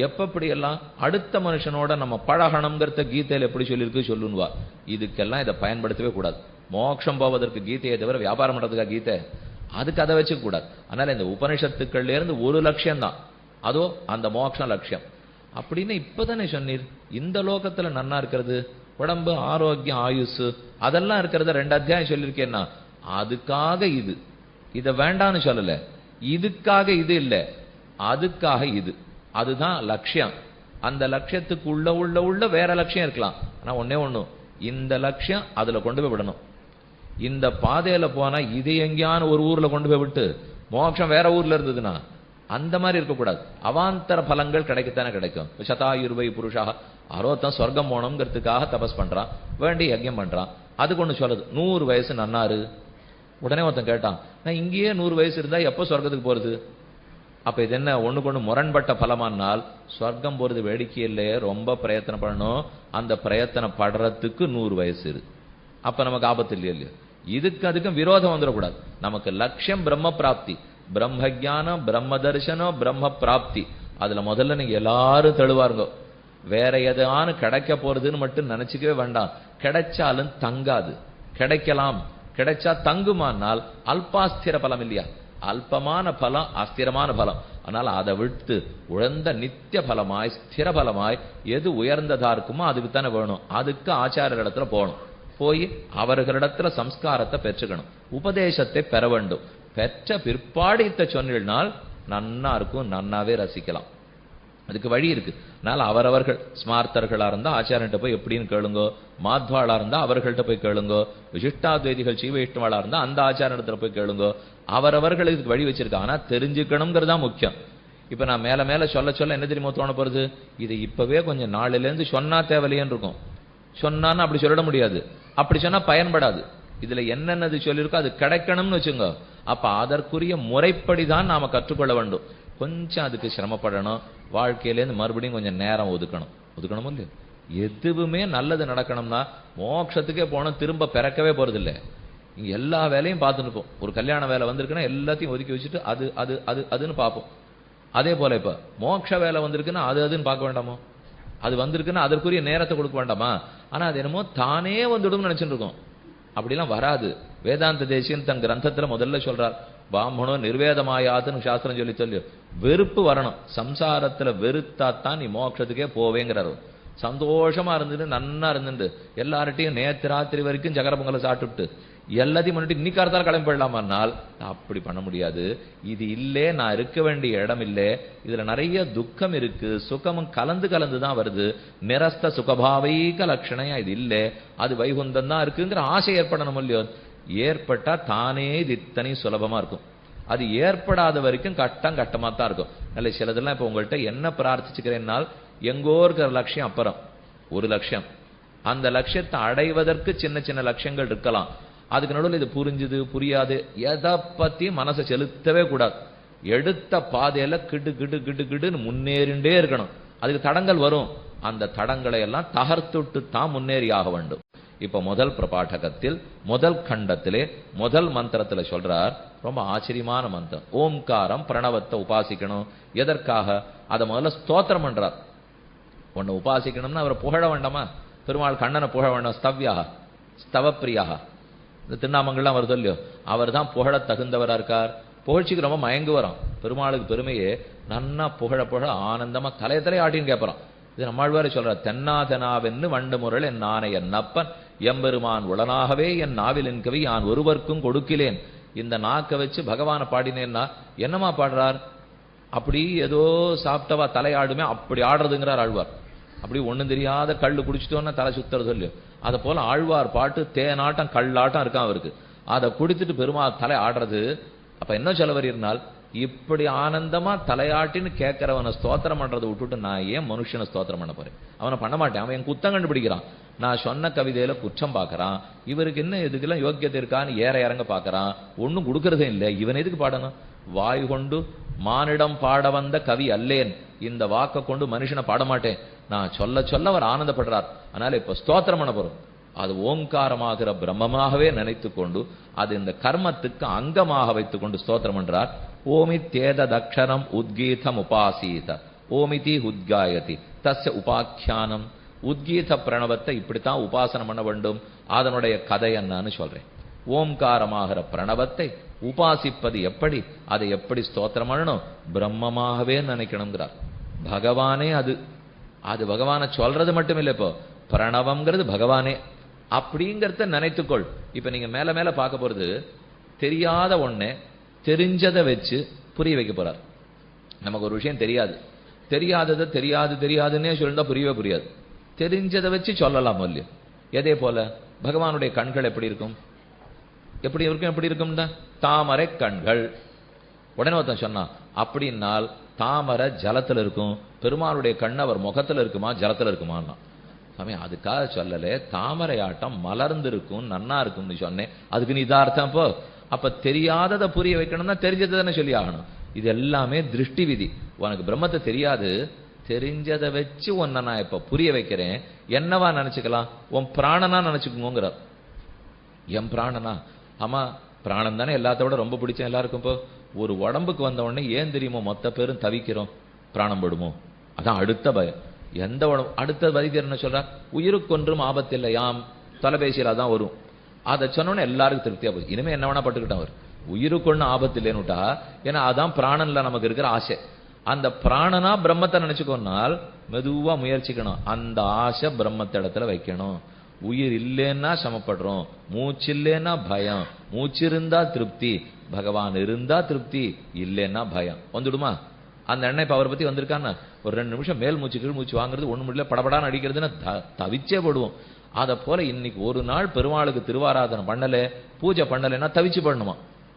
எப்படி எல்லாம் அடுத்த மனுஷனோட நம்ம பழகணுங்கிறத கீதையில எப்படி சொல்லியிருக்கு சொல்லுவா. இதுக்கெல்லாம் இதை பயன்படுத்தவே கூடாது. மோட்சம் போவதற்கு கீதையை தவிர வியாபாரம் பண்றதுக்கா கீதை? அதுக்கு அதை வச்சுக்க கூடாது. அதனால இந்த உபனிஷத்துக்கள்ல இருந்து ஒரு லட்சியம் தான், அதோ அந்த மோட்சம் லட்சியம் அப்படின்னு இப்பதானே சொன்னீர். இந்த லோகத்துல நன்னா இருக்கிறது, உடம்பு ஆரோக்கியம் ஆயுசு அதெல்லாம் இருக்கிறத 2 அத்தியாயம் சொல்லியிருக்கேன்னா, அதுக்காக இது, இதை வேண்டான்னு சொல்லல. இதுக்காக இது இல்ல, அதுக்காக இது, அதுதான் லட்சியம். அந்த லட்சியத்துக்கு உள்ள வேற லட்சியம் இருக்கலாம். ஆனா ஒன்னே ஒண்ணு, இந்த லட்சியம் அதுல கொண்டு போய் விடணும். இந்த பாதையில போனா இது எங்கேயான ஒரு ஊர்ல கொண்டு போய் விட்டு மோட்சம் வேற ஊர்ல இருந்ததுன்னா அந்த மாதிரி இருக்கக்கூடாது. அவாந்தர பலங்கள் கிடைக்கத்தானே கிடைக்கும். சதாயுர்வை புருஷா அரோத்தம் சொர்க்கம் போனோம்ங்கிறதுக்காக தபஸ் பண்றான், வேண்டி யஜ்யம் பண்றான். அதுக்கு ஒண்ணு சொல்லுது, 100 வயசு நன்னாரு. உடனே ஒருத்தன் கேட்டான், நான் இங்கேயே 100 வயசு இருந்தா எப்போ சொர்க்கத்துக்கு போறது? அப்ப இது என்ன ஒண்ணுக்கு ஒண்ணு முரண்பட்ட பலமானால், சொர்க்கம் போறது வேடிக்கை இல்லையே, ரொம்ப பிரயத்தனம் பண்ணணும். அந்த பிரயத்தனம் படுறதுக்கு 100 வயசு இரு. அப்ப நமக்கு ஆபத்து இல்லையா? இல்லையா? இதுக்கு அதுக்கும் விரோதம் வந்துடக்கூடாது. நமக்கு லட்சியம் பிரம்ம பிராப்தி, பிரம்ம ஜானம், பிரம்ம தரிசனம், பிரம்ம பிராப்தி. அதுல முதல்ல நீங்க எல்லாரும் தெளிவாருங்க. வேற எதானு கிடைக்க போறதுன்னு மட்டும் நினைச்சுக்கவே வேண்டாம். கிடைச்சாலும் தங்காது. கிடைக்கலாம், கிடைச்சா தங்குமானால் அல்பாஸ்திர பலம் இல்லையா? அல்பமான பலம் அஸ்திரமான பலம். அதனால அதை விட்டு உழந்த நித்திய பலமாய் ஸ்திர பலமாய் எது உயர்ந்ததா இருக்குமோ அதுக்கு தானே வேணும். அதுக்கு ஆச்சாரிய இடத்துல போகணும். போய் அவர்களிடத்துல சம்ஸ்காரத்தை பெற்றுக்கணும், உபதேசத்தை பெற வேண்டும். பெற்ற பிற்பாடு இத்த சொன்னால் நன்னா இருக்கும், நன்னாவே ரசிக்கலாம். அதுக்கு வழி இருக்கு. அதனால அவரவர்கள் ஸ்மார்த்தர்களா இருந்தா ஆச்சாரியன்ட்ட போய் எப்படின்னு கேளுங்கோ, மாத்வாளா இருந்தா அவர்கள்ட்ட போய் கேளுங்கோ, விசிஷ்டாத்வைதிகள் சீவைஷ்ணவாளா இருந்தா அந்த ஆச்சாரியத்துல போய் கேளுங்கோ. அவரவர்களுக்கு வழி வச்சிருக்காங்க. ஆனா தெரிஞ்சுக்கணுங்கிறதா முக்கியம். இப்ப நான் மேல மேல சொல்ல சொல்ல என்ன தெரியுமோ தோண போறது, இது இப்பவே கொஞ்சம் நாளில இருந்து சொன்னா தேவையில்லையேன்னு இருக்கும். சொன்னான்னு அப்படி சொல்லிட முடியாது. அப்படி சொன்னா பயன்படாது. இதுல என்னென்னது சொல்லியிருக்கோ அது கிடைக்கணும்னு வச்சுங்க. அப்ப அதற்குரிய முறைப்படிதான் நாம கற்றுக்கொள்ள வேண்டும். கொஞ்சம் அதுக்கு சிரமப்படணும். வாழ்க்கையிலேருந்து மறுபடியும் கொஞ்சம் நேரம் ஒதுக்கணும் இல்லையோ. எதுவுமே நல்லது நடக்கணும்னா மோட்சத்துக்கே போனோம், திரும்ப பிறக்கவே போறதில்லை. இங்க எல்லா வேலையும் பார்த்துட்டு இருப்போம். ஒரு கல்யாண வேலை வந்திருக்குன்னா எல்லாத்தையும் ஒதுக்கி வச்சுட்டு அதுன்னு பார்ப்போம். அதே போல இப்ப மோட்ச வேலை வந்திருக்குன்னா அதுன்னு பார்க்க வேண்டாமோ? அது வந்திருக்குன்னா அதற்குரிய நேரத்தை கொடுக்க வேண்டாமா? ஆனா அது என்னமோ தானே வந்துடும் நினைச்சுட்டு இருக்கோம். அப்படிலாம் வராது. வேதாந்த தேசியன் தன் கிரந்தத்துல முதல்ல சொல்றார், பாமணோ நிர்வேதமாயாதுன்னு சாஸ்திரம் சொல்லி வெறுப்பு வரணும். சம்சாரத்துல வெறுத்தாத்தான் நீ மோட்சத்துக்கே போவேங்கிறாரு. சந்தோஷமா இருந்துட்டு நன்னா இருந்துட்டு எல்லார்ட்டையும் நேத்து ராத்திரி வரைக்கும் சக்கர பொங்கலை சாப்பிட்டு எல்லாத்தையும் பண்ணிட்டு இன்னைக்கு அர்த்தால் கிளம்பி போயிடலாமானால் அப்படி பண்ண முடியாது. இது இல்லே, நான் இருக்க வேண்டிய இடம் இல்லை, இதுல நிறைய துக்கம் இருக்கு, சுகமும் கலந்து தான் வருது. நிரஸ்த சுகபாவைக லட்சணையா இது இல்லை, அது வைகுந்தம் தான் இருக்குங்கிற ஆசை ஏற்படணும் இல்லையோ. ஏற்பட்டா தானே இது இத்தனை சுலபமா இருக்கும். அது ஏற்படாத வரைக்கும் கட்டமா தான் இருக்கும். நல்ல சிலதெல்லாம் இப்ப உங்கள்கிட்ட என்ன பிரார்த்திச்சுக்கிறேன்னால், எங்கோ இருக்கிற லட்சியம் அப்புறம் ஒரு லட்சியம், அந்த லட்சியத்தை அடைவதற்கு சின்ன சின்ன லட்சியங்கள் இருக்கலாம். அதுக்கு நடுவில் இது புரிஞ்சுது புரியாது எதை பத்தியும் மனசை செலுத்தவே கூடாது. எடுத்த பாதையில கிடுன்னு முன்னேறிண்டே இருக்கணும். அதுக்கு தடங்கள் வரும், அந்த தடங்களை எல்லாம் தகர்த்துட்டு தான் முன்னேறி ஆக வேண்டும். இப்ப முதல் பிரபாடகத்தில் முதல் கண்டத்திலே முதல் மந்திரத்துல சொல்றார், ரொம்ப ஆச்சரியமான மந்திரம். ஓம்காரம் பிரணவத்தை உபாசிக்கணும். எதற்காக? அதை முதல்ல ஸ்தோத்திரம் பண்றார். உன்னை உபாசிக்கணும்னா அவரை புகழ வேண்டாமா? பெருமாள் கண்ணனை புகழ வேண்டாம். ஸ்தவ்யாக ஸ்தவப்பிரியாக இந்த திருநாமங்கள்லாம் வருது இல்லையோ, அவர் தான் புகழ தகுந்தவரா இருக்கார். புகழ்ச்சிக்கு ரொம்ப மயங்கு வரும். பெருமாளுக்கு பெருமையே நன்னா புகழ ஆனந்தமா தலையை ஆட்டின்னு கேட்பறான். இது நம்மாழ்வாரே சொல்றார், தென்னாதனாவென்னு வண்டு முரள் என் நாணை என் அப்பன் எம்பெருமான் உளனாகவே என் நாவிலின் கவி நான் ஒருவர்க்கும் கொடுக்கிலேன். இந்த நாக்கை வச்சு பகவானை பாடினேன்னா என்னமா பாடுறார்? அப்படி ஏதோ சாப்பிட்டவா தலையாடுமே அப்படி ஆடுறதுங்கிறார் ஆழ்வார். அப்படி ஒண்ணும் தெரியாத கள்ளு குடிச்சிட்டோன்னா தலை சுத்துறது இல்லையோ, அதை போல ஆழ்வார் பாட்டு தேனாட்டம் கல்லாட்டம் இருக்கான் அவருக்கு. அதை குடித்துட்டு பெருமாள் தலை ஆடுறது. அப்ப என்ன சொல்ல வரீர்னால், இப்படி ஆனந்தமா தலையாட்டின்னு கேட்கிறவனை ஸ்தோத்திரம் பண்றதை விட்டுட்டு நான் ஏன் மனுஷனை ஸ்தோத்திரம் பண்ண போறேன்? அவனை பண்ண மாட்டேன். அவன் என் குத்தம் கண்டுபிடிக்கிறான். நான் சொன்ன கவிதையில குற்றம் பார்க்கறான். இவருக்கு என்ன இதுக்கெல்லாம் யோக்கியத்தை இருக்கான்னு ஏற இறங்க பார்க்கறான். ஒன்னும் கொடுக்கறதே இல்லை. இவன் எதுக்கு பாடணும்? வாய் கொண்டு மானிடம் பாட வந்த கவி அல்லேன். இந்த வாக்க கொண்டு மனுஷனை பாடமாட்டேன். நான் சொல்ல அவர் ஆனந்தப்படுறார். அதனால இப்ப ஸ்தோத்திரம் பண்ண போறோம். அது ஓங்காரமாகிற பிரம்மமாகவே நினைத்து கொண்டு அது இந்த கர்மத்துக்கு அங்கமாக வைத்துக் கொண்டு ஸ்தோத்திரம் பண்றார். ஓமித்யேத தக்ஷரம் உத்கீதம் உபாசீத ஓமிதி உத்காயதி தஸ்ய உபாக்கியானம். உத்கீத பிரணவத்தை இப்படித்தான் உபாசனம் பண்ண வேண்டும். அதனுடைய கதை என்னன்னு சொல்றேன். ஓம்காரமாகிற பிரணவத்தை உபாசிப்பது எப்படி, அதை எப்படி ஸ்தோத்திரம் பண்ணணும்? பிரம்மமாகவே நினைக்கணுங்கிறார். பகவானே அது பகவானை சொல்றது மட்டும் இல்லை. இப்போ பிரணவம்ங்கிறது பகவானே அப்படிங்கிறத நினைத்துக்கொள். இப்ப நீங்க மேல மேல பார்க்க போறது, தெரியாத ஒண்ணே தெரிஞ்சதை வச்சு புரிய வைக்க போறார். நமக்கு ஒரு விஷயம் தெரியாது, தெரியாததை தெரியாதுன்னே சொல்லிருந்தா புரியவே புரியாது. தெரிஞ்சதை வச்சு சொல்லலாம் இல்லையோ. எதே போல பகவானுடைய கண்கள் எப்படி இருக்கும்? எப்படி இருக்கும்னா தாமரை கண்கள். உடனே ஒருத்தன் சொன்னான், அப்படின்னால் தாமரை ஜலத்துல இருக்கும், பெருமாளுடைய கண் அவர் முகத்துல இருக்குமா ஜலத்துல இருக்குமான்னா? அதுக்காக சொல்லல, தாமரை ஆட்டம் மலர்ந்து இருக்கும் நன்னா இருக்கும்னு சொன்னேன். அதுக்கு நீ இதார்த்தம். அப்ப தெரியாததை புரிய வைக்கணும்னா தெரிஞ்சதை தானே சொல்லி ஆகணும். இது எல்லாமே திருஷ்டி விதி. உனக்கு பிரம்மத்தை தெரியாது, தெரிஞ்சதை வச்சு உன்னை நான் இப்ப புரிய வைக்கிறேன். என்னவா நினைச்சுக்கலாம்? உன் பிராணனா நினைச்சுக்கோங்கிறார். என் பிராணனா? ஆமா, பிராணம் தானே எல்லாத்த விட ரொம்ப பிடிச்ச எல்லாருக்கும். இப்போ ஒரு உடம்புக்கு வந்த உடனே ஏன் தெரியுமோ மொத்த பேரும் தவிக்கிறோம், பிராணம் படுமோ. அதான் அடுத்த பயம். எந்த உடம்பு அடுத்த வைத்தியர் என்ன சொல்றார்? உயிருக்கொன்றும் ஆபத்தில்லை யாம். தொலைபேசியில் அதான் வரும். அதை சொன்னோன்னு எல்லாருக்கும் திருப்தியா போகுது. இனிமே என்ன வேணா பட்டுக்கிட்டான் அவர். உயிருக்கொன்னு ஆபத்து இல்லைன்னுட்டா, ஏன்னா அதான் பிராணன்ல நமக்கு இருக்கிற ஆசை. அந்த பிராணனா பிரம்மத்தை நினைச்சுக்கோனால் மெதுவா முயற்சிக்கணும். அந்த ஆசை பிரம்மத்தை இடத்துல வைக்கணும். உயிர் இல்லைன்னா சமப்படுறோம், மூச்சு இல்லைன்னா பயம், மூச்சு இருந்தா திருப்தி, பகவான் இருந்தா திருப்தி, இல்லைன்னா பயம் வந்துடுமா? அந்த எண்ணெய் இப்ப அவரை பத்தி வந்திருக்கான்னா ஒரு 2 நிமிஷம் மேல் மூச்சு கீழ் மூச்சு வாங்குறது ஒண்ணு முடியல, படபடான்னு அடிக்கிறதுன்னா தவிச்சே போடுவோம். அதை போல இன்னைக்கு ஒரு நாள் பெருமாளுக்கு திருவாராதனை பண்ணல, பூஜை பண்ணலைன்னா தவிச்சு பண்ணணுமா?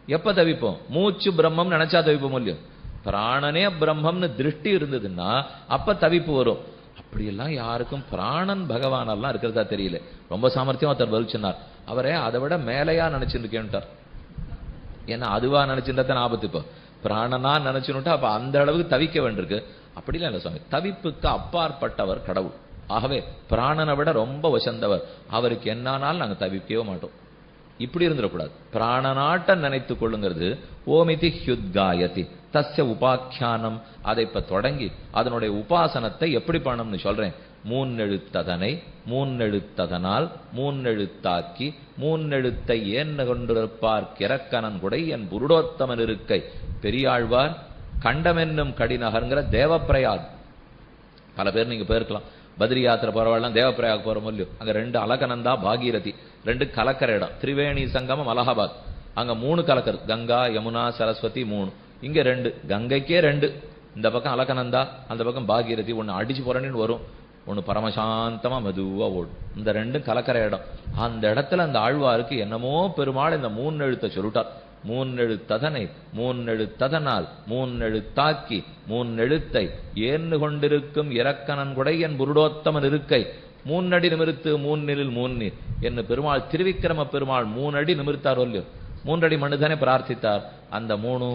எப்ப தவிப்போம்? மூச்சு பிரம்மம் நினைச்சா தவிப்போம் இல்லையோ. பிராணனே பிரம்மம்னு திருஷ்டி இருந்ததுன்னா அப்ப தவிப்பு வரும். அப்படியெல்லாம் யாருக்கும் பிராணன் பகவானெல்லாம் இருக்கிறதா தெரியல. ரொம்ப சாமர்த்தியம் ஒருத்தர் பதில் சொன்னார். அவரே அதை விட மேலையா நினைச்சிருக்கேன்ட்டார். ஏன்னா அதுவா நினைச்சிருந்தா ஆபத்து. இப்போ பிராணனா நினைச்சுனுட்டா அப்ப அந்த அளவுக்கு தவிக்க வேண்டியிருக்கு. அப்படிலாம் இல்ல சுவாமி, தவிப்புக்கு அப்பாற்பட்டவர் கடவுள். ஆகவே பிராணனை விட ரொம்ப வசந்தவர். அவருக்கு என்னானாலும் நாங்க தவிக்கவே மாட்டோம். இப்படி இருந்துடக்கூடாது. பிராணநாட்ட நினைத்துக் கொள்ளுங்கிறது ஓமிதி ஹ்யுத்காயதி தஸ்ய உபாக்கியானம். அதை இப்ப தொடங்கி அதனுடைய உபாசனத்தை எப்படி பண்ணணும்னு சொல்றேன். மூன்னெழுத்ததனை மூன்னெழுத்ததனால் மூன்னெழுத்தாக்கி மூன்னெழுத்தை ஏன் கொண்டிருப்பார் கிரக்கணன் குடை என் புருடோத்தமன் இருக்கை. பெரியாழ்வார் கண்டமென்னும் கடிநகர்ங்கிற தேவப்பிரயாக். பல பேர் நீங்க போயிருக்கலாம், பத்ரி யாத்திரை போறவாள்லாம் தேவப்பிரயாக் போறோம் இல்லையோ. அங்க 2 அலகநந்தா பாகீரதி 2 கலக்கிற இடம். திரிவேணி சங்கமம் அலகாபாத், அங்க 3 கலக்கர், கங்கா யமுனா சரஸ்வதி 3. இங்க 2, கங்கைக்கே 2. இந்த பக்கம் அலகநந்தா, அந்த பக்கம் பாகீரதி. ஒன்னு அடிச்சு போறேன்னு வரும், ஒன்னு பரமசாந்தமா மெதுவா ஓடும். இந்த 2 கலக்கிற இடம். அந்த இடத்துல அந்த ஆழ்வாருக்கு என்னமோ பெருமாள் இந்த 3 எழுத்தை சொல்லிட்டார். மூன்னெழுத்ததனை மூன்னெழுத்ததனால் மூன்னெழுத்தாக்கி மூன்னெழுத்தை ஏன்னு கொண்டிருக்கும் இரக்கணன் குடை என் புருடோத்தமன் இருக்கை. 3 அடி நிமிர்த்து 3 நிலில் 3 நீர் என்று பெருமாள் திருவிக்கிரம பெருமாள் 3 அடி நிமிர்த்தார் இல்லையோ. 3 அடி மண்ணுதானே பிரார்த்தித்தார். அந்த 3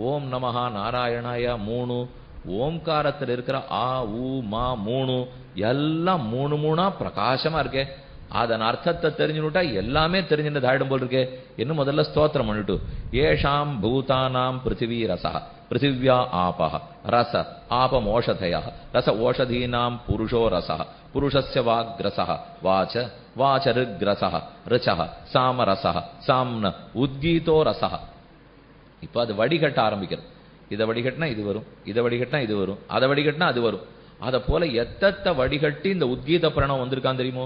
ஓம் நமஹா நாராயணாய 3 ஓம்காரத்தில் இருக்கிற ஆ ஊ மா 3 எல்லாம் 3 பிரகாசமா இருக்கே. அதன் அர்த்தத்தை தெரிஞ்சுட்டா எல்லாமே தெரிஞ்சுட்டு ஆயிடும் போல் இருக்கே. இன்னும் முதல்ல ஸ்தோத்திரம் பண்ணிட்டு ஏஷாம் பூதானாம் பிருத்திவி ரசா பிருத்திவ்யா ஆபஹ ரச ஆபம் ஓஷதயா ரச ஓஷதீனாம் புருஷோ ரச புருஷஸ்ய வாக்ரச வாச வாசருக்ரச ரிச்ச சாமரச சாம்ன உத்கீதோ ரச. இப்ப அது வடிகட்ட ஆரம்பிக்கிறது. இதை வடிகட்டினா இது வரும், இதை வடிகட்டினா இது வரும், அதை வடிகட்டினா அது வரும். அதை போல எத்தத்த வடிகட்டி இந்த உத்கீத பிரணவம் வந்திருக்கான் தெரியுமோ.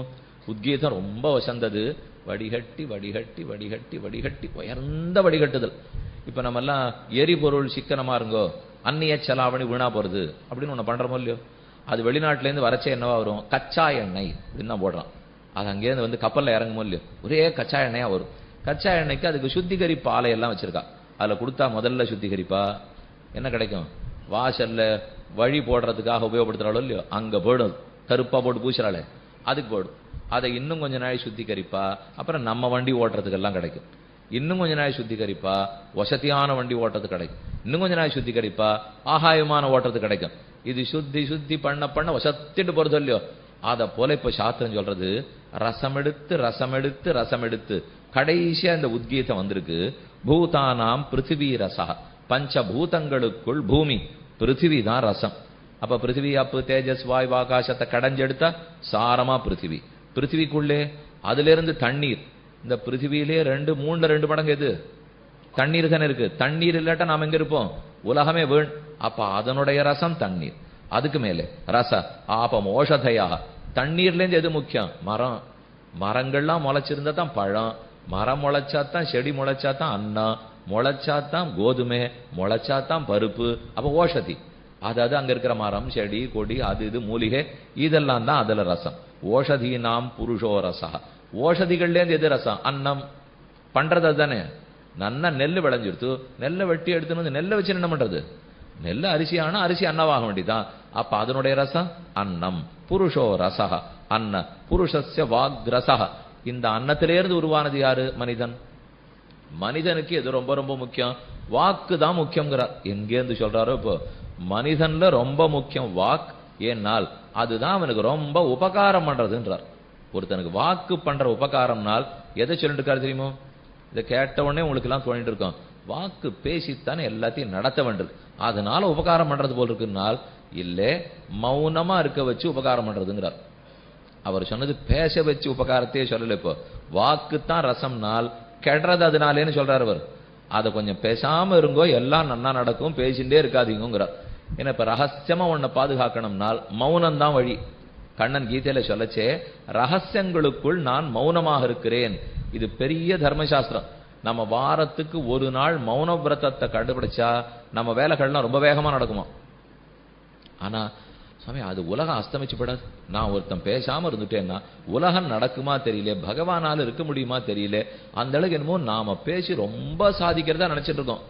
உத்கீதம் ரொம்ப வசந்தது. வடிகட்டி வடிகட்டி வடிகட்டி வடிகட்டி உயர்ந்த வடிகட்டுதல். இப்ப நம்ம எல்லாம் எரிபொருள் சிக்கனமா இருங்கோ, அந்நிய செலாவணி வீணா போறது அப்படின்னு ஒண்ணு பண்றோமோ இல்லையோ. அது வெளிநாட்டுல இருந்து வரச்சே என்னவா வரும், கச்சா எண்ணெய் அப்படின்னு தான் போடுறான். அது அங்கேருந்து வந்து கப்பல்ல இறங்குமோ இல்லையோ, ஒரே கச்சா எண்ணெயா வரும். கச்சா எண்ணெய்க்கு அதுக்கு சுத்திகரிப்பு ஆலையெல்லாம் வச்சிருக்கா. அதுல கொடுத்தா முதல்ல சுத்திகரிப்பா என்ன கிடைக்கும், வாசல்ல வழி போடுறதுக்காக உபயோகப்படுத்துறாளோ இல்லையோ, அங்க போடும் கருப்பா போட்டு பூசுறாளே அதுக்கு போடும். அதை இன்னும் கொஞ்ச நாள் சுத்திகரிப்பா அப்புறம் நம்ம வண்டி ஓட்டுறதுக்கெல்லாம் கிடைக்கும். இன்னும் கொஞ்ச நாள் சுத்திகரிப்பா வசதியான வண்டி ஓட்டுறது கிடைக்கும். இன்னும் கொஞ்ச நாள் சுத்திகரிப்பா ஆகாயமான ஓட்டுறது கிடைக்கும். இது சுத்தி சுத்தி பண்ண பண்ண வசத்திட்டு போறது இல்லையோ. அதை போல இப்ப சாஸ்திரம் சொல்றது ரசம் எடுத்து ரசம் எடுத்து ரசம் எடுத்து கடைசியா இந்த உத்கீதம் வந்திருக்கு. பூதானாம் பிருத்திவி ரசா, பஞ்சபூதங்களுக்குள் பூமி பிருத்திவி தான் ரசம். அப்ப பிருத்திவி அப்பு தேஜஸ் வாயு ஆகாசத்தை கடைஞ்செடுத்தா சாரமா பிருத்திவி. பிருத்திவிக்குள்ளே அதுல இருந்து தண்ணீர். இந்த பிருத்திவியிலே 2 மடங்கு எது தண்ணீர் தானே இருக்கு. தண்ணீர் இல்லாட்டா நாம எங்க இருப்போம், உலகமே வீண். அப்ப அதனுடைய ரசம் தண்ணீர். அதுக்கு மேலே ரச ஆபம் ஓஷதையா. தண்ணீர்ல இருந்து எது முக்கியம், மரம். மரங்கள்லாம் முளைச்சிருந்தா தான் பழம், மரம் முளைச்சாத்தான் செடி, முளைச்சாத்தான் அன்னம், முளைச்சாத்தான் கோதுமை, முளைச்சாத்தான் பருப்பு. அப்ப ஓஷதி. அதாவது அங்க இருக்கிற மரம் செடி கொடி அது இது மூலிகை இதெல்லாம் தான் அதுல ரசம். ஓஷதி நாம் புருஷோ ரசா. ஓஷதிகள்லேருந்து எது ரசம், அன்னம் பண்றது அதுதானே. நன்னா நெல்லு விளைஞ்சிடுத்து, நெல்லை வெட்டி எடுத்துன்னு நெல்லை வச்சு என்ன பண்றது, நெல்லை அரிசி ஆனா அரிசி அன்னவாக வேண்டிதான். அப்ப அதனுடைய ரசம் அன்னம். புருஷோ ரசா அன்ன புருஷஸ்ய வாக்ரசா. இந்த அன்னத்திலேருந்து உருவானது யாரு, மனிதன். மனிதனுக்கு எது ரொம்ப ரொம்ப முக்கியம், வாக்கு தான் முக்கியங்கிறார். எங்கேருந்து சொல்றாரோ இப்போ மனிதன்ல ரொம்ப முக்கியம் வாக். ஏன்னால் அதுதான் அவனுக்கு ரொம்ப உபகாரம் பண்றதுன்றார். ஒருத்தனுக்கு வாக்கு பண்ற உபகாரம்னால் எதை சொல்லிட்டு இருக்காரு தெரியுமோ. இதை கேட்ட உடனே உங்களுக்கு எல்லாம் தோணிட்டு இருக்கோம், வாக்கு பேசித்தானே எல்லாத்தையும் நடத்த வேண்டும், அதனால உபகாரம் பண்றது போல் இருக்குன்னால் இல்லே, மௌனமா இருக்க வச்சு உபகாரம் பண்றதுங்கிறார். அவர் சொன்னது பேச வச்சு உபகாரத்தையே சொல்லல. இப்போ வாக்குத்தான் ரசம்னால் கெடுறது அதனாலேன்னு சொல்றாரு அவர். அதை கொஞ்சம் பேசாம இருங்கோ, எல்லாம் நன்னா நடக்கும், பேசிட்டே இருக்காதீங்கிறார். ஏன்னா இப்ப ரகசியமா உன்னை பாதுகாக்கணும்னால் மௌனம் தான் வழி. கண்ணன் கீதையில சொல்லச்சே ரகசியங்களுக்குள் நான் மௌனமாக இருக்கிறேன். இது பெரிய தர்மசாஸ்திரம். நம்ம வாரத்துக்கு 1 நாள் மௌன விரதத்தை கண்டுபிடிச்சா நம்ம வேலைகள்லாம் ரொம்ப வேகமா நடக்குமா. ஆனா சுவாமி அது உலகம் அஸ்தமிச்சு படாது. நான் ஒருத்தன் பேசாம இருந்துட்டேன்னா உலகம் நடக்குமா தெரியல, பகவானால இருக்க முடியுமா தெரியல. அந்த அளவுக்கு என்னமோ நாம பேசி ரொம்ப சாதிக்கிறதா நினைச்சிட்டு இருக்கோம்.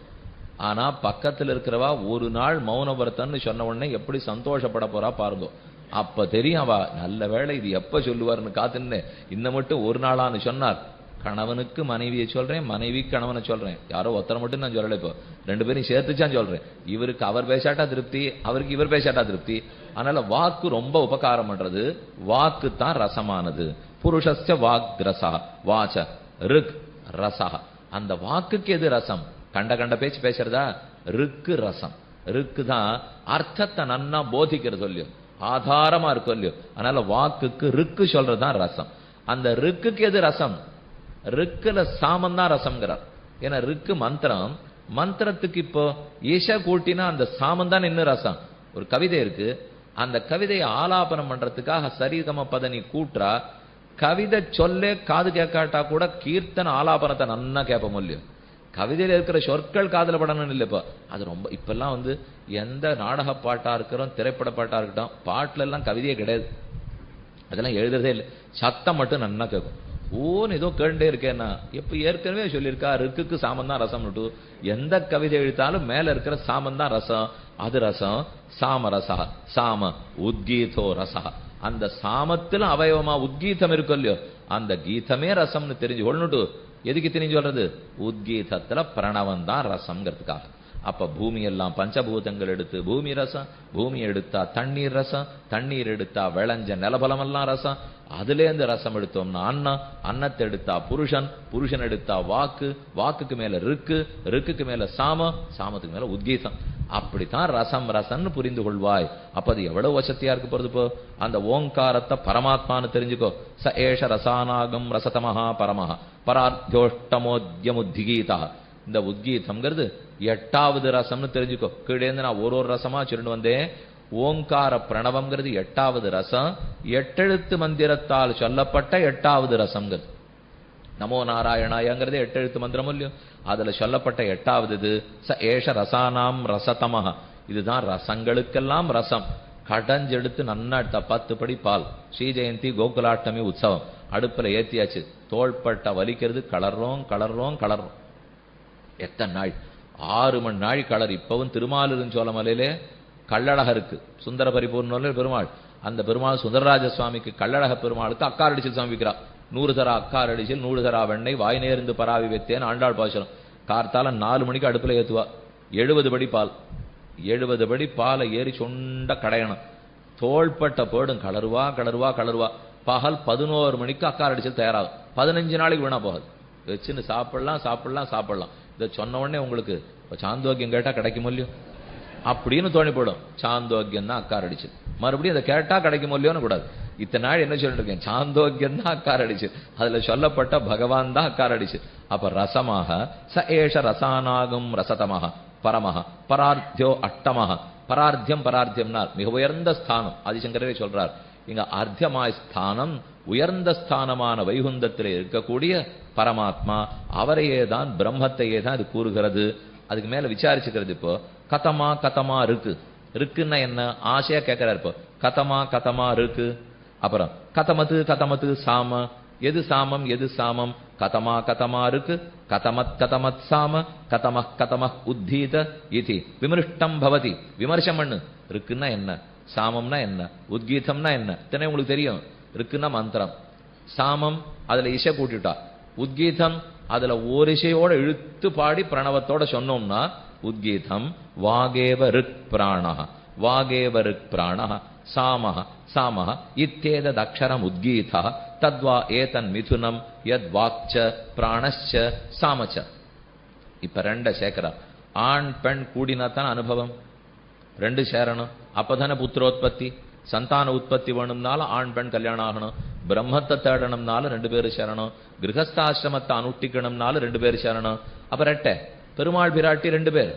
ஆனா பக்கத்துல இருக்கிறவா 1 நாள் மௌன விரதம்னு சொன்ன உடனே எப்படி சந்தோஷப்பட போறா பாருங்க. அப்ப தெரியும் அவ நல்ல வேளை இது எப்ப சொல்லுவார்னு காத்துன்னு. இந்த மட்டும் 1 நாளான்னு சொன்னார், கணவனுக்கு மனைவியை சொல்றேன், மனைவி கணவனை சொல்றேன். யாரோ ஒருத்தரை மட்டும் நான் சொல்லலை, இப்போ ரெண்டு பேரும் சேர்த்துச்சான் சொல்றேன். இவருக்கு அவர் பேசாட்டா திருப்தி, அவருக்கு இவர் பேசாட்டா திருப்தி. அதனால வாக்கு ரொம்ப உபகாரம் பண்றது. வாக்கு தான் ரசமானது. புருஷஸ்ய வாக் ரசா வாச ருக் ரசா. அந்த வாக்குக்கு எது ரசம்? கண்ட கண்ட பேச்சு பேசுறதா? ருக்கு ரசம். ருக்கு தான் அர்த்தத்தை நன்னா போதிக்கிறது இல்லையோ, ஆதாரமா இருக்கும் இல்லையோ. அதனால வாக்குக்கு ருக்கு சொல்றதுதான் ரசம். அந்த ருக்குக்கு எது ரசம்? ருக்குல சாமம் தான் ரசம்ங்கிறார். ஏன்னா ருக்கு மந்திரம், மந்திரத்துக்கு இப்போ ஈஷ கூட்டினா அந்த சாமம் தான் இன்னும் ரசம். ஒரு கவிதை இருக்கு, அந்த கவிதையை ஆலாபனம் பண்றதுக்காக சரிகம பதனி கூட்டுறா. கவிதை சொல்ல காது கேட்காட்டா கூட கீர்த்தன ஆலாபனத்தை நன்னா கேட்போம் இல்லையோ. கவிதையில இருக்கிற சொற்கள் காதல படணும் இல்லை. இப்போ அது ரொம்ப இப்பெல்லாம் எந்த நாடக பாட்டா இருக்கிறோம், திரைப்பட பாட்டா இருக்கட்டும், பாட்டுல எல்லாம் கவிதையே கிடையாது. அதெல்லாம் எழுதுறதே இல்லை, சத்தம் மட்டும் நன்னா கேட்கும். ஓன்னு ஏதோ கேண்டே இருக்கேன்னா, எப்ப ஏற்கனவே சொல்லியிருக்கா ருக்குக்கு சாமம் தான் ரசம். எந்த கவிதை எழுத்தாலும் மேல இருக்கிற சாமம் தான் ரசம். அது ரசம் சாம ரசா. சாம உத்கீதோ ரசா. அந்த சாமத்துல அவயவமா உத்கீதம் இருக்கும் இல்லையோ, அந்த கீதமே ரசம்னு தெரிஞ்சு கொள்ளுட்டு. எதுக்கு தெரிஞ்சு சொல்றது? உத்கீதத்துல பிரணவம் தான் ரசம்ங்கிறதுக்காக. அப்ப பூமி எல்லாம் பஞ்சபூதங்கள் எடுத்து பூமி ரசம், பூமி எடுத்தா தண்ணீர் ரசம், தண்ணீர் எடுத்தா விளைஞ்ச நிலபலம் எல்லாம் ரசம். அதுல இருந்து ரசம் எடுத்தோம்னா அன்னம், அன்னத்தை எடுத்தா புருஷன், புருஷன் எடுத்தா வாக்கு, வாக்குக்கு மேல ருக்கு, ருக்குக்கு மேல சாமம், சாமத்துக்கு மேல உத்கீதம். அப்படித்தான் ரசம் ரசம்னு புரிந்து கொள்வாய். அப்ப அது எவ்வளவு வசதியா இருக்கு போறது. இப்போ அந்த ஓங்காரத்தை பரமாத்மான்னு தெரிஞ்சுக்கோ. ச ஏஷ ரசானாகம் ரசதமஹா பரமஹா பரார்த்தியோஷ்டமோத்யமுத்கீதா. இந்த உத்கீதம்ங்கிறது 8வது ரசம்னு தெரிஞ்சுக்கோ. கீழே இருந்து நான் ஒரு ரசமா சொல்லிட்டு வந்தேன். ஓங்கார பிரணவம்ங்கிறது 8வது ரசம். 8 எழுத்து மந்திரத்தால் சொல்லப்பட்ட 8வது ரசம்ங்கிறது. நமோ நாராயணாயங்கிறது 8 எழுத்து மந்திரம் இல்லையோ, அதுல சொல்லப்பட்ட 8வது இது. ச ஏஷ ரசானாம் ரசதமஹ. இதுதான் ரசங்களுக்கெல்லாம் ரசம். கடஞ்செடுத்து நன்னா 10 படி பால். ஸ்ரீ ஜெயந்தி கோகுலாஷ்டமி உற்சவம் அடுப்புல ஏத்தியாச்சு. தோள்பட்ட வலிக்கிறது. கலர்றோம் கலர்றோம் கலர்றோம். எத்தனை நாள்? 6 மணி நாள் கலர். இப்பவும் திருமாலிருஞ்சோலமலையிலே கள்ளழக இருக்கு. சுந்தர பரிபூர்ண பெருமாள். அந்த பெருமாள் சுந்தரராஜ சுவாமிக்கு கள்ளழக பெருமாளுக்கு அக்கார் அடிச்சல் சமைக்கிறார். 100 தரா அக்கார் அடிச்சல் 100 தரா வெண்ணெய் வாய் நேர்ந்து பராவி வைத்தேன்னு ஆண்டாள் பாசனம். கார்த்தால 4 மணிக்கு அடுப்புல ஏத்துவா. 70 படி பால். 70 படி பாலை ஏறி சொண்ட கடையணும். தோள்பட்ட போடும். கலருவா கலருவா கலருவா. பகல் 11 மணிக்கு அக்கார் அடிச்சல் தயாராகும். 15 நாளைக்கு வீணா போகாது. வச்சுன்னு சாப்பிடலாம் சாப்பிடலாம் சாப்பிடலாம். இதை சொன்ன உடனே உங்களுக்கு சாந்தோக்கியம் கேட்டா கிடைக்கும் இல்லையோ அப்படின்னு தோணி போடும். சாந்தோக்கியம் தான் அக்கார் அடிச்சு. மறுபடியும் அதை கேட்டா கிடைக்கும் இல்லையோன்னு கூடாது. இத்தனை நாள் என்ன சொல்லிட்டு இருக்கேன்? சாந்தோக்கியம் தான் அக்கார் அடிச்சு. அதுல சொல்லப்பட்ட பகவான் தான் அக்கார் அடிச்சு. அப்ப ரசமாக ச ஏஷ ரசானாகும் ரசதமாக பரமஹ பரார்த்தியோ அட்டமஹ. பரார்த்தியம் பரார்த்தியம்னா மிக உயர்ந்த ஸ்தானம். ஆதிசங்கரே சொல்றார். இங்க அர்த்தியமாய் ஸ்தானம், உயர்ந்த ஸ்தானமான வைகுந்தத்திலே இருக்கக்கூடிய பரமாத்மா, அவரையே தான், பிரம்மத்தையே தான் இது கூறுகிறது. அதுக்கு மேல விசாரிச்சுக்கிறது. இப்போ கதமா கதமா இருக்கு. இருக்குன்னா என்ன? ஆசையா கேட்கிறார். இப்போ கதமா கதமா இருக்கு. அப்புறம் கதமத்து கதமத்து சாம. எது சாமம் எது சாமம்? கதமா கதமா இருக்கு. கதமத் கதமத் சாம கதம கதம உத்தீத இதி விமர்ஷ்டம் பவதி. விமர்சம் பண்ணு. இருக்குன்னா என்ன? சாமம்னா என்ன? உத்கீதம்னா என்ன? இத்தனை உங்களுக்கு தெரியும். இருக்குன்னா மந்திரம். சாமம் அதுல இசை கூட்டிட்டா. உத்கீதம் அதுல ஒரு இசையோட இழுத்து பாடி பிரணவத்தோட சொன்னோம்னா உத்கீதம். வாகேவ ரிக் பிராணஹ வாகேவ ரிக் பிராணஹ சாமஹ சாமஹ இத்தேதத் அக்ஷரம் உத்கீதா தத்வா ஏதன் மிதுனம் யத் வாக்ச பிராணச்ச சாமச்ச. இப்ப 2 சேர்க்கிறார். ஆண் பெண் கூடினா தான் அனுபவம். 2 சேரணும். அப்பதானே புத்திரோத்பத்தி. சந்தான உற்பத்தி வேணும்னாலும் ஆண் பெண் கல்யாணம் ஆகணும். பிரம்மத்தை தேடணும்னாலும் 2 பேரும் சேரணும். கிரகஸ்தாசிரமத்தை அனுஷ்டிக்கணும்னாலும் 2 பேரும் சேரணும். அப்ப ரெட்டை பெருமாள் பிராட்டி 2 பேர்.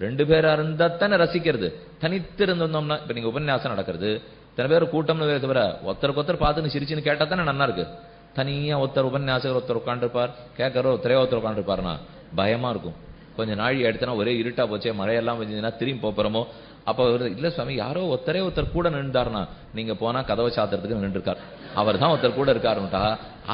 2 பேரா இருந்தா தானே ரசிக்கிறது. தனித்து இருந்தோம்னா இப்ப நீங்க உபன்யாசம் நடக்கிறது, இத்தனை பேர் கூட்டம்னு தவிர ஒருத்தருக்கு ஒருத்தர் பார்த்துன்னு சிரிச்சுன்னு கேட்டா தானே நல்லா இருக்கு. தனியா ஒருத்தர் உபன்யாசகர் ஒருத்தர் உட்காந்துருப்பார், கேட்கறோ ஒருத்தரே ஒருத்தர் உட்காந்துருப்பாருன்னா பயமா இருக்கும். கொஞ்சம் நாழி எடுத்தனா ஒரே இருட்டா போச்சே, மழையெல்லாம் வந்ததுன்னா திரும்பி போறோமோ. அப்ப இல்ல சுவாமி யாரோ ஒருத்தர் கூட நின்றுட்டாருனா, நீங்க போனா கதவை சாத்துறதுக்கு நின்றுருக்கார், அவர் தான் ஒருத்தர் கூட இருக்காருட்டா.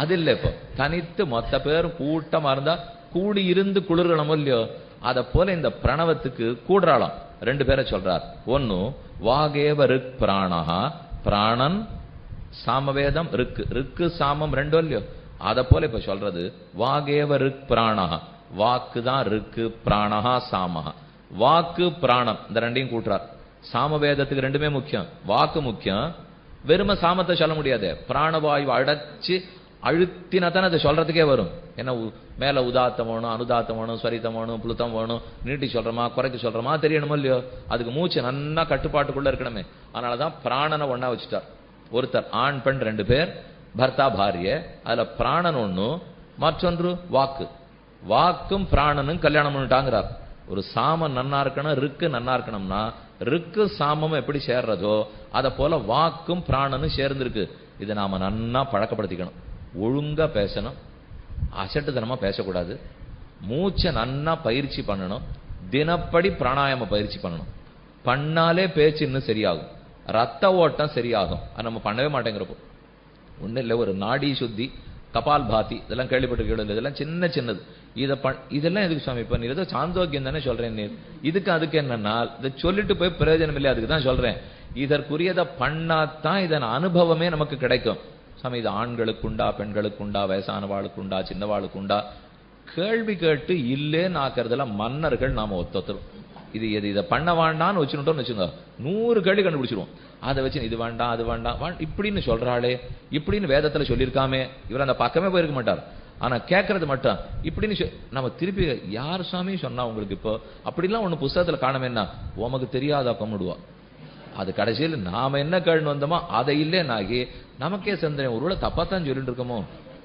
அது இல்லை. இப்போ தனித்து மொத்த பேரும் கூட்டமா இருந்தா கூடி இருந்து குளிர்கணமோ இல்லையோ, அத போல இந்த பிரணவத்துக்கு கூடுறாளாம். 2 பேரை சொல்றார். ஒன்னு வாகேவ ரிக் பிராணஹா. பிராணன் சாமவேதம் ருக்கு. ருக்கு சாமம் 2 இல்லையோ. அத போல இப்ப சொல்றது வாகேவ ரிக் பிராணஹா, வாக்கு தான் ரிக்கு, பிராணஹா சாமஹா. வாக்கு பிராணம் இந்த ரெண்டையும் கூட்டுறார். சாமவேதத்துக்கு ரெண்டுமே முக்கியம். வாக்கு முக்கியம். வெறும சாமத்தை சொல்ல முடியாது. பிராணவாயு அடைச்சு அழுத்தினா தானே அதை சொல்றதுக்கே வரும். என்ன மேல உதாத்தம் வேணும், அனுதாத்தம் வேணும், ஸ்வரித்தம் வேணும், புளுத்தம் வேணும், நீட்டி சொல்றோமா குறைக்கு சொல்றோமா தெரியணுமோ இல்லையோ. அதுக்கு மூச்சு நன்னா கட்டுப்பாட்டுக்குள்ள இருக்கணுமே. அதனாலதான் பிராணனை ஒன்னா வச்சுட்டார். ஒருத்தர் ஆண் பெண் 2 பேர், பர்த்தா பாரிய. அதுல பிராணன் ஒண்ணு, மற்றொன்று வாக்கு. வாக்கும் பிராணனும் கல்யாணம் பண்ணிட்டாங்கிறார். ஒரு சாமம் நன்னா இருக்கணும், ரிக்கு நன்னா இருக்கணும்னா ரிக்கு சாமம் எப்படி சேர்றதோ அத போல வாக்கும் பிராணனும் சேர்ந்திருக்கு. இதை நாம நன்னா பழக்கப்படுத்திக்கணும். ஒழுங்கா பேசணும், அசட்டுத்தனமா பேசக்கூடாது. மூச்சை நன்னா பயிற்சி பண்ணணும். தினப்படி பிராணாயாம பயிற்சி பண்ணணும். பண்ணாலே பேச்சு இன்னும் சரியாகும், ரத்த ஓட்டம் சரியாகும். அது நம்ம பண்ணவே மாட்டேங்கிறப்போ. ஒன்றும் இல்லை, ஒரு நாடி சுத்தி, கபால் பாத்தி இதெல்லாம் கேள்விப்பட்டிருக்கீங்க. இதெல்லாம் சின்ன சின்னது. இதெல்லாம் எதுக்கு சுவாமி? இப்ப நீ ஏதோ சாந்தோக்கியம் தானே சொல்றேன். நீ இதுக்கு அதுக்கு என்னன்னா இதை சொல்லிட்டு போய் பிரயோஜனம் இல்லை. அதுக்கு தான் சொல்றேன். இதற்குரியதை பண்ணாதான் இதன் அனுபவமே நமக்கு கிடைக்கும். சாமி இது ஆண்களுக்குண்டா, பெண்களுக்குண்டா, வயசானவாளுக்குண்டா, சின்னவாளுக்குண்டா? கேள்வி கேட்டு இல்லேன்னு ஆக்குறதுல மன்னர்கள் நாம ஒத்தரும். இது இதை பண்ண வேண்டான்னு வச்சுட்டோம்னு வச்சுங்க, 100 கேள்வி கண்டுபிடிச்சிருவோம். அதை வச்சு இது வேண்டாம் அது வேண்டாம் இப்படின்னு சொல்றாளே, இப்படின்னு வேதத்துல சொல்லியிருக்காமே. இவர் அந்த பக்கமே போயிருக்க மாட்டார். ஆனா கேட்கறது மட்டும் இப்படின்னு நம்ம திருப்பி யார் சாமி சொன்னா உங்களுக்கு இப்போ அப்படிலாம் ஒண்ணு புஸ்தகத்துல காணமேன்னா உமக்கு தெரியாதா கொண்டுடுவா. அது கடைசியில் நாம என்ன கேள்வி வந்தோமோ அதை இல்லைன்னாகி நமக்கே சந்தேகம், ஒருவேளை தப்பாத்தான் சொல்லிட்டு இருக்கோமோ,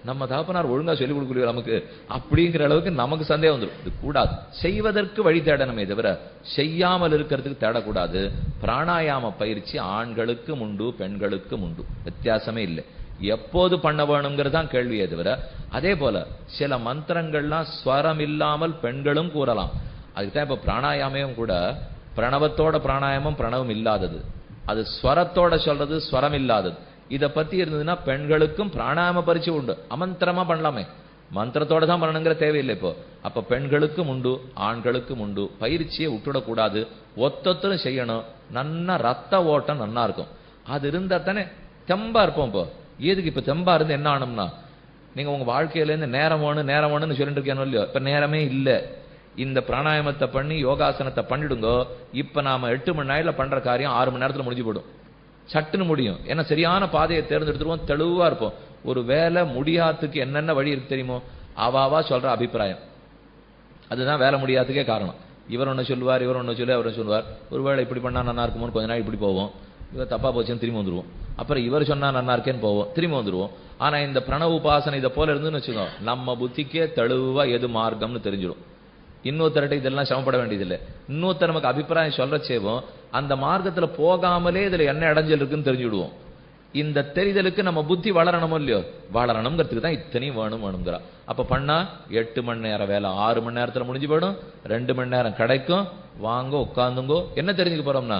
நம்ம தகப்பனார் ஒழுங்கா சொல்லிக் கொடுக்கலையோ நமக்கு, அப்படிங்கிற அளவுக்கு நமக்கு சந்தேகம் வந்துடும். இது கூடாது. செய்வதற்கு வழி தேடணுமே தவிர செய்யாமல் இருக்கிறதுக்கு தேடக்கூடாது. பிராணாயாம பயிற்சி ஆண்களுக்கும் உண்டு, பெண்களுக்கும் உண்டு, வித்தியாசமே இல்லை. எப்போது பண்ண வேணுங்கிறதான் கேள்வியே தவிர, அதே போல சில மந்திரங்கள்லாம் ஸ்வரம் இல்லாமல் பெண்களும் கூறலாம். அதுக்குதான் இப்ப பிராணாயாமம் கூட பிரணவத்தோட பிராணாயாமம் பிரணவம் இல்லாதது, அது ஸ்வரத்தோட சொல்றது ஸ்வரம் இல்லாதது. இத பத்தி இருந்ததுன்னா பெண்களுக்கும் பிராணாயாம பரிச்சை உண்டு. அமந்திரமா பண்ணலாமே, மந்திரத்தோட தான் பண்ணணுங்கிற தேவையில்லை இப்போ. அப்ப பெண்களுக்கும் உண்டு, ஆண்களுக்கும் உண்டு. பயிற்சியை விட்டுடக்கூடாது, ஒத்தொத்தரும் செய்யணும். நன்னா ரத்த ஓட்டம் நன்னா இருக்கும். அது இருந்தா தானே தெம்பா இருப்போம். இப்போ எதுக்கு இப்ப தெம்பா இருந்து என்ன ஆகணும்னா, நீங்க உங்க வாழ்க்கையில இருந்து நேரம் வேணும்னு சொல்லிட்டு இருக்கேன் இல்லையோ, இப்ப நேரமே இல்லை. இந்த பிராணாயாமத்தை பண்ணி யோகாசனத்தை பண்ணிடுங்க. இப்ப நாம 8 மணி நேரத்துல பண்ற காரியம் 6 மணி நேரத்துல முடிஞ்சு போடும். சட்டுன்னு முடியும். ஏன்னா சரியான பாதையை தேர்ந்தெடுத்துருவோம், தெளிவா இருப்போம். ஒரு வேலை முடியாததுக்கு என்னென்ன வழி இருக்கு தெரியுமோ, அவாவா சொல்ற அபிப்பிராயம், அதுதான் வேலை முடியாததுக்கே காரணம். இவர் ஒண்ணு சொல்லுவார், இவர் ஒண்ணு சொல்லி அவர் சொல்லுவார். ஒருவேளை இப்படி பண்ணா நல்லா இருக்குமோன்னு கொஞ்ச நாள் இப்படி போவோம், இவர் தப்பா போச்சுன்னு திரும்பி வந்துருவோம். அப்புறம் இவர் சொன்னா நல்லா இருக்கேன்னு போவோம், திரும்பி வந்துருவோம். ஆனா இந்த பிரணவ உபாசனை இதை போல இருந்துன்னு வச்சுக்கோ, நம்ம புத்திக்கே தெளிவா எது மார்க்கம்னு தெரிஞ்சிடும். இன்னொருத்தர்கிட்ட இதெல்லாம் சமப்பட வேண்டியதில்லை. இன்னொருத்தர் நமக்கு அபிப்பிராயம் சொல்றச்சேவும் அந்த மார்க்கத்துல போகாமலே இதுல என்ன இடைஞ்சல் இருக்குன்னு தெரிஞ்சுடுவோம். இந்த தெரிதலுக்கு நம்ம புத்தி வளரணுமோ இல்லையோ, வளரணுங்கிறதுக்கு தான் இத்தனையும் வேணுங்கிறா. அப்ப பண்ணா 8 மணி நேரம் வேலை 6 மணி நேரத்துல முடிஞ்சு போயிடும். 2 மணி நேரம் கிடைக்கும். வாங்க உட்காந்துங்கோ. என்ன தெரிஞ்சுக்க போறோம்னா,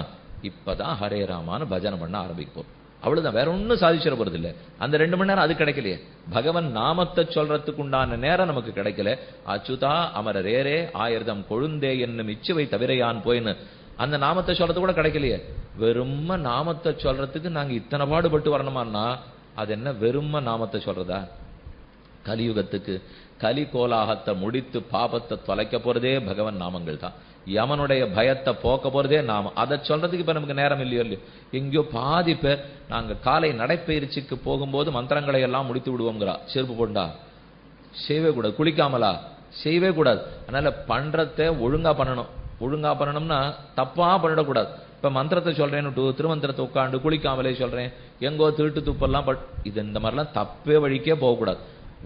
இப்பதான் ஹரே ராமான்னு பஜனை பண்ண ஆரம்பிக்க போறோம். அவ்வளவுதான், வேற ஒன்னும் சாதிச்சிட போறது இல்லை. அந்த 2 மணி நேரம் அது கிடைக்கலையே, பகவன் நாமத்தை சொல்றதுக்கு உண்டான நேரம் நமக்கு கிடைக்கல. அச்சுதா அமர ரேரே ஆயிரதம் கொழுந்தே என்னும் இச்சுவை தவிரையான் போயின்னு அந்த நாமத்தை சொல்றது கூட கிடைக்கலையே. வெறும நாமத்தை சொல்றதுக்கு நாங்க இத்தனை பாடுபட்டு வரணுமான்னா அது என்ன வெறும நாமத்தை சொல்றதா? கலியுகத்துக்கு கலி கோலாகத்தை முடித்து பாபத்தை தொலைக்க போறதே பகவன் நாமங்கள் தான். யமனுடைய பயத்தை போக்க போறதே நாமம். அதை சொல்றதுக்கு இப்ப நமக்கு நேரம் இல்லையோ இல்லையோ. எங்கேயோ பாதி பேர் நாங்க காலை நடைப்பயிற்சிக்கு போகும்போது மந்திரங்களை எல்லாம் முடித்து விடுவோங்கிறா. செருப்பு போண்டா செய்யவே கூடாது, குளிக்காமலா செய்யவே கூடாது. அதனால பண்றத ஒழுங்கா பண்ணணும். ஒழுங்கா பண்ணணும்னா தப்பா பண்ணிடக்கூடாது. இப்ப மந்திரத்தை சொல்றேன்னு திருமந்திரத்தை உட்காந்து குளிக்காமலே சொல்றேன், எங்கோ திருட்டு துப்பெல்லாம் இது இந்த மாதிரிலாம் தப்பே வழிக்கே போகக்கூடாது.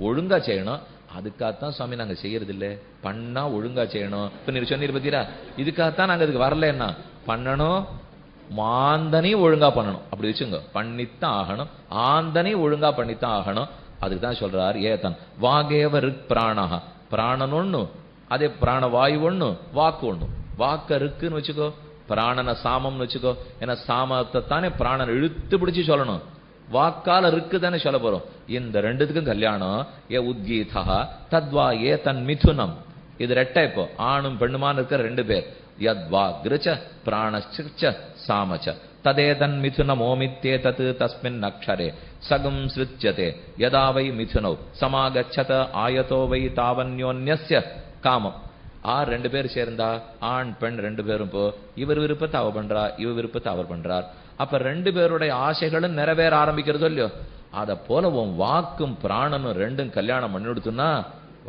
ஒழுங்கா செய்யணும். அதுக்காகத்தான் சுவாமி நாங்க செய்யறது இல்லை. பண்ணா ஒழுங்கா செய்யணும். இப்ப நீ சொன்னீர் பத்தியா, இதுக்காகத்தான் நாங்க அதுக்கு வரலன்னா பண்ணணும். மாந்தனையும் ஒழுங்கா பண்ணணும். அப்படி வச்சுங்க, பண்ணித்தான் ஆகணும். ஆந்தனையும் ஒழுங்கா பண்ணித்தான் ஆகணும். அதுக்கு தான் சொல்றார் ஏதன் வாகேவ ரிக் பிராணஹா. பிராணன் ஒண்ணு, அதே பிராணவாயு ஒண்ணு, வாக்கு ஒண்ணு. வாக்க இருக்குன்னு வச்சுக்கோ, பிராணன சாமம்னு வச்சுக்கோ. ஏன்னா சாமத்தை தானே பிராணன் இழுத்து பிடிச்சு சொல்லணும். வாக்கால இருக்குதானே சொல்ல போறோம். இந்த ரெண்டுத்துக்கும் கல்யாணம். ஏ உத்கீதா தத்வா ஏ தன் மிதுனம். இது ரெட்டை. இப்போ ஆணும் பெண்ணுமான இருக்கிற 2 பேர். யத்வா கிருச்ச பிராணச்ச சாமச்ச. ததேதன் மிதுனமோமித்தே தத் தஸ்மின் அக்ஷரே சகம் ஸ்ருத்யதே யதா வை மிதுனௌ சமாகச்சத ஆயதோ வை தாவன்யோன்யஸ்ய காமம். ரெண்டு பேர் சேர்ந்தா ஆண் பெண் ரெண்டு பேரும் போ இவர் விருப்பத்தை அவ பண்றா, இவ விருப்பத்தை அவர் பண்றார். அப்ப ரெண்டு பேருடைய ஆசைகளும் நிறைவேற ஆரம்பிக்கிறதோ இல்லையோ, அத போல உன் வாக்கும் பிராணனும் ரெண்டும் கல்யாணம் பண்ணி கொடுத்துன்னா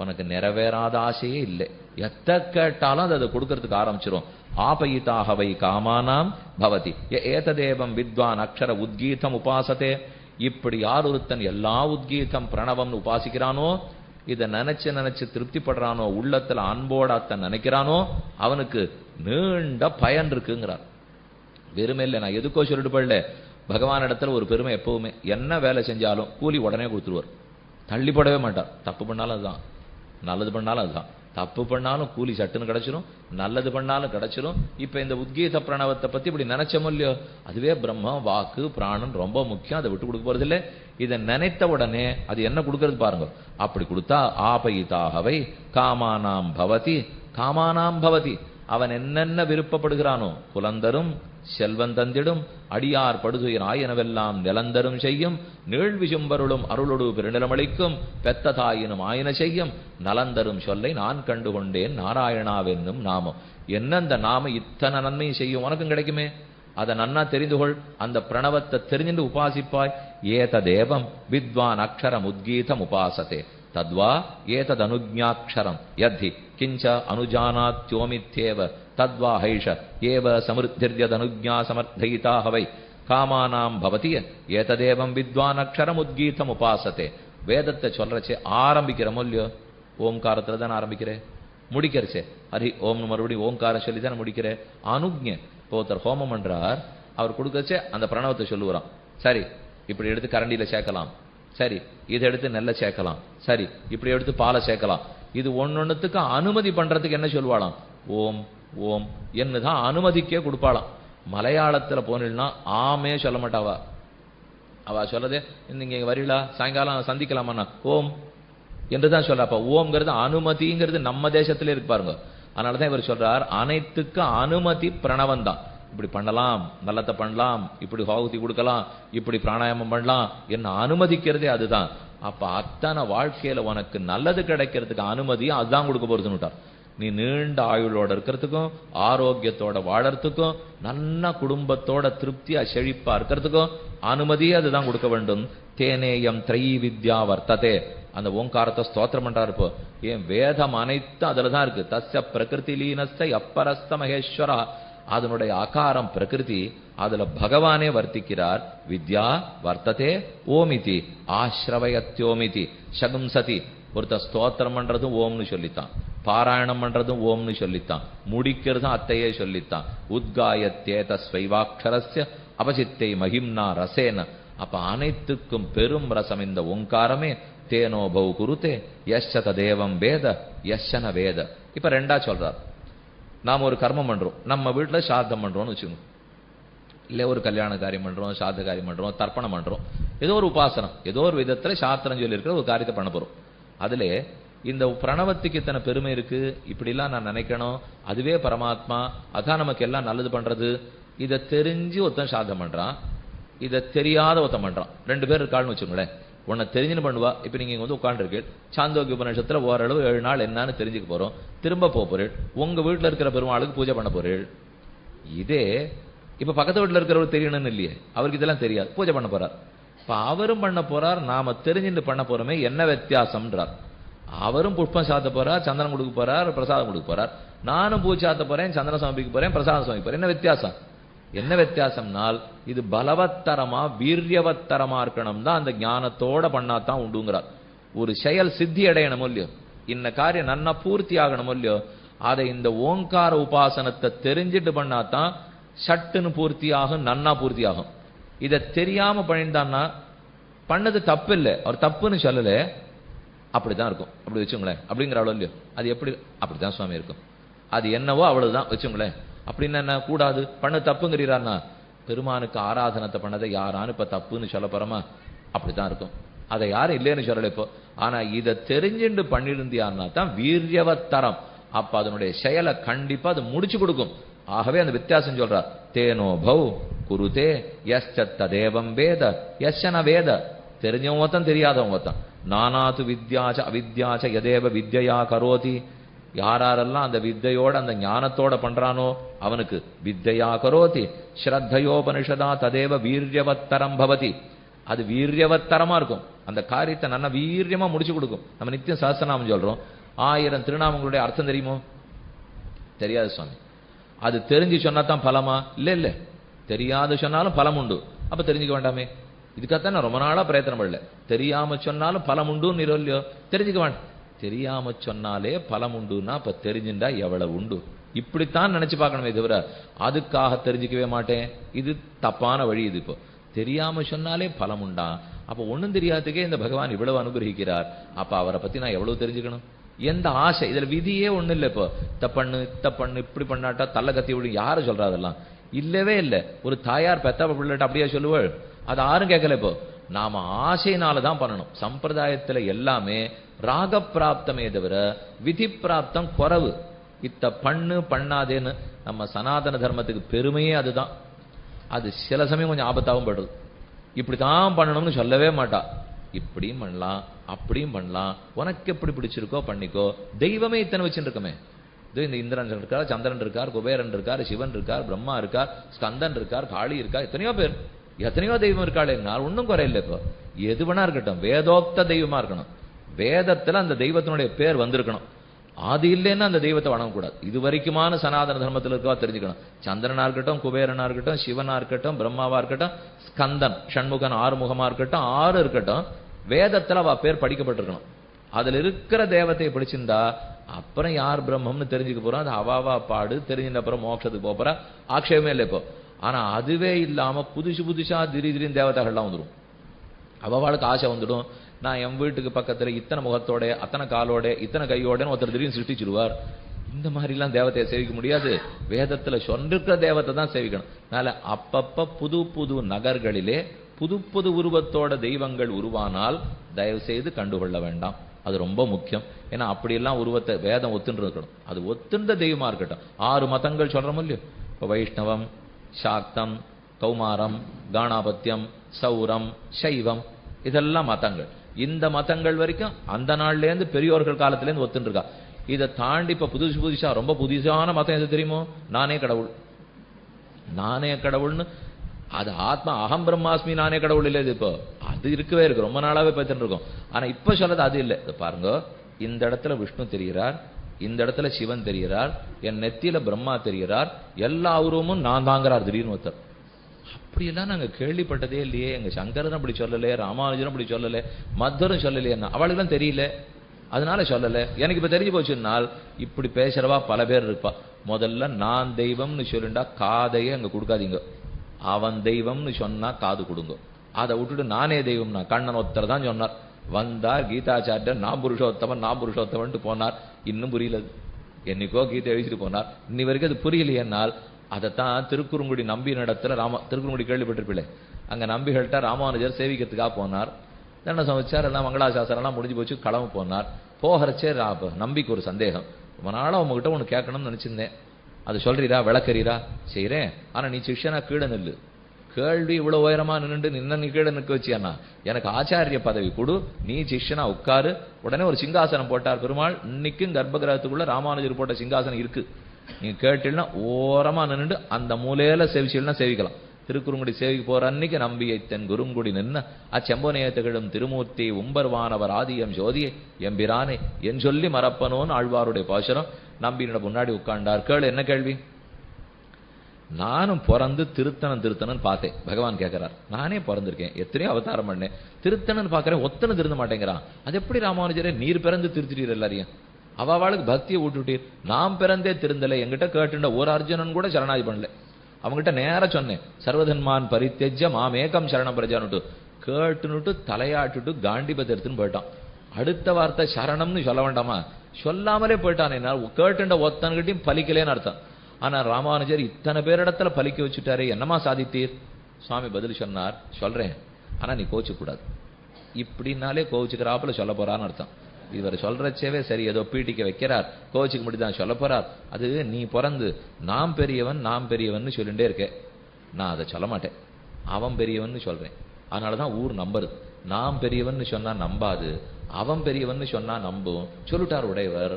உனக்கு நிறைவேறாத ஆசையே இல்லை. எத்த கேட்டாலும் அதை கொடுக்கறதுக்கு ஆரம்பிச்சிரும். ஆபயிதாகவை காமானாம் பவதி ஏததேவம் வித்வான் அக்ஷர உத்கீதம் உபாசத்தே. இப்படி யார் ஒருத்தன் எல்லா உத்கீதம் பிரணவம்னு உபாசிக்கிறானோ, இதை நினைச்சு நினைச்சு திருப்திப்படுறானோ, உள்ளத்துல அன்போட அத்தன் நினைக்கிறானோ, அவனுக்கு நீண்ட பயன் இருக்குங்கிறார். வெறுமை இல்லை, நான் எதுக்கோ சொல்லிட்டு போயிடல. பகவான் இடத்துல ஒரு பெருமை எப்பவுமே, என்ன வேலை செஞ்சாலும் கூலி உடனே கொடுத்துருவார். தள்ளிப்படவே மாட்டார். தப்பு பண்ணாலும் அதுதான், நல்லது பண்ணாலும் அதுதான். தப்பு பண்ணாலும் கூலி சட்டுன்னு கிடைச்சிரும், நல்லது பண்ணாலும் கிடைச்சிரும். இப்ப இந்த உத்கீத பிரணவத்தை பத்தி இப்படி நினைச்சோமோ இல்லையோ, அதுவே பிரம்மம் வாக்கு பிராணன் ரொம்ப முக்கியம், அதை விட்டு கொடுக்க போறது இல்லை. இதை நினைத்த உடனே அது என்ன கொடுக்கறது பாருங்க. அப்படி கொடுத்தா ஆபயிதாகவை காமானாம் பவதி காமானாம் பவதி. அவன் என்னென்ன விருப்பப்படுகிறானோ, புலந்தரும் செல்வன் தந்திடும் அடியார் படுதுயிர் ஆயனவெல்லாம் நிலந்தரும் செய்யும் நீழ்விசும்பருளும் அருளொடு பெருநிலமளிக்கும் பெத்த தாயினும் ஆயன செய்யும் நலந்தரும் சொல்லை நான் கண்டுகொண்டேன் நாராயணாவென்னும் நாமம். என்ன அந்த நாம இத்தனை நன்மை செய்யும், உனக்கும் கிடைக்குமே. அதை நன்னா தெரிந்து கொள். அந்த பிரணவத்தை தெரிஞ்சுட்டு உபாசிப்பாய். ஏததேவம் வித்வான் அக்ஷரம் உத்கீதம் உபாசத்தே தத்வா ஏதத் அனுஜ்ஞாக்ஷரம் யத்தி கிஞ்ச அனுஜானாத்யோமித்யேவ தத்வா ஹைஷ ஏவ சமிருத்திர்யதனுஜ்ஞா சமர்த்தயிதா ஹவை காமானாம் பவதி ஏததேவம் வித்வான் அக்ஷரம் உத்கீதம் உபாசத்தே. வேதத்தை சொல்றச்சே ஆரம்பிக்கிறோமோ இல்லையோ, ஓம்காரத்துல தானே ஆரம்பிக்கிறேன், முடிக்கிறச்சே ஹரி ஓம்னு மறுபடியும் ஓம்காரம் சொல்லி தானே முடிக்கிறேன். அனுஜ்ஞை. இப்போ ஒருத்தர் ஹோமம் பண்றார், அவர் கொடுக்கச்சே அந்த பிரணவத்தை சொல்லுவாராம். சரி, இப்படி எடுத்து கரண்டியில சேர்க்கலாம், சரி இதை எடுத்து நெல்லை சேர்க்கலாம், சரி இப்படி எடுத்து பாலை சேர்க்கலாம். இது ஒன்னொன்னுத்துக்கு அனுமதி பண்றதுக்கு என்ன சொல்லுவாளாம், ஓம் ஓம் என்னதான் அனுமதிக்கே கொடுப்பாளாம். மலையாளத்துல போனா ஆமே சொல்ல மாட்டாவா. அவ சொல்லதே நீங்க வரீங்களா சாயங்காலம் சந்திக்கலாமா, ஓம் என்றுதான் சொல்ல. அப்ப ஓம்ங்கிறது அனுமதிங்கிறது நம்ம தேசத்திலே இருக்கு பாருங்க. அதனாலதான் இவர் சொல்றார், அனைத்துக்கு அனுமதி பிரணவம் தான். இப்படி பண்ணலாம், நல்லத்தை பண்ணலாம், இப்படி ஹாகுதி கொடுக்கலாம், இப்படி பிராணாயாமம் பண்ணலாம் என்ன அனுமதிக்கிறதே அதுதான். அப்ப அத்தனை வாழ்க்கையில உனக்கு நல்லது கிடைக்கிறதுக்கு அனுமதியும் அதுதான் கொடுக்க போறதுன்னுட்டார். நீ நீண்ட ஆயுளோட இருக்கிறதுக்கும், ஆரோக்கியத்தோட வாழறதுக்கும், நல்ல குடும்பத்தோட திருப்தியா செழிப்பா இருக்கிறதுக்கும் அனுமதியே அதுதான் கொடுக்க வேண்டும். தேனேயம் திரை வித்யா வர்த்ததே. அந்த ஓங்காரத்தை ஸ்தோத்திரம் பண்றாரு. இப்போ ஏன் வேதம் அனைத்தும் அதுலதான் இருக்கு. தஸ்ய பிரகிருதி லீனஸ்த அப்பரஸ்த மகேஸ்வரா. அதனுடைய ஆகாரம் பிரகிருதி, அதுல பகவானே வர்த்திக்கிறார். வித்யா வர்த்ததே ஓமிதி ஆஸ்ரவயத்யோமிதி சகும்சதி. ஒருத்தன் ஸ்தோத்திரம் பண்றதும் ஓம்னு சொல்லித்தான், பாராயணம் பண்றதும் ஓம்னு சொல்லித்தான், முடிக்கிறதும் அத்தையே சொல்லித்தான். உத்காயத்தே தஸ்வைவாக்ஷரஸ்ய அபசித்தை மகிம்னா ரசேன. அப்ப அனைத்துக்கும் பெரும் ரசம் இந்த ஓங்காரமே. தேனோபௌ குருத்தே யஷ்சத தேவம் வேத யஷன வேத. இப்ப ரெண்டா சொல்றார். நாம் ஒரு கர்மம் பண்றோம், நம்ம வீட்டுல சாத்தம் பண்றோம்னு வச்சுக்கோங்க, இல்ல ஒரு கல்யாண காரியம் பண்றோம், சாத்த காரியம் பண்றோம், தர்ப்பணம் பண்றோம், ஏதோ ஒரு உபாசனம், ஏதோ ஒரு விதத்துல சாஸ்திரம் சொல்லி இருக்கிற ஒரு காரியத்தை பண்ண போறோம். அதுல இந்த பிரணவத்துக்கு இத்தனை பெருமை இருக்கு, இப்படிலாம் நான் நினைக்கணும், அதுவே பரமாத்மா, அதான் நமக்கு எல்லாம் நல்லது பண்றது. இதை தெரிஞ்சு ஒருத்தன் சாதம் பண்றான், இதை தெரியாத ஒருத்தன் பண்றான். ரெண்டு பேர் இருக்காள்னு வச்சுக்கோங்களேன். உன்னை தெரிஞ்சுன்னு பண்ணுவா. இப்ப நீங்க இங்க வந்து உட்காந்துருக்கு, சாந்தோக்கிய உபநிஷத்துல ஓரளவு 7 நாள் என்னன்னு தெரிஞ்சுக்க போறோம், திரும்ப போறேன். உங்க வீட்டுல இருக்கிற பெருமாளுக்கு பூஜை பண்ண போறேன். இதே இப்ப பக்கத்து வீட்டுல இருக்கிறவர் தெரியணும்னு இல்லையே, அவருக்கு இதெல்லாம் தெரியாது, பூஜை பண்ண போறார். இப்ப அவரும் பண்ண போறார், நாம தெரிஞ்சுட்டு பண்ண போறோமே, என்ன வித்தியாசம்ன்றார். அவரும் புஷ்பம் சாத்த போறார், சந்தனம் கொடுக்க போறார், பிரசாதம் கொடுக்க போறார். நானும் பூஜை சாத்த போறேன், சந்தனம் சமர்ப்பிக்க போறேன், பிரசாதம் சமர்ப்பிக்க போறேன். என்ன வித்தியாசம்? என்ன வித்தியாசம்னால் இது பலவத்தரமா வீரியவத்தரமா இருக்கணும் தான், அந்த ஞானத்தோட பண்ணாதான் உண்டுங்கிறார். ஒரு செயல் சித்தி அடையணும் இல்லையோ, இந்த காரியம் நன்னா பூர்த்தி ஆகணும் இல்லையோ, அதை இந்த ஓங்கார உபாசனத்தை தெரிஞ்சிட்டு பண்ணாதான் சட்டுன்னு பூர்த்தி ஆகும், நன்னா பூர்த்தி ஆகும். இதை தெரியாம பண்ணிட்டான்னா பண்ணது தப்பு இல்லை, அவர் தப்புன்னு சொல்லல, அப்படிதான் இருக்கும். அப்படி வச்சுங்களேன், அப்படிங்கிற அவ்வளோ இல்லையோ, அது எப்படி அப்படிதான் சுவாமி இருக்கும், அது என்னவோ அவ்வளவுதான் வச்சுங்களேன். அப்படின்னு என்ன கூடாது பண்ண தப்புங்கிறார்னா, பெருமானுக்கு ஆராதனத்தை பண்ணதை யாரான்னு இப்ப தப்புன்னு சொல்ல போறோமா? அப்படித்தான் இருக்கும். அதை யாரும் இல்லைன்னு சொல்லல இப்போ. ஆனா இதை தெரிஞ்சுட்டு பண்ணிருந்தியான்னா தான் வீரியவத்தரம். அப்ப அதனுடைய செயலை கண்டிப்பா அது முடிச்சு கொடுக்கும். ஆகவே அந்த வித்தியாசம் சொல்றார். தேனோ பௌ குருதே யஸ்ச தேவம் வேத யஸ்ன வேத. தெரிஞ்சவன் ஒருத்தன், தெரியாதவன் ஒருத்தன். நானாது வித்யாச்ச அவித்யாச்ச யதேவ வித்யா கரோதி. யாரெல்லாம் அந்த வித்தையோட அந்த ஞானத்தோட பண்றானோ அவனுக்கு வித்யா கரோதி. ஸ்ரத்தையோபனிஷதா ததேவ வீரியவத்தரம் பவதி. அது வீரியவத்தரமா இருக்கும். அந்த காரியத்தை நல்லா வீரியமா முடிச்சு கொடுக்கும். நம்ம நித்தியம் சஹஸ்ரநாமம் சொல்றோம். 1000 திருநாமங்களுடைய அர்த்தம் தெரியுமோ? தெரியாது சுவாமி. அது தெரிஞ்சு சொன்னா தான் பலமா? இல்ல இல்ல, தெரியாது சொன்னாலும் பலம் உண்டு. அப்ப தெரிஞ்சுக்க வேண்டாமே? இதுக்காகத்தான் நான் ரொம்ப நாளா பிரயத்தனம் பண்ணல. தெரியாம சொன்னாலும் பலம் உண்டுன்னு இல்லையோ? தெரிஞ்சுக்க வேண்டாம். தெரியாம சொன்னாலே பலம் உண்டுன்னா அப்ப தெரிஞ்சுண்டா எவ்வளவு உண்டு. இப்படித்தான் நினைச்சு பார்க்கணுமே தவிர அதுக்காக தெரிஞ்சுக்கவே மாட்டேன். இது தப்பான வழி. இது இப்போ தெரியாம சொன்னாலே பலம் உண்டா? அப்ப ஒண்ணும் தெரியாததுக்கே இந்த பகவான் இவ்வளவு அனுகிரகிக்கிறார். அப்ப அவரை பத்தி நான் எவ்வளவு தெரிஞ்சுக்கணும்? எந்த ஆசை? இதுல விதியே ஒண்ணு இல்லை. இப்போ தப்பண்ணு தப்பண்ணு இப்படி பண்ணாட்டா தள்ள கத்தி விடு யாரும் சொல்றா? அதெல்லாம் இல்லவே இல்லை. ஒரு தாயார் பெத்த பிள்ளைட்ட அப்படியே சொல்லுவாள்? அது யாரும் கேட்கல. இப்போ நாம ஆசையினாலதான் பண்ணணும். சம்பிரதாயத்துல எல்லாமே ராகப்பிராப்தமே தவிர விதி பிராப்தம் குறவு. இத்த பண்ணு பண்ணாதேன்னு நம்ம சனாதன தர்மத்துக்கு பெருமையே அதுதான். அது சில சமயம் கொஞ்சம் ஆபத்தாகவும் படுறது. இப்படித்தான் பண்ணணும்னு சொல்லவே மாட்டா. இப்படியும் பண்ணலாம் அப்படியும் பண்ணலாம், உனக்கு எப்படி பிடிச்சிருக்கோ பண்ணிக்கோ. தெய்வமே இத்தனை வச்சுட்டு இருக்கமே. இந்த இந்திரன் இருக்கார், சந்திரன் இருக்கார், குபேரன் இருக்கார், சிவன் இருக்கார், பிரம்மா இருக்கார், ஸ்கந்தன் இருக்கார், காளி இருக்கார், எத்தனையோ பேர், எத்தனையோ தெய்வம் இருக்காளே. நான் ஒன்றும் குறையில்லை. இப்போ எது வேணா இருக்கட்டும், வேதோக்த தெய்வமா இருக்கணும். வேதத்துல அந்த தெய்வத்தினுடைய பேர் வந்திருக்கணும். அது இல்லைன்னா அந்த தெய்வத்தை வணங்கக்கூடாது. இது வரைக்குமான சனாதன தர்மத்தில் இருக்கவா தெரிஞ்சுக்கணும். சந்திரனா இருக்கட்டும், குபேரனா இருக்கட்டும், சிவனா இருக்கட்டும், பிரம்மாவா இருக்கட்டும், ஸ்கந்தன் ஷண்முகன் 6 முகமா இருக்கட்டும், 6 இருக்கட்டும், வேதத்துல அவ பேர் படிக்கப்பட்டிருக்கணும். அதுல இருக்கிற தேவத்தையை படிச்சிருந்தா அப்புறம் யார் பிரம்மம்னு தெரிஞ்சுக்க போறோம். அது அவாவா பாடு தெரிஞ்சின்ற அப்புறம் மோட்சத்துக்கு போறா, ஆட்சேபமே இல்லை இப்போ. ஆனா அதுவே இல்லாம புதுசா திடீர்னு தேவதைகள்லாம் வந்துடும். அவளுக்கு ஆசை வந்துடும். நான் என் வீட்டுக்கு பக்கத்துல இத்தனை முகத்தோட, அத்தனை காலோட, இத்தனை கையோடன்னு ஒருத்தர் திடீர்னு சிருஷ்டிச்சிருவார். இந்த மாதிரி எல்லாம் தேவத்தையை சேவிக்க முடியாது. வேதத்துல சொல்லிருக்கிற தேவத்தை தான் சேவிக்கணும். அதனால அப்பப்ப புது நகர்களிலே புது உருவத்தோட தெய்வங்கள் உருவானால் தயவு செய்து கண்டுகொள்ள வேண்டாம். அது ரொம்ப முக்கியம். ஏன்னா அப்படியெல்லாம் உருவத்தை வேதம் ஒத்துன்று இருக்கணும். அது ஒத்துண்ட தெய்வமா இருக்கட்டும். 6 மதங்கள் சொல்றோம் இல்லையோ? இப்போ வைஷ்ணவம், சாக்தம், கௌமாரம், காணாபத்தியம், சௌரம், சைவம், இதெல்லாம் மதங்கள். இந்த மதங்கள் வரைக்கும் அந்த நாள்ல இருந்து பெரியோர்கள் காலத்துல இருந்து ஒத்துன்னு இருக்கா. இதை தாண்டி இப்ப புதுசா ரொம்ப புதுசான மதம் எது தெரியுமோ? நானே கடவுள்னு. அது ஆத்மா அகம் பிரம்மாஸ்மி நானே கடவுள் இல்லை. இது இப்போ அது இருக்கவே இருக்கு, ரொம்ப நாளாவே பார்த்துட்டு இருக்கோம். ஆனா இப்ப சொல்றது அது இல்லை. பாருங்க, இந்த இடத்துல விஷ்ணு தெரிகிறார், இந்த இடத்துல சிவன் தெரிகிறார், என் நெத்தியில பிரம்மா தெரிகிறார், எல்லா உருவமும் நான் தாங்கிறார் திடீர்னு ஒருத்தர். அப்படியெல்லாம் நாங்க கேள்விப்பட்டதே இல்லையே. எங்க சங்கரன் அப்படி சொல்லல, ராமானுஜரும் அப்படி சொல்லல, மத்தரும் சொல்லலையே. அவளுக்கெல்லாம் தெரியல, அதனால சொல்லல. எனக்கு இப்ப தெரிஞ்சு போச்சுன்னால் இப்படி பேசுறவா பல பேர் இருப்பா. முதல்ல நான் தெய்வம்னு சொல்லிண்டா காதையே அங்க கொடுக்காதீங்க. அவன் தெய்வம்னு சொன்னா காது கொடுங்க. அதை விட்டுட்டு நானே தெய்வம்னா கண்ணன் ஒருத்தர் தான் சொன்னார். வந்தார் கீதாச்சாரியர், நான் புருஷோத்தமன் போனார். இன்னும் புரியல. என்னைக்கோ கீதை எழுதிட்டு போனார். இன்னி வரைக்கும் அது புரியலையென்னால் அதைத்தான் திருக்குறுங்குடி நம்பி நடத்துல திருக்குறுங்குடி கேள்விப்பட்டிருப்பில்லை, அங்க நம்பிகள்கிட்ட ராமானுஜர் சேவிக்கிறதுக்காக போனார். என்ன சமைச்சார், எல்லாம் மங்களாசாசனம் எல்லாம் முடிஞ்சு போச்சு, கிளம்பு போனார். போகிறச்சே நம்பிக்கை ஒரு சந்தேகம். ரொம்ப நாளாக உங்ககிட்ட ஒன்று கேட்கணும்னு நினைச்சிருந்தேன், அது சொல்றீரா, விளக்கறீரா? செய்யறேன். ஆனா நீ சிஷ்யனா கீழே நில்லு. கேள்வி இவ்வளவு உயரமா நின்று நீ கீழே நிற்க வச்சியானா? எனக்கு ஆச்சாரிய பதவி கொடு, நீ சிஷ்யனா உட்காரு. உடனே ஒரு சிங்காசனம் போட்டார் பெருமாள். இன்னைக்கும் கர்ப்ப கிரகத்துக்குள்ள ராமானுஜர் போட்ட சிங்காசனம் இருக்கு. நீங்க கேட்டீங்கன்னா ஓரமா நின்று அந்த மூலையில சேவிச்சீங்கன்னா சேவிக்கலாம். திருக்குறுங்குடி சேவிக்கு போற அன்னைக்கு நம்பியை தென் குறுங்குடி நின்ன அச்செம்பொனையத்துகிடும் திருமூர்த்தி உம்பர்வானவர் ஆதியம் ஜோதியை எம்பிரானே என் சொல்லி மறப்பனோன்னு ஆழ்வாருடைய பாசுரம். நம்பினோட முன்னாடி உட்கார்ந்தார். கேளு, என்ன கேள்வி? நானும் பிறந்து திருத்தணன் பார்த்தேன். பகவான் கேட்கிறார், நானே பிறந்திருக்கேன், எத்தனையோ அவதாரம் பண்ணேன், திருத்தணன் பார்க்கறேன், ஒத்தனை திருந்த மாட்டேங்கிறான். அது எப்படி ராமானுஜரே நீர் பிறந்து திருத்திட்டீர் எல்லாரையும்? அவளுக்கு பக்தியை விட்டுட்டீர். நாம் பிறந்தே திருந்தலை. என்கிட்ட கேட்டுண்ட ஒரு அர்ஜுனன் கூட சரணாதி பண்ணல. அவங்ககிட்ட நேர சொன்னேன், சர்வதன்மான் பரித்தெஜ்ஜ மாமேகம் சரணம் பிரஜானுட்டு கேட்டுனுட்டு தலையாட்டுட்டு காண்டிபத்தை எடுத்துன்னு போயிட்டான். அடுத்த வார்த்தை சரணம்னு சொல்ல வேண்டாமா? சொல்லாமலே போயிட்டான். என்ன கேட்டுண்ட ஒத்தன்கிட்டையும் பலிக்கலேன்னு அர்த்தம். ஆனா ராமானுஜர் இத்தனை பேரிடத்துல பலிக்க வச்சுட்டாரே, என்னமா சாதித்தீர்? சுவாமி பதில் சொன்னார், சொல்றேன், ஆனா நீ கோச்சுக்க கூடாது. இப்படின்னாலே கோவிச்சுக்கிறாப்புல சொல்ல போறான்னு அர்த்தம். இவர் சொல்றச்சேவே சரி, ஏதோ பீட்டிக்க வைக்கிறார், கோவிச்சுக்கு மட்டும் தான் சொல்ல போறார். அது நீ பிறந்து நாம் பெரியவன் சொல்லிட்டே இருக்க. நான் அதை சொல்ல மாட்டேன். அவன் பெரியவன் சொல்றேன். அதனாலதான் ஊர் நம்புறது. நான் பெரியவன் சொன்னா நம்பாது, அவன் பெரியவன் சொன்னா நம்பும். சொல்லிட்டார் உடையவர்.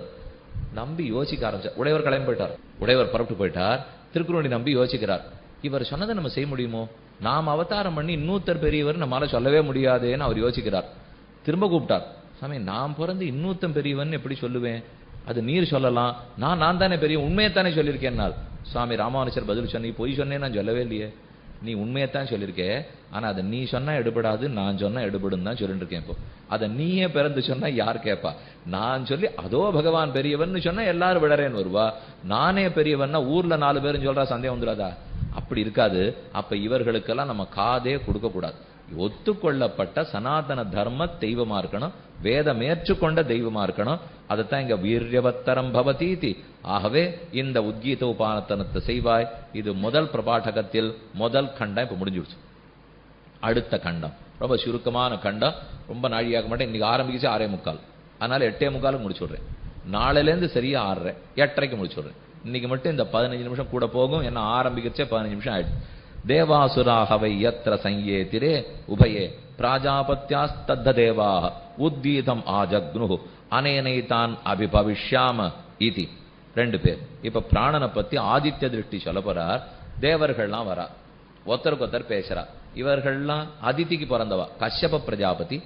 நம்பி யோசிக்க ஆரம்பிச்சார். உடையவர் கிளம்பி போயிட்டார். உடையவர் புறப்பட்டு போயிட்டார். திருக்குறளை நம்பி யோசிக்கிறார். இவர் சொன்னதை நம்ம செய்ய முடியுமோ? நாம் அவதாரம் பண்ணி இன்னொருத்தர் பெரியவர் நம்மளால சொல்லவே முடியாதேன்னு அவர் யோசிக்கிறார். திரும்ப கூப்பிட்டார். சாமி, நான் பிறந்து இன்னொருத்தன் பெரியவன் எப்படி சொல்லுவேன்? அது நீர் சொல்லலாம், நான் தானே பெரிய, உண்மையைத்தானே சொல்லியிருக்கேன். சுவாமி ராமானுஜர் பதில் சொன்ன, பொய் சொன்னேன், நான் சொல்லவே இல்லையே, நீ உண்மையைத்தான் சொல்லியிருக்கே. ஆனா அதை நீ சொன்னா எடுபடாது, நான் சொன்னா எடுபடும் தான் சொல்லிட்டு இருக்கேன். இப்போ அதை நீயே பிறந்து சொன்னா யார் கேட்பா? நான் சொல்லி அதோ பகவான் பெரியவன் சொன்னா எல்லாரும் விடறேன்னு வருவா. நானே பெரியவன்னா ஊர்ல 4 பேரும் சொல்றா, சந்தேகம் வந்துடாதா? அப்படி இருக்காது. அப்ப இவர்களுக்கெல்லாம் நம்ம காதே கொடுக்க கூடாது. ஒத்துக்கொள்ளப்பட்ட சனாதன தர்ம தெய்வமா இருக்கணும், வேதம் ஏற்றுக்கொண்ட தெய்வமா இருக்கணும். அதைத்தான் இங்க வீரியவத்தரம் பவதீதி. ஆகவே இந்த உத்கீத உபானத்தனத்தை செய்வாய். இது முதல் பிரபாடகத்தில் முதல் கண்டம் இப்ப முடிஞ்சுடுச்சு. அடுத்த கண்டம் ரொம்ப சுருக்கமான கண்டம், ரொம்ப நாழியாக மாட்டேன். இன்னைக்கு ஆரம்பிச்சு 6:45, அதனால 8:45 முடிச்சுடுறேன். நாளையிலேருந்து சரியா 6:30 8:30 முடிச்சுடுறேன். இன்னைக்கு மட்டும் இந்த 15 நிமிஷம் கூட போகும், என்ன ஆரம்பிக்கிறச்சே 15 நிமிஷம் ஆயிடுச்சு. தேவாசுராகவை யத்ர சங்கேதிரே உபயே பிராஜாபத்யாஸ்தத்த தேவாஹ உத்கீதம் ஆஜக்னுஹு அனேனைதான் அபிபவிஷ்யாம இதி. 2 பேர். இப்ப பிராணனை பத்தி ஆதித்ய திருஷ்டி சொல்ல போறார். தேவர்கள்லாம் வரா, ஒருத்தருக்கு ஒருத்தர் பேசுறா. இவர்கள்லாம் அதிதிக்கு பிறந்தவா. கஷ்யப பிரஜாபதி.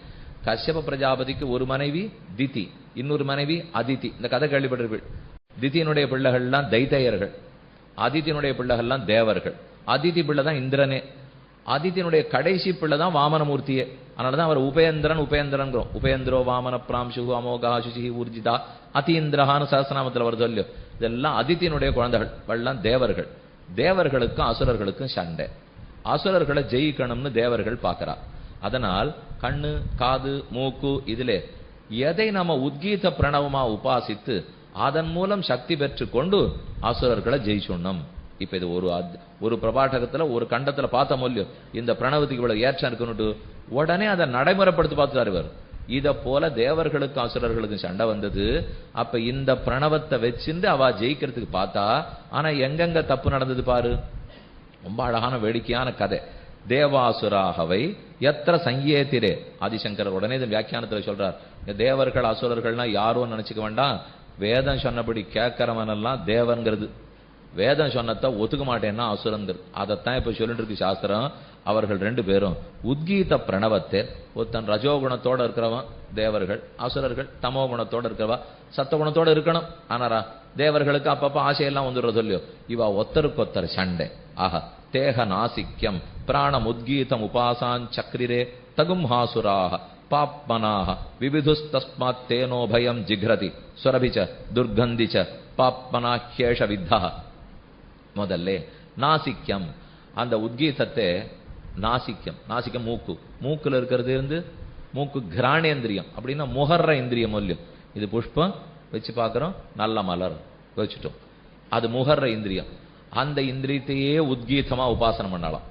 கஷ்யப பிரஜாபதிக்கு ஒரு மனைவி திதி, இன்னொரு மனைவி அதிதி. இந்த கதை கேள்விப்பட்டிருப்பீர்கள். திதியினுடைய பிள்ளைகள்லாம் தைத்தையர்கள், அதித்தினுடைய பிள்ளைகள்லாம் தேவர்கள். அதிதி பிள்ளை தான் இந்திரனே. அதித்தினுடைய கடைசி பிள்ளை தான் வாமனமூர்த்தியே. அதனாலதான் அவர் உபேந்திரன் உபேந்திரன்கிறோம். உபேந்திரோ வாமன பிராம்சு அமோகா சுசி ஊர்ஜிதா அதீந்திரஹான்னு சஹஸ்ரநாமத்தில் வருது இல்லையோ. இதெல்லாம் அதித்தினுடைய குழந்தைகள். வெள்ளம் தேவர்கள். தேவர்களுக்கும் அசுரர்களுக்கும் சண்டை. அசுரர்களை ஜெயிக்கணும்னு தேவர்கள் பார்க்கிறா. அதனால் கண்ணு காது மூக்கு இதிலே எதை நம்ம உத்கீத பிரணவமா உபாசித்து அதன் மூலம் சக்தி பெற்று கொண்டு அசுரர்களை ஜெயிச்சுடணும். இப்ப இது ஒரு பிரபாடகத்துல ஒரு கண்டத்துல பார்த்த மூலியம் இந்த பிரணவத்துக்கு இவ்வளவு ஏற்றம் இருக்குன்னு உடனே அதை நடைமுறைப்படுத்தி பார்த்துட்டார் இவர். இத போல தேவர்களுக்கும் அசுரர்களுக்கும் சண்டை வந்தது. அப்ப இந்த பிரணவத்தை வச்சிருந்து அவ ஜெயிக்கிறதுக்கு பார்த்தா, ஆனா எங்கெங்க தப்பு நடந்தது பாரு. ரொம்ப அழகான வேடிக்கையான கதை. தேவாசுராகவை எத்திர சங்கேதிரே. ஆதிசங்கரர் உடனே இந்த வியாக்கியானத்துல சொல்றார், தேவர்கள் அசுரர்கள்னா யாரும் நினைச்சுக்க வேண்டாம், வேதம் சொன்னபடி கேட்கறவன் எல்லாம் தேவன்கிறது. வேதம் சொன்னதை ஒத்துக்க மாட்டேன்னா அசுரங்கள். அதைத்தான் இப்ப சொல்லிட்டு இருக்கு சாஸ்திரம். அவர்கள் 2 பேரும் உத்கீத பிரணவத்தை, ஒருத்தன் ரஜோகுணத்தோட இருக்கிறவன் தேவர்கள், அசுரர்கள் தமோ குணத்தோட இருக்கிறவா சத்தகுணத்தோட இருக்கணும். ஆனாரா தேவர்களுக்கு அப்பப்ப ஆசையெல்லாம் வந்துடுறது இல்லையோ. இவ ஒத்தருக்கொத்தர் சண்டை. ஆஹா தேக நாசிக்யம் பிராணம் உத்கீதம் உபாசான் சக்ரிரே தகும் ஹாசுராக பாப்மனாக விவிதுஸ்தஸ்மாத் தேனோ பயம் ஜிக்ரதி சுரபிச்ச துர்கந்திச்ச பாப்மனாஹ்யேஷ வித்தா. முதல்ல நாசிக்யம், அந்த உத்கீதத்தை நாசிக்கம். நாசிக்கம் மூக்கு. மூக்குல இருக்கிறது இருந்து மூக்கு கிராணேந்திரியம் அப்படின்னா முகர்ற இந்திரியம் மூலியம். இது புஷ்பம் வச்சு பார்க்கிறோம், நல்ல மலர் வச்சுட்டோம், அது முகர்ற இந்திரியம். அந்த இந்திரியத்தையே உத்கீதமா உபாசனம் பண்ணலாம்.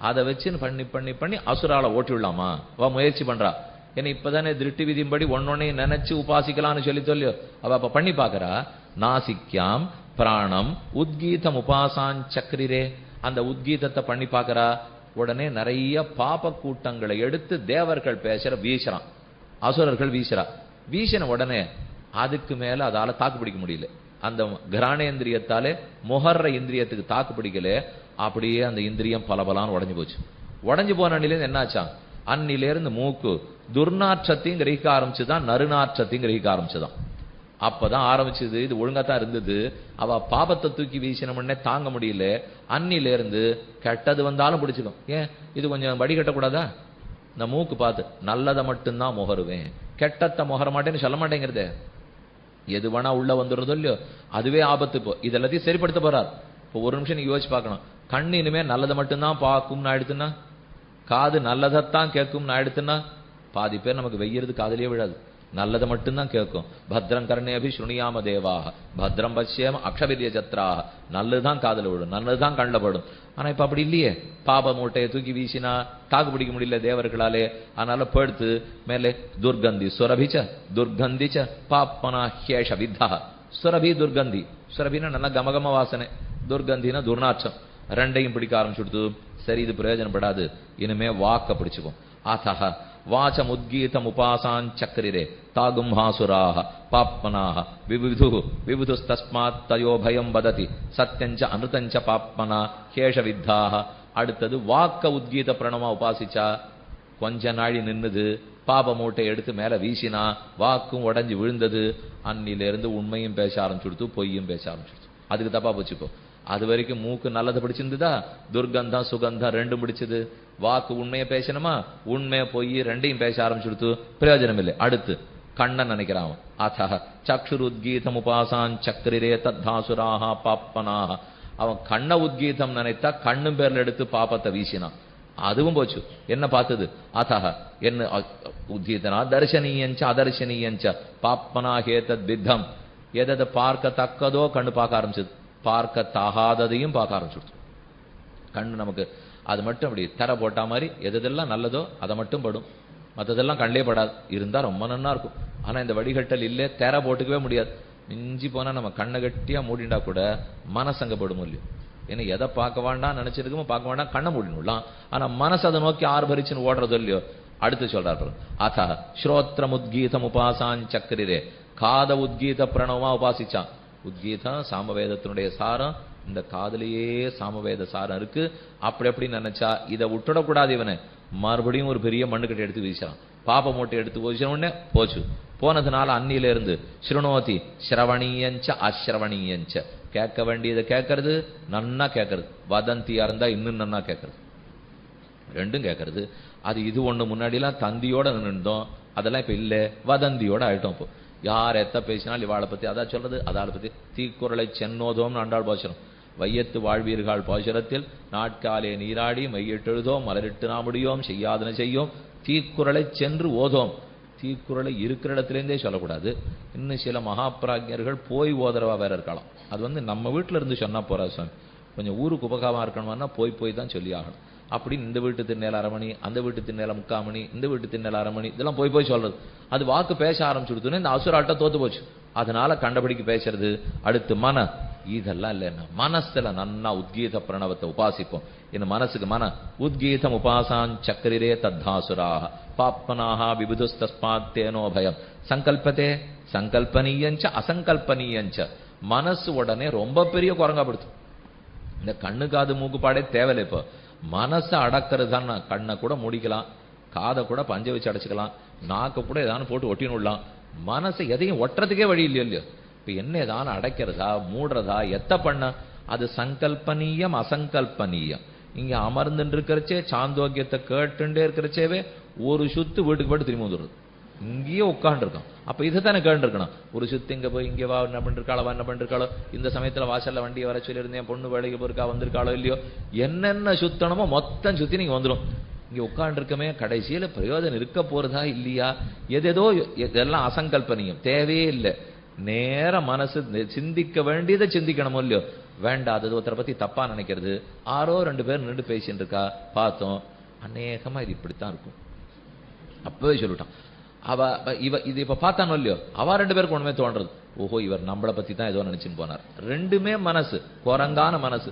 அதை வச்சு பண்ணி பண்ணி பண்ணி அசுரால ஓட்டி விடலாமா? அவ முயற்சி பண்றா. ஏன்னா இப்பதானே திருஷ்டி விதிம்படி ஒன்னொன்னையும் நினைச்சு உபாசிக்கலாம்னு சொல்லியோ. அவ அப்ப பண்ணி பாக்குறா. நாசிக்யாம் பிராணம் உத்கீதம் உபாசான் சக்ரிரே. அந்த உத்கீதத்தை பண்ணி பாக்குறா. உடனே நிறைய பாப கூட்டங்களை எடுத்து தேவர்கள் பேசுற வீசுறான், அசுரர்கள் வீசுறா. வீசின உடனே அதுக்கு மேல அதால தாக்கு பிடிக்க முடியல. அந்த கிராணேந்திரியத்தாலே முகர்ற இந்திரியத்துக்கு தாக்கு பிடிக்கல. அப்படியே அந்த இந்திரியம் பலபலான்னு உடஞ்சு போச்சு. உடஞ்சு போன அன்னிலேருந்து என்னாச்சா? அன்னிலேருந்து மூக்கு துர்நாற்றத்தையும் கிரகிக்க ஆரம்பிச்சுதான், நறுநாற்றத்தையும் கிரகிக்க ஆரம்பிச்சுதான். அப்பதான் ஆரம்பிச்சது. இது ஒழுங்காத்தான் இருந்தது. அவ பாபத்தை தூக்கி வீசினமுன்னே தாங்க முடியல. அன்னிலேருந்து கெட்டது வந்தாலும் பிடிச்சிடும். ஏன் இது கொஞ்சம் வடி கட்டக்கூடாதா? இந்த மூக்கு பார்த்து நல்லதை மட்டும்தான் முகருவேன், கெட்டத்தை முகர மாட்டேன்னு சொல்ல மாட்டேங்கிறதே. எது வேணா உள்ள வந்துடுறதோ இல்லையோ, அதுவே ஆபத்து. இப்போ இதெல்லாத்தையும் சரிப்படுத்த போறார். இப்போ ஒரு நிமிஷம் நீங்க யோசிச்சு பார்க்கணும். கண்ணு இனிமே நல்லதை மட்டும்தான் பார்க்கும்னு ஆயிடுத்துன்னா, காது நல்லதைத்தான் கேட்கும்னு ஆயிடுத்துன்னா, பாதி பேர் நமக்கு வெய்யறது காதலியே விழாது, நல்லதை மட்டும்தான் கேட்கும். பத்ரம் கர்ணேபி ஸ்ருணியாம தேவாக பத்ரம் பஷ்யேம அக்ஷவிரிய சத்ராக. நல்லதுதான் காதல விடும், நல்லதுதான் கண்ணில் படும். ஆனா இப்ப அப்படி இல்லையே. பாப மூட்டையை தூக்கி வீசினா தாக்கு பிடிக்க முடியல தேவர்களாலே. அதனால படுத்து மேலே துர்கந்தி சுரபிச்ச துர்கந்திச்ச பாப்பனா ஹேஷ வித்தா. சுரபி துர்கந்தி. சுரபின்னா நல்ல கமகம வாசனை, துர்கந்தினா துர்நாற்றம். ரெண்டையும் பிடிக்க ஆரம்பிச்சுடுத்து. சரி, இது பிரயோஜனப்படாது, இனிமே வாக்க பிடிச்சுக்கும். அத்தஹ வாசம் உத்கீதம் உபாசான் சக்கரிரே தாகும்ஹாசுராக பாப்மனாக விபுதுஸ்தஸ்மாத் தயோ பயம் வததி சத்யஞ்ச அனுதஞ்ச பாப்மனா கேஷ வித்தாக. அடுத்தது வாக்க உத்கீத பிரணவமா உபாசிச்சா கொஞ்ச நாழி நின்னுது, பாப மூட்டை எடுத்து மேல வீசினா வாக்கும் உடஞ்சி விழுந்தது. அன்னிலிருந்து உண்மையும் பேச ஆரம்பிச்சுடுத்து, பொய்யும் பேச ஆரம்பிச்சுடுத்து. அதுக்கு தப்பா போச்சுப்போ. அது வரைக்கும் மூக்கு நல்லதை பிடிச்சிருந்ததா, துர்கந்தம் சுகந்தம் ரெண்டும் பிடிச்சது. வாக்கு உண்மையை பேசணுமா, உண்மையை பொய் ரெண்டையும் பேச ஆரம்பிச்சுடுத்து, பிரயோஜனம் இல்லை. அடுத்து கண்ணன் நினைக்கிறான். அத்தஹ சக்ஷுர் உத்கீதம் உபாசான் சக்கரிரே தத்தாசுராக பாப்பனாக. அவன் கண்ண உத்கீதம் நினைத்தா கண்ணும் பேர்ல எடுத்து பாப்பத்தை வீசினான், அதுவும் போச்சு. என்ன பார்த்தது? அத்தஹ என்ன உத்கீதனா தர்சனீயஞ்ச அதர்சனீயஞ்ச பாப்பனா ஹேதத் வித்தம். எதை பார்க்கத்தக்கதோ கண்ணு பார்க்க ஆரம்பிச்சது, பார்க்க தகாததையும் பார்க்க ஆரம்பிச்சுடுச்சு. கண்ணு நமக்கு அது மட்டும் அப்படி தர போட்டா மாதிரி எதெல்லாம் நல்லதோ அதை மட்டும் படும், மற்றதெல்லாம் கண்ணிலே படாது. இருந்தா ரொம்ப நன்னா இருக்கும். ஆனா இந்த வடிகட்டல் இல்லை, தெர போட்டுக்கவே முடியாது. மிஞ்சி போனா நம்ம கண்ணை கட்டியா மூடிண்டா கூட மனசங்கப்படும் இல்லையோ. ஏன்னா எதை பார்க்க வேண்டாம் நினைச்சிருக்கோமோ பார்க்க வேண்டாம், கண்ணை மூடினுடலாம். ஆனா மனசு அதை நோக்கி ஆர்ப்பரிச்சுன்னு ஓடுறதோ இல்லையோ. அடுத்து சொல்றாரு, அத ஸ்ரோத்ரம் உத்கீதம் உபாசான் சக்கரிரே, காத உத்கீத பிரணவமா உபாசிச்சான். உத்கீதம் சாமவேதத்தினுடைய சாரம், இந்த காதலியே சாமவேத சாரம் இருக்கு. அப்படி எப்படி நினைச்சா இதை விட்டுடக்கூடாது. இவனை மறுபடியும் ஒரு பெரிய மண்ணுக்கட்டை எடுத்து வீசுறான். பாப்ப மூட்டை எடுத்து போச்சு உடனே போச்சு. போனதுனால அன்னில இருந்து ஸ்ருணோதி ஸ்ரவணீயஞ்ச அஸ்ரவணீயஞ்ச, கேட்க வேண்டியதை கேட்கறது, நன்னா கேட்கறது. வதந்தியா இருந்தா இன்னும் நன்னா கேட்கறது, ரெண்டும் கேட்கறது. அது இது ஒண்ணு முன்னாடிலாம் தந்தியோட நின்றோம், அதெல்லாம் இப்ப இல்ல, வதந்தியோட ஆயிட்டோம். இப்போ யார் எத்த பேசினாலும் இவாளை பத்தி அதான் சொல்றது, அதாளை பத்தி. தீக்குறளை சென்னோதோம் ஆண்டாள் பாசுரம். வையத்து வாழ்வீர்கள் பாசுரத்தில் நாட்காலே நீராடி மையிட்டெழுதோம் மலரிட்டு நாமுடியோம் செய்யாதன செய்யோம் தீக்குறளை சென்று ஓதோம். தீக்குறளை இருக்கிற இடத்துலேருந்தே சொல்லக்கூடாது. இன்னும் சில மகாபிராஜ்யர்கள் போய் ஓதரவா வேற இருக்கலாம். அது நம்ம வீட்டில இருந்து சொன்னா போறா சுவாமி, கொஞ்சம் ஊருக்கு உபகாரமா இருக்கணும்னா போய் தான் சொல்லி ஆகணும். அப்படின்னு இந்த வீட்டு திண்ணேல அரமணி, அந்த வீட்டு திண்ணேல முக்காமணி, இந்த வீட்டு திண்ணேல அரமணி, இதெல்லாம் போய் சொல்றது. அது வாக்கு பேச ஆரம்பிச்சுடுத்துன்னு இந்த அசுராட்ட தோத்து போச்சு. அதனால கண்டபடிக்கு பேசுறது. அடுத்து மன, இதெல்லாம் இல்லைன்னா மனசுல நன்னா உத்கீத பிரணவத்தை உபாசிப்போம். இந்த மனசுக்கு மன உத்கீதம் உபாசான் சக்கரிரே தத்தாசுராக பாப்மனாக விபுதுஸ்தஸ்மாத் தேனோ பயம் சங்கல்பத்தே சங்கல்பனீயஞ்ச அசங்கல்பனீயஞ்ச. மனசு உடனே ரொம்ப பெரிய குரங்காப்படுத்து. இந்த கண்ணு காது மூக்கு பாடே தேவையில்லை. இப்போ மனசை அடக்கிறது தான். கண்ணை கூட முடிக்கலாம், காதை கூட பஞ்சை வச்சு அடைச்சிக்கலாம், நாக்க கூட ஏதானு போட்டு ஒட்டினுடலாம். மனசை எதையும் ஒட்டுறதுக்கே வழி இல்லையோ. இப்ப என்ன ஏதானு அடைக்கிறதா மூடுறதா எத்த பண்ண, அது சங்கல்பனீயம் அசங்கல்பனீயம். இங்க அமர்ந்துட்டு இருக்கிறச்சே சாந்தோக்கியத்தை கேட்டுட்டே இருக்கிறச்சேவே ஒரு சுத்து வீட்டுக்கு போட்டு திரும்பி வந்துடுறது. இங்கேயே உட்காந்து இருக்கான். அப்ப இதைத்தானே கேட்டு இருக்கணும். ஒரு சுத்து இங்க போய் இங்க வா, என்ன பண்ணிருக்காளோ என்ன பண்ணிருக்காளோ, இந்த சமயத்துல வாசல்ல வண்டியை வர சொல்லியிருந்தேன், பொண்ணு வேலைக்கு போயிருக்கா வந்திருக்காளோ இல்லையோ, என்னென்ன சுத்தணுமோ மொத்தம் சுத்தி நீங்க வந்துடும். இங்க உட்காந்து இருக்கமே, கடைசியில பிரயோஜனம் இருக்க போறதா இல்லையா, எதேதோ இதெல்லாம் அசங்கல்பனியம், தேவையே இல்லை. நேர மனசு சிந்திக்க வேண்டியதை சிந்திக்கணுமோ இல்லையோ, வேண்டாதது ஒருத்தரை பத்தி தப்பா நினைக்கிறது. ஆரோ 2 பேர் நின்று பேசிட்டு இருக்கா பார்த்தோம், அநேகமா இது இப்படித்தான் இருக்கும். அப்பவே சொல்லிட்டான். இது இப்ப பார்த்தானோ இல்லையோ, அவ 2 பேருக்கு ஒண்ணுமே தோன்றது, ஓஹோ இவர் நம்மளை பத்தி தான் ஏதோ நினைச்சுன்னு போனார். ரெண்டுமே மனசு, குரங்கான மனசு.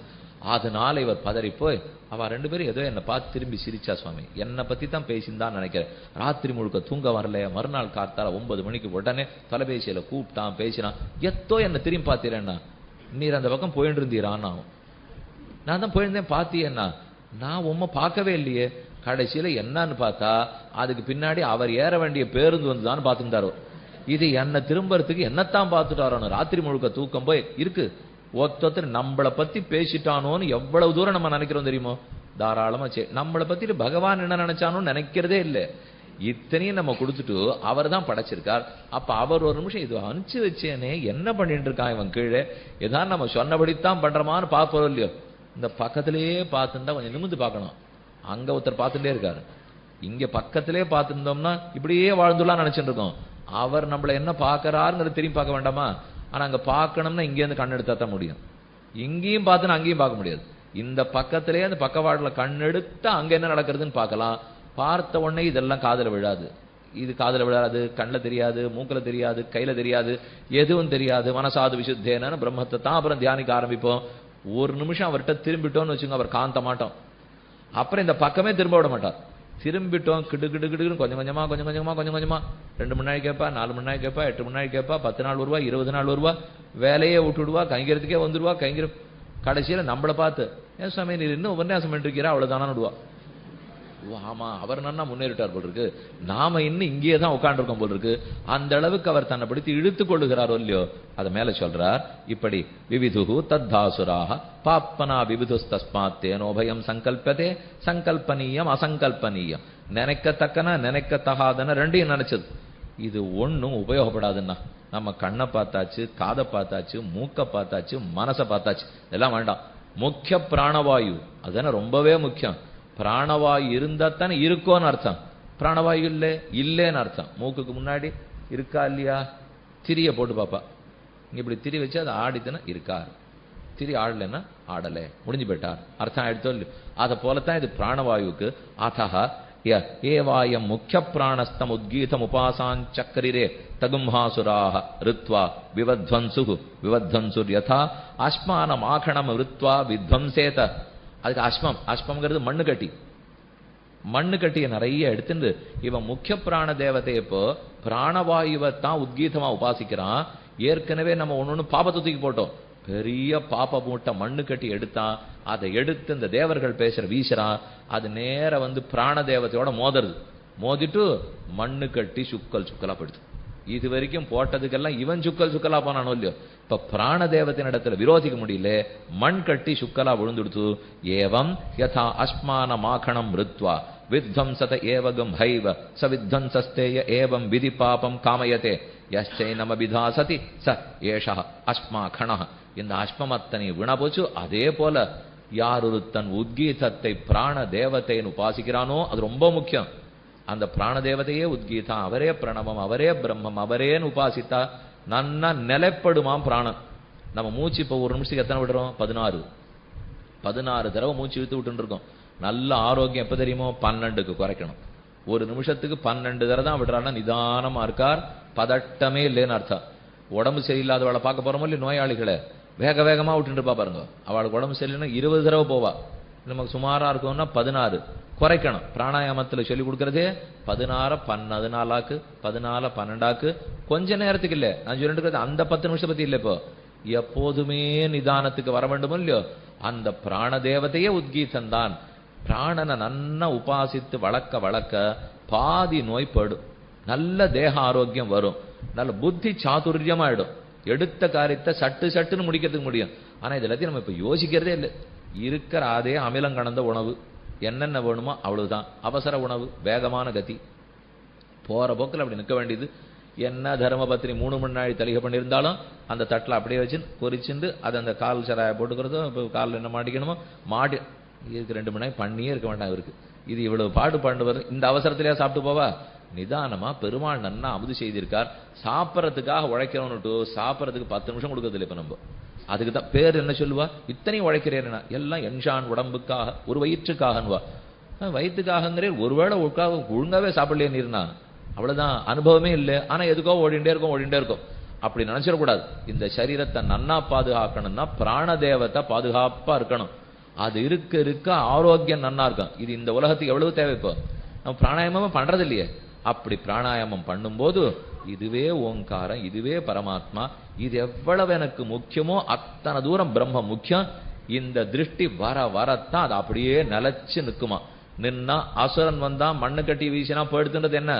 அதனால இவர் பதறி போய் அவ 2 பேரும் ஏதோ என்னை பார்த்து திரும்பி சிரிச்சா, சுவாமி என்னை பத்தி தான் பேசின்னு நினைக்கிறேன். ராத்திரி முழுக்க தூங்க வரல. மறுநாள் காத்தால 9 மணிக்கு உடனே தொலைபேசியில கூப்பிட்டான், பேசினான். எத்தோ என்னை திரும்பி பார்த்தீரேன்னா, நீர் அந்த பக்கம் போயிட்டு இருந்தீரான். நான் தான் போயிருந்தேன், பாத்தியன்னா நான் உண்மை பார்க்கவே இல்லையே. கடைசியில என்னன்னு பார்த்தா அதுக்கு பின்னாடி அவர் ஏற வேண்டிய பேருந்து வந்துதான் பார்த்துட்டாரோ. இது என்ன திரும்பறதுக்கு என்னத்தான் பார்த்துட்டாரோ. ராத்திரி முழுக்க தூக்கம் போய் இருக்கு. ஒருத்தர் நம்மளை பத்தி பேசிட்டானோன்னு எவ்வளவு தூரம் நம்ம நினைக்கிறோம் தெரியுமோ. தாராளமா நம்மளை பத்திட்டு பகவான் என்ன நினைச்சானோன்னு நினைக்கிறதே இல்லை. இத்தனையும் நம்ம கொடுத்துட்டு அவர் தான் படைச்சிருக்கார். அப்ப அவர் ஒரு நிமிஷம் இது அனுப்பிச்சு வச்சேனே, என்ன பண்ணிட்டு இருக்கான் இவன் கீழே, ஏதாவது நம்ம சொன்னபடித்தான் பண்றோமான்னு பார்ப்போம் இல்லையோ. இந்த பக்கத்திலேயே பார்த்துட்டா கொஞ்சம் நிமிந்து பார்க்கணும். அங்க ஒருத்தர் பார்த்துட்டே இருக்காரு, இங்க பக்கத்திலே பார்த்துருந்தோம்னா இப்படியே வாழ்ந்துலாம் நினைச்சிட்டு இருக்கோம். அவர் நம்மள என்ன பார்க்கறாருங்கிறத திரும்பி பார்க்க வேண்டாமா. ஆனா அங்க பார்க்கணும்னா இங்கே இருந்து கண் எடுத்தா தான் முடியும். இங்கேயும் பார்த்துன்னு அங்கேயும் பார்க்க முடியாது. இந்த பக்கத்திலேயே அந்த பக்கவாடுல கண் எடுத்தா அங்க என்ன நடக்கிறதுன்னு பார்க்கலாம். பார்த்த உடனே இதெல்லாம் காதுல விழாது. இது காதுல விழாது, கண்ணில் தெரியாது, மூக்குல தெரியாது, கையில தெரியாது, எதுவும் தெரியாது. மனசாது விசுத்தேன பிரம்மத்தை தான் அப்புறம் தியானிக்க ஆரம்பிப்போம். ஒரு நிமிஷம் அவர்கிட்ட திரும்பிட்டோம்னு வச்சுங்க, அவர் காந்த மாட்டோம். அப்புறம் இந்த பக்கமே திரும்ப விட மாட்டார். திரும்பிட்டோம் கிடு கிடு கிடுன்னு கொஞ்சம் கொஞ்சமா 2 மணி நேரம் கேட்பா, 4 மணி நேரம் கேட்பா, 8 மணி நேரம் கேட்பா, 10 நாள் வருவா, 20 நாள் வருவா, வேலையே விட்டுடுவா, கைங்கிறதுக்கே வந்துடுவா. கடைசியில நம்மளை பார்த்து ஏன் சுவாமி நீர் இன்னும் உபன்யாசம் பண்ணிருக்கிறா அவ்வளவுதானா விடுவா. ஆமா, அவர் நன்னா முன்னேறிட்டார் போல் இருக்கு, நாம இன்னும் இங்கேயே தான் உட்காந்துருக்கோம் போல் இருக்கு. அந்த அளவுக்கு அவர் தன்னை பிடித்து இழுத்துக் கொள்ளுகிறாரோ இல்லையோ. அதை மேல சொல்றார் இப்படி, விவிதுகு தத்தாசுராக பாப்பனா விவிதுஸ்தஸ்மாத் தேனோபயம் சங்கல்பதே சங்கல்பனீயம் அசங்கல்பனீயம். நினைக்கத்தக்கன நினைக்கத்தகாதன ரெண்டையும் நினைச்சது. இது ஒன்னும் உபயோகப்படாதுன்னா. நம்ம கண்ணை பார்த்தாச்சு, காதை பார்த்தாச்சு, மூக்க பார்த்தாச்சு, மனசை பார்த்தாச்சு, இதெல்லாம் வேண்டாம். முக்கிய பிராணவாயு அதுதானே ரொம்பவே முக்கியம். பிராணவாயு இருந்தா தானே இருக்கோன்னு அர்த்தம். பிராணவாயு இல்லைன்னு அர்த்தம். மூக்குக்கு முன்னாடி இருக்கா இல்லையா, திரிய போட்டு பாப்பா, இப்படி திரி வச்சு அதை ஆடித்துனா இருக்கார், திரி ஆடலைன்னா ஆடலை, முடிஞ்சு போயிட்டார், அர்த்தம் ஆயிடுத்தோ இல்லையோ. அதை போலத்தான் இது பிராணவாயுக்கு. அதஹ ஏவாயம் முக்கிய பிராணஸ்தம் உத்கீதம் உபாசாஞ்சக்கரிரே தகும்ஹாசுராக ரித்வா விவத்வன்சுர் யதா அஸ்மானம் ஆகணம் ரித்வா வித்வம்சேத. அதுக்கு அஸ்மம்ங்கிறது மண்ணு கட்டியை நிறைய எடுத்துட்டு இவன் முக்கிய பிராண தேவதை இப்போ பிராணவாயுவை தான் உத்கீதமா உபாசிக்கிறான். ஏற்கனவே நம்ம ஒண்ணு பாபத்தை தூக்கி போட்டோம், பெரிய பாப்ப மூட்டை மண்ணு கட்டி எடுத்தான். அதை எடுத்து இந்த தேவர்கள் பேசுற வீசுறான். அது நேர பிராண தேவதையோட மோதிட்டு மண்ணு கட்டி சுக்கலா படுத்து. இது வரைக்கும் போட்டதுக்கெல்லாம் இவன் சுக்கலா போனானோ இல்லையோ. இப்ப பிராண தேவத்தின் இடத்துல விரோதிக்க முடியல, மண் கட்டி சுக்கலா விழுந்துடுத்து. ஏவம் யதா அஸ்மான மாகணம் ரித்வா வித்வம்சத ஏவகம் ஹைவ ச வித்வம்சஸ்தேய ஏவம் விதி பாபம் காமயதே யச்சைனம விதாசதி ச ஏஷா அஸ்மாகண. இந்த அஸ்மமத்தனை வினபோச்சு. அதே போல யார் ஒருத்தன் உத்கீதத்தை பிராண தேவத்தைன்னு உபாசிக்கிறானோ அது ரொம்ப முக்கியம். அந்த பிராண தேவதையே உத்கீதம், அவரே பிரணவம், அவரே பிரம்மம், அவரேன்னு உபாசித்தா நன்னா நிலைப்படுமாம் பிராணம். நம்ம மூச்சு இப்போ ஒரு நிமிஷத்துக்கு எத்தனை விடுறோம்? 16 தடவை மூச்சு இழுத்து விட்டு இருக்கோம். நல்ல ஆரோக்கியம் எப்ப தெரியுமோ? 12க்கு குறைக்கணும். ஒரு நிமிஷத்துக்கு 12 தடவை தான் விடுறான்னா நிதானமா இருக்கார், பதட்டமே இல்லைன்னு அர்த்தம். உடம்பு சரியில்லாதவளை பார்க்க போறோமோ இல்லை, நோயாளிகளை வேகமா விட்டுட்டு இருப்பா பாருங்க. அவளுக்கு உடம்பு சரியில்லைன்னா 20 தடவை போவா. நமக்கு சுமாரா இருக்கும்னா 16 குறைக்கணும். பிராணாயாமத்தில் சொல்லி கொடுக்கறதே 16 14 14 12 கொஞ்ச நேரத்துக்கு இல்லை. நான் சொல்லிட்டு இருக்கிறது அந்த 10 நிமிஷம் பத்தி இல்லை. இப்போ எப்போதுமே நிதானத்துக்கு வர வேண்டும் இல்லையோ. அந்த பிராண தேவதையே உத்கீதம் தான். பிராணனை நன்னா உபாசித்து வளர்க்க பாதி நோய் படும், நல்ல தேக ஆரோக்கியம் வரும், நல்ல புத்தி சாதுரியமாயிடும், எடுத்த காரியத்தை சட்டுன்னு முடிக்கிறதுக்கு முடியும். ஆனா இது எல்லாத்தையும் நம்ம இப்ப யோசிக்கிறதே இல்லை. இருக்கிற அதே அமிலம் கலந்த உணவு, என்னென்ன வேணுமோ அவ்வளவுதான். அவசர உணவு, வேகமான கதி, போற போக்கில் அப்படி நிற்க வேண்டியது. என்ன தர்மபத்திரி 3 மணி நாள் தலிகை பண்ணியிருந்தாலும் அந்த தட்டில் அப்படியே வச்சு பொரிச்சுண்டு அதை அந்த கால் சராயை போட்டுக்கிறதும், இப்போ காலில் என்ன மாட்டிக்கணுமோ மாட்டி இதுக்கு 2 மணி நேரம் பண்ணியே இருக்க வேண்டாம் இவருக்கு. இது இவ்வளவு பாடு வருது. இந்த அவசரத்திலேயே சாப்பிட்டு போவா? நிதானமா பெருமாள் நன்னா அமுது செய்திருக்கார். சாப்பிட்றதுக்காக உழைக்கிறவனுட்டு சாப்பிட்றதுக்கு 10 நிமிஷம் கொடுக்கறது இல்லை. இப்ப நம்ம அதுக்கு தான் பேர் என்ன சொல்லுவா? இத்தனையும் உழைக்கிறேன்னா எல்லாம் என்ஷான் உடம்புக்காக, ஒரு வயிற்றுக்காகன்வா. வயிற்றுக்காகங்கிறே ஒருவேளை ஒழுங்காவே சாப்பிடலையே நீர்னா அவ்வளவுதான், அனுபவமே இல்லை. ஆனா எதுக்கோ ஓடிண்டே இருக்கும். அப்படி நினைச்சிடக்கூடாது. இந்த சரீரத்தை நன்னா பாதுகாக்கணும்னா பிராண தேவத்தை பாதுகாப்பா இருக்கணும். அது இருக்க ஆரோக்கியம் நன்னா இருக்கும். இது இந்த உலகத்துக்கு எவ்வளவு தேவை? இப்போ நம்ம பிராணாயாமம் பண்றது இல்லையே. அப்படி பிராணாயாமம் பண்ணும்போது இதுவே ஓங்காரம், இதுவே பரமாத்மா, இது எவ்வளவு எனக்கு முக்கியமோ அத்தனை தூரம் பிரம்ம முக்கியம். இந்த திருஷ்டி வரத்தான் அது அப்படியே நிலைச்சு நிற்குமா. நின்னா அசுரன் வந்தா மண்ணு கட்டி வீசினா போயிடுதுன்றது என்ன?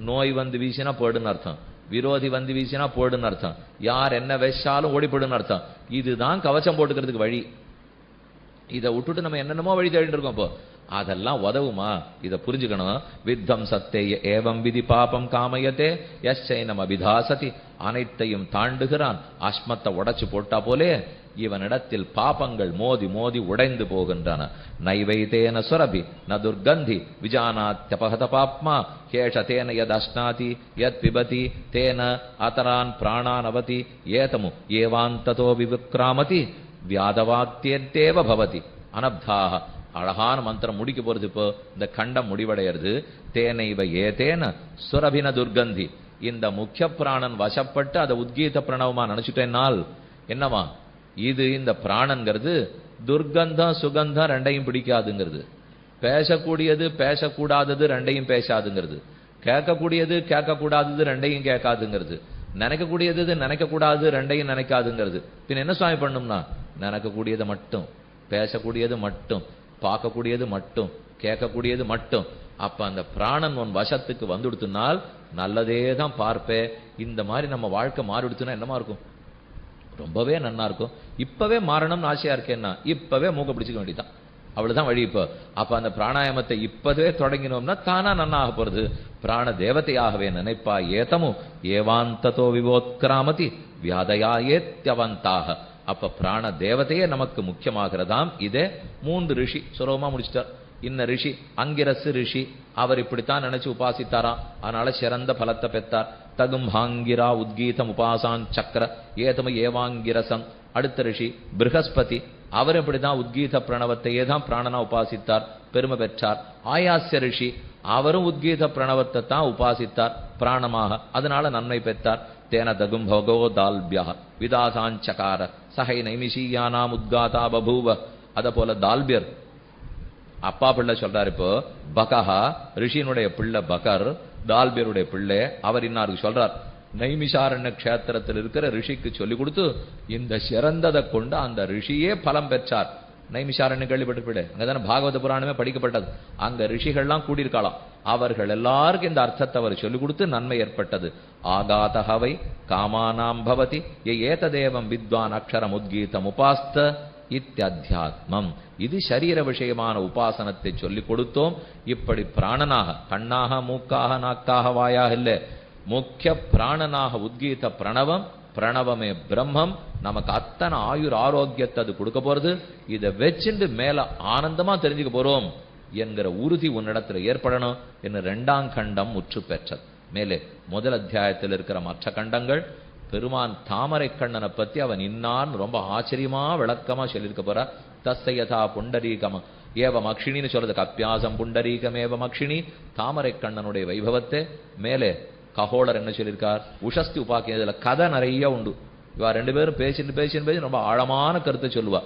நோய் வீசினா போயிடுன்னு அர்த்தம். விரோதி வீசினா போயிடுன்னு அர்த்தம். யார் என்ன வெச்சாலும் ஓடிப்போடுன்னு அர்த்தம். இதுதான் கவச்சம் போட்டுக்கிறதுக்கு வழி. இதை விட்டுட்டு நம்ம என்னென்னமோ வழி தேடிட்டு இருக்கோம். இப்போ அதெல்லாம் உதவுமா? இதை புரிஞ்சுக்கணும். வித்தம் சத்தேய ஏவம் விதி பாபம் காமயத்தே யச்சைனம் அபிதாசதி. அனைத்தையும் தாண்டுகிறான். அஸ்மத்தை உடைச்சு போட்டா போலே இவனிடத்தில் பாபங்கள் மோதி உடைந்து போகின்றன. நைவைதேன சுரபி ந துர்கந்தி விஜானாத்யபகத பாப்மா கேஷதேன யத் அஸ்னாதி யத் பிபதி தேன அதரான் பிராணானவதி ஏதமு ஏவாந்ததோ விவிக்ராமதி வியாதவாத்தியேவ பவதி அனப்தாக. அழகான மந்திரம் முடிக்க போறது. இப்போ இந்த கண்டம் முடிவடைகிறது. தேனைவ ஏதேன சுரபின துர்கந்தி. இந்த முக்கிய பிராணன் வசப்பட்டு அதை உத்கீத பிரணவமா நினைச்சுட்டேனால் என்னவா? இது இந்த பிராணங்கிறது துர்கந்தம் சுகந்தம் ரெண்டையும் பிடிக்காதுங்கிறது, பேசக்கூடியது பேசக்கூடாதது ரெண்டையும் பேசாதுங்கிறது, கேட்கக்கூடியது கேட்கக்கூடாதது ரெண்டையும் கேட்காதுங்கிறது, நினைக்கக்கூடியது நினைக்கக்கூடாது ரெண்டையும் நினைக்காதுங்கிறது. பின் என்ன சுவாமி பண்ணும்னா, நினைக்கக்கூடியது மட்டும், பேசக்கூடியது மட்டும், பார்க்கக்கூடியது மட்டும், கேட்கக்கூடியது மட்டும். அப்ப அந்த பிராணன் உன் வசத்துக்கு வந்துடுத்துனால் நல்லதே தான் பார்ப்பே. இந்த மாதிரி நம்ம வாழ்க்கை மாறிடுத்துனா என்னமா இருக்கும்? ரொம்பவே நன்னா இருக்கும். இப்பவே மாறணும்னு ஆசையா இருக்கேன்னா இப்பவே மூக்க பிடிச்சிக்க வேண்டியதான், அவ்வளவுதான் வழி. இப்போ அப்ப அந்த பிராணாயாமத்தை இப்பவே தொடங்கினோம்னா தானா நன்னாக போறது. பிராண தேவதையாகவே நினைப்பா ஏதமு ஏவாந்ததோ விவோத்கிராமதி வியாதயா ஏத்யவந்தாக. அப்ப பிராண தேவதையே நமக்கு முக்கியமாகிறதாம். இதே 3 ரிஷி சுலபமா முடிச்சிட்டார். இன்ன ரிஷி அங்கிரசு ரிஷி, அவர் இப்படித்தான் நினைச்சு உபாசித்தாராம், அதனால சிறந்த பலத்தை பெற்றார். தகும் ஹாங்கிரா உத்கீதம் உபாசான் சக்கர ஏதம ஏவாங்கிரசம். அடுத்த ரிஷி ப்ரஹஸ்பதி, அவர் எப்படிதான் உத்கீத பிரணவத்தையே தான் பிராணனா உபாசித்தார், பெருமை பெற்றார். ஆயாஸ்ய ரிஷி, அவரும் உத்கீத பிரணவத்தை தான் உபாசித்தார் பிராணமாக, அதனால நன்மை பெற்றார். தேன தகும் பகோ தால்பியா விதாசாஞ்சகார சகை நைமிஷீயானாம் உத்காதா பபூவ. அத போல தால்பியர் அப்பா பிள்ளை சொல்றாரு. இப்போ பகஹா ரிஷியினுடைய பிள்ளை பகர், தால்பியருடைய பிள்ளை. அவர் இன்னாருக்கு சொல்றார், நைமிஷாரண்ய கஷேத்திரத்தில் இருக்கிற ரிஷிக்கு சொல்லி கொடுத்து இந்த சிறந்ததை கொண்டு அந்த ரிஷியே பலம் பெற்றார். நைமிஷாரண்யம் கேள்விப்பட்டு அங்கதானே பாகவத புராணமே படிக்கப்பட்டது. அங்க ரிஷிகள்லாம் கூடியிருக்காளாம். அவர்கள் எல்லாருக்கும் இந்த அர்த்தத்தை அவர் சொல்லிக் கொடுத்து நன்மை ஏற்பட்டது. ஆகாதஹவை காமானாம் பவதி ஏததேவம் வித்வான் அக்ஷரம் உத்கீதம் உபாஸ்த இத்தியாத்மம். இது சரீர விஷயமான உபாசனத்தை சொல்லிக் கொடுத்தோம். இப்படி பிராணனாக, கண்ணாக மூக்காக நாக்காக வாயாக இல்ல, முக்கிய பிராணனாக உத்கீத பிரணவம், பிரணவமே பிரம்மம், நமக்கு அத்தனை ஆயுர் ஆரோக்கியத்தை அது கொடுக்க போறது. இதை வச்சுட்டு மேல ஆனந்தமா தெரிஞ்சுக்க போறோம் என்கிற உறுதி உன்னிடத்துல ஏற்படணும் என்று 2ஆம் கண்டம் முற்று பெற்றது. மேலே முதல் அத்தியாயத்தில் இருக்கிற மற்ற கண்டங்கள் பெருமான் தாமரை கண்ணனை பத்தி அவன் இன்னான் ரொம்ப ஆச்சரியமா விளக்கமா சொல்லியிருக்க போற. தஸ்யதா புண்டரீகம் ஏவம் அக்ஷினின்னு சொல்றதுக்கு அப்பியாசம் புண்டரீகம் ஏவம் அக்ஷினி, தாமரை கண்ணனுடைய வைபவத்தை. மேலே கஹோளர் என்ன சொல்லியிருக்கார், உஷஸ்தி உபாக்கியம். இதுல கதை நிறைய உண்டு. இவா 2 பேரும் பேசிட்டு ரொம்ப ஆழமான கருத்தை சொல்லுவா.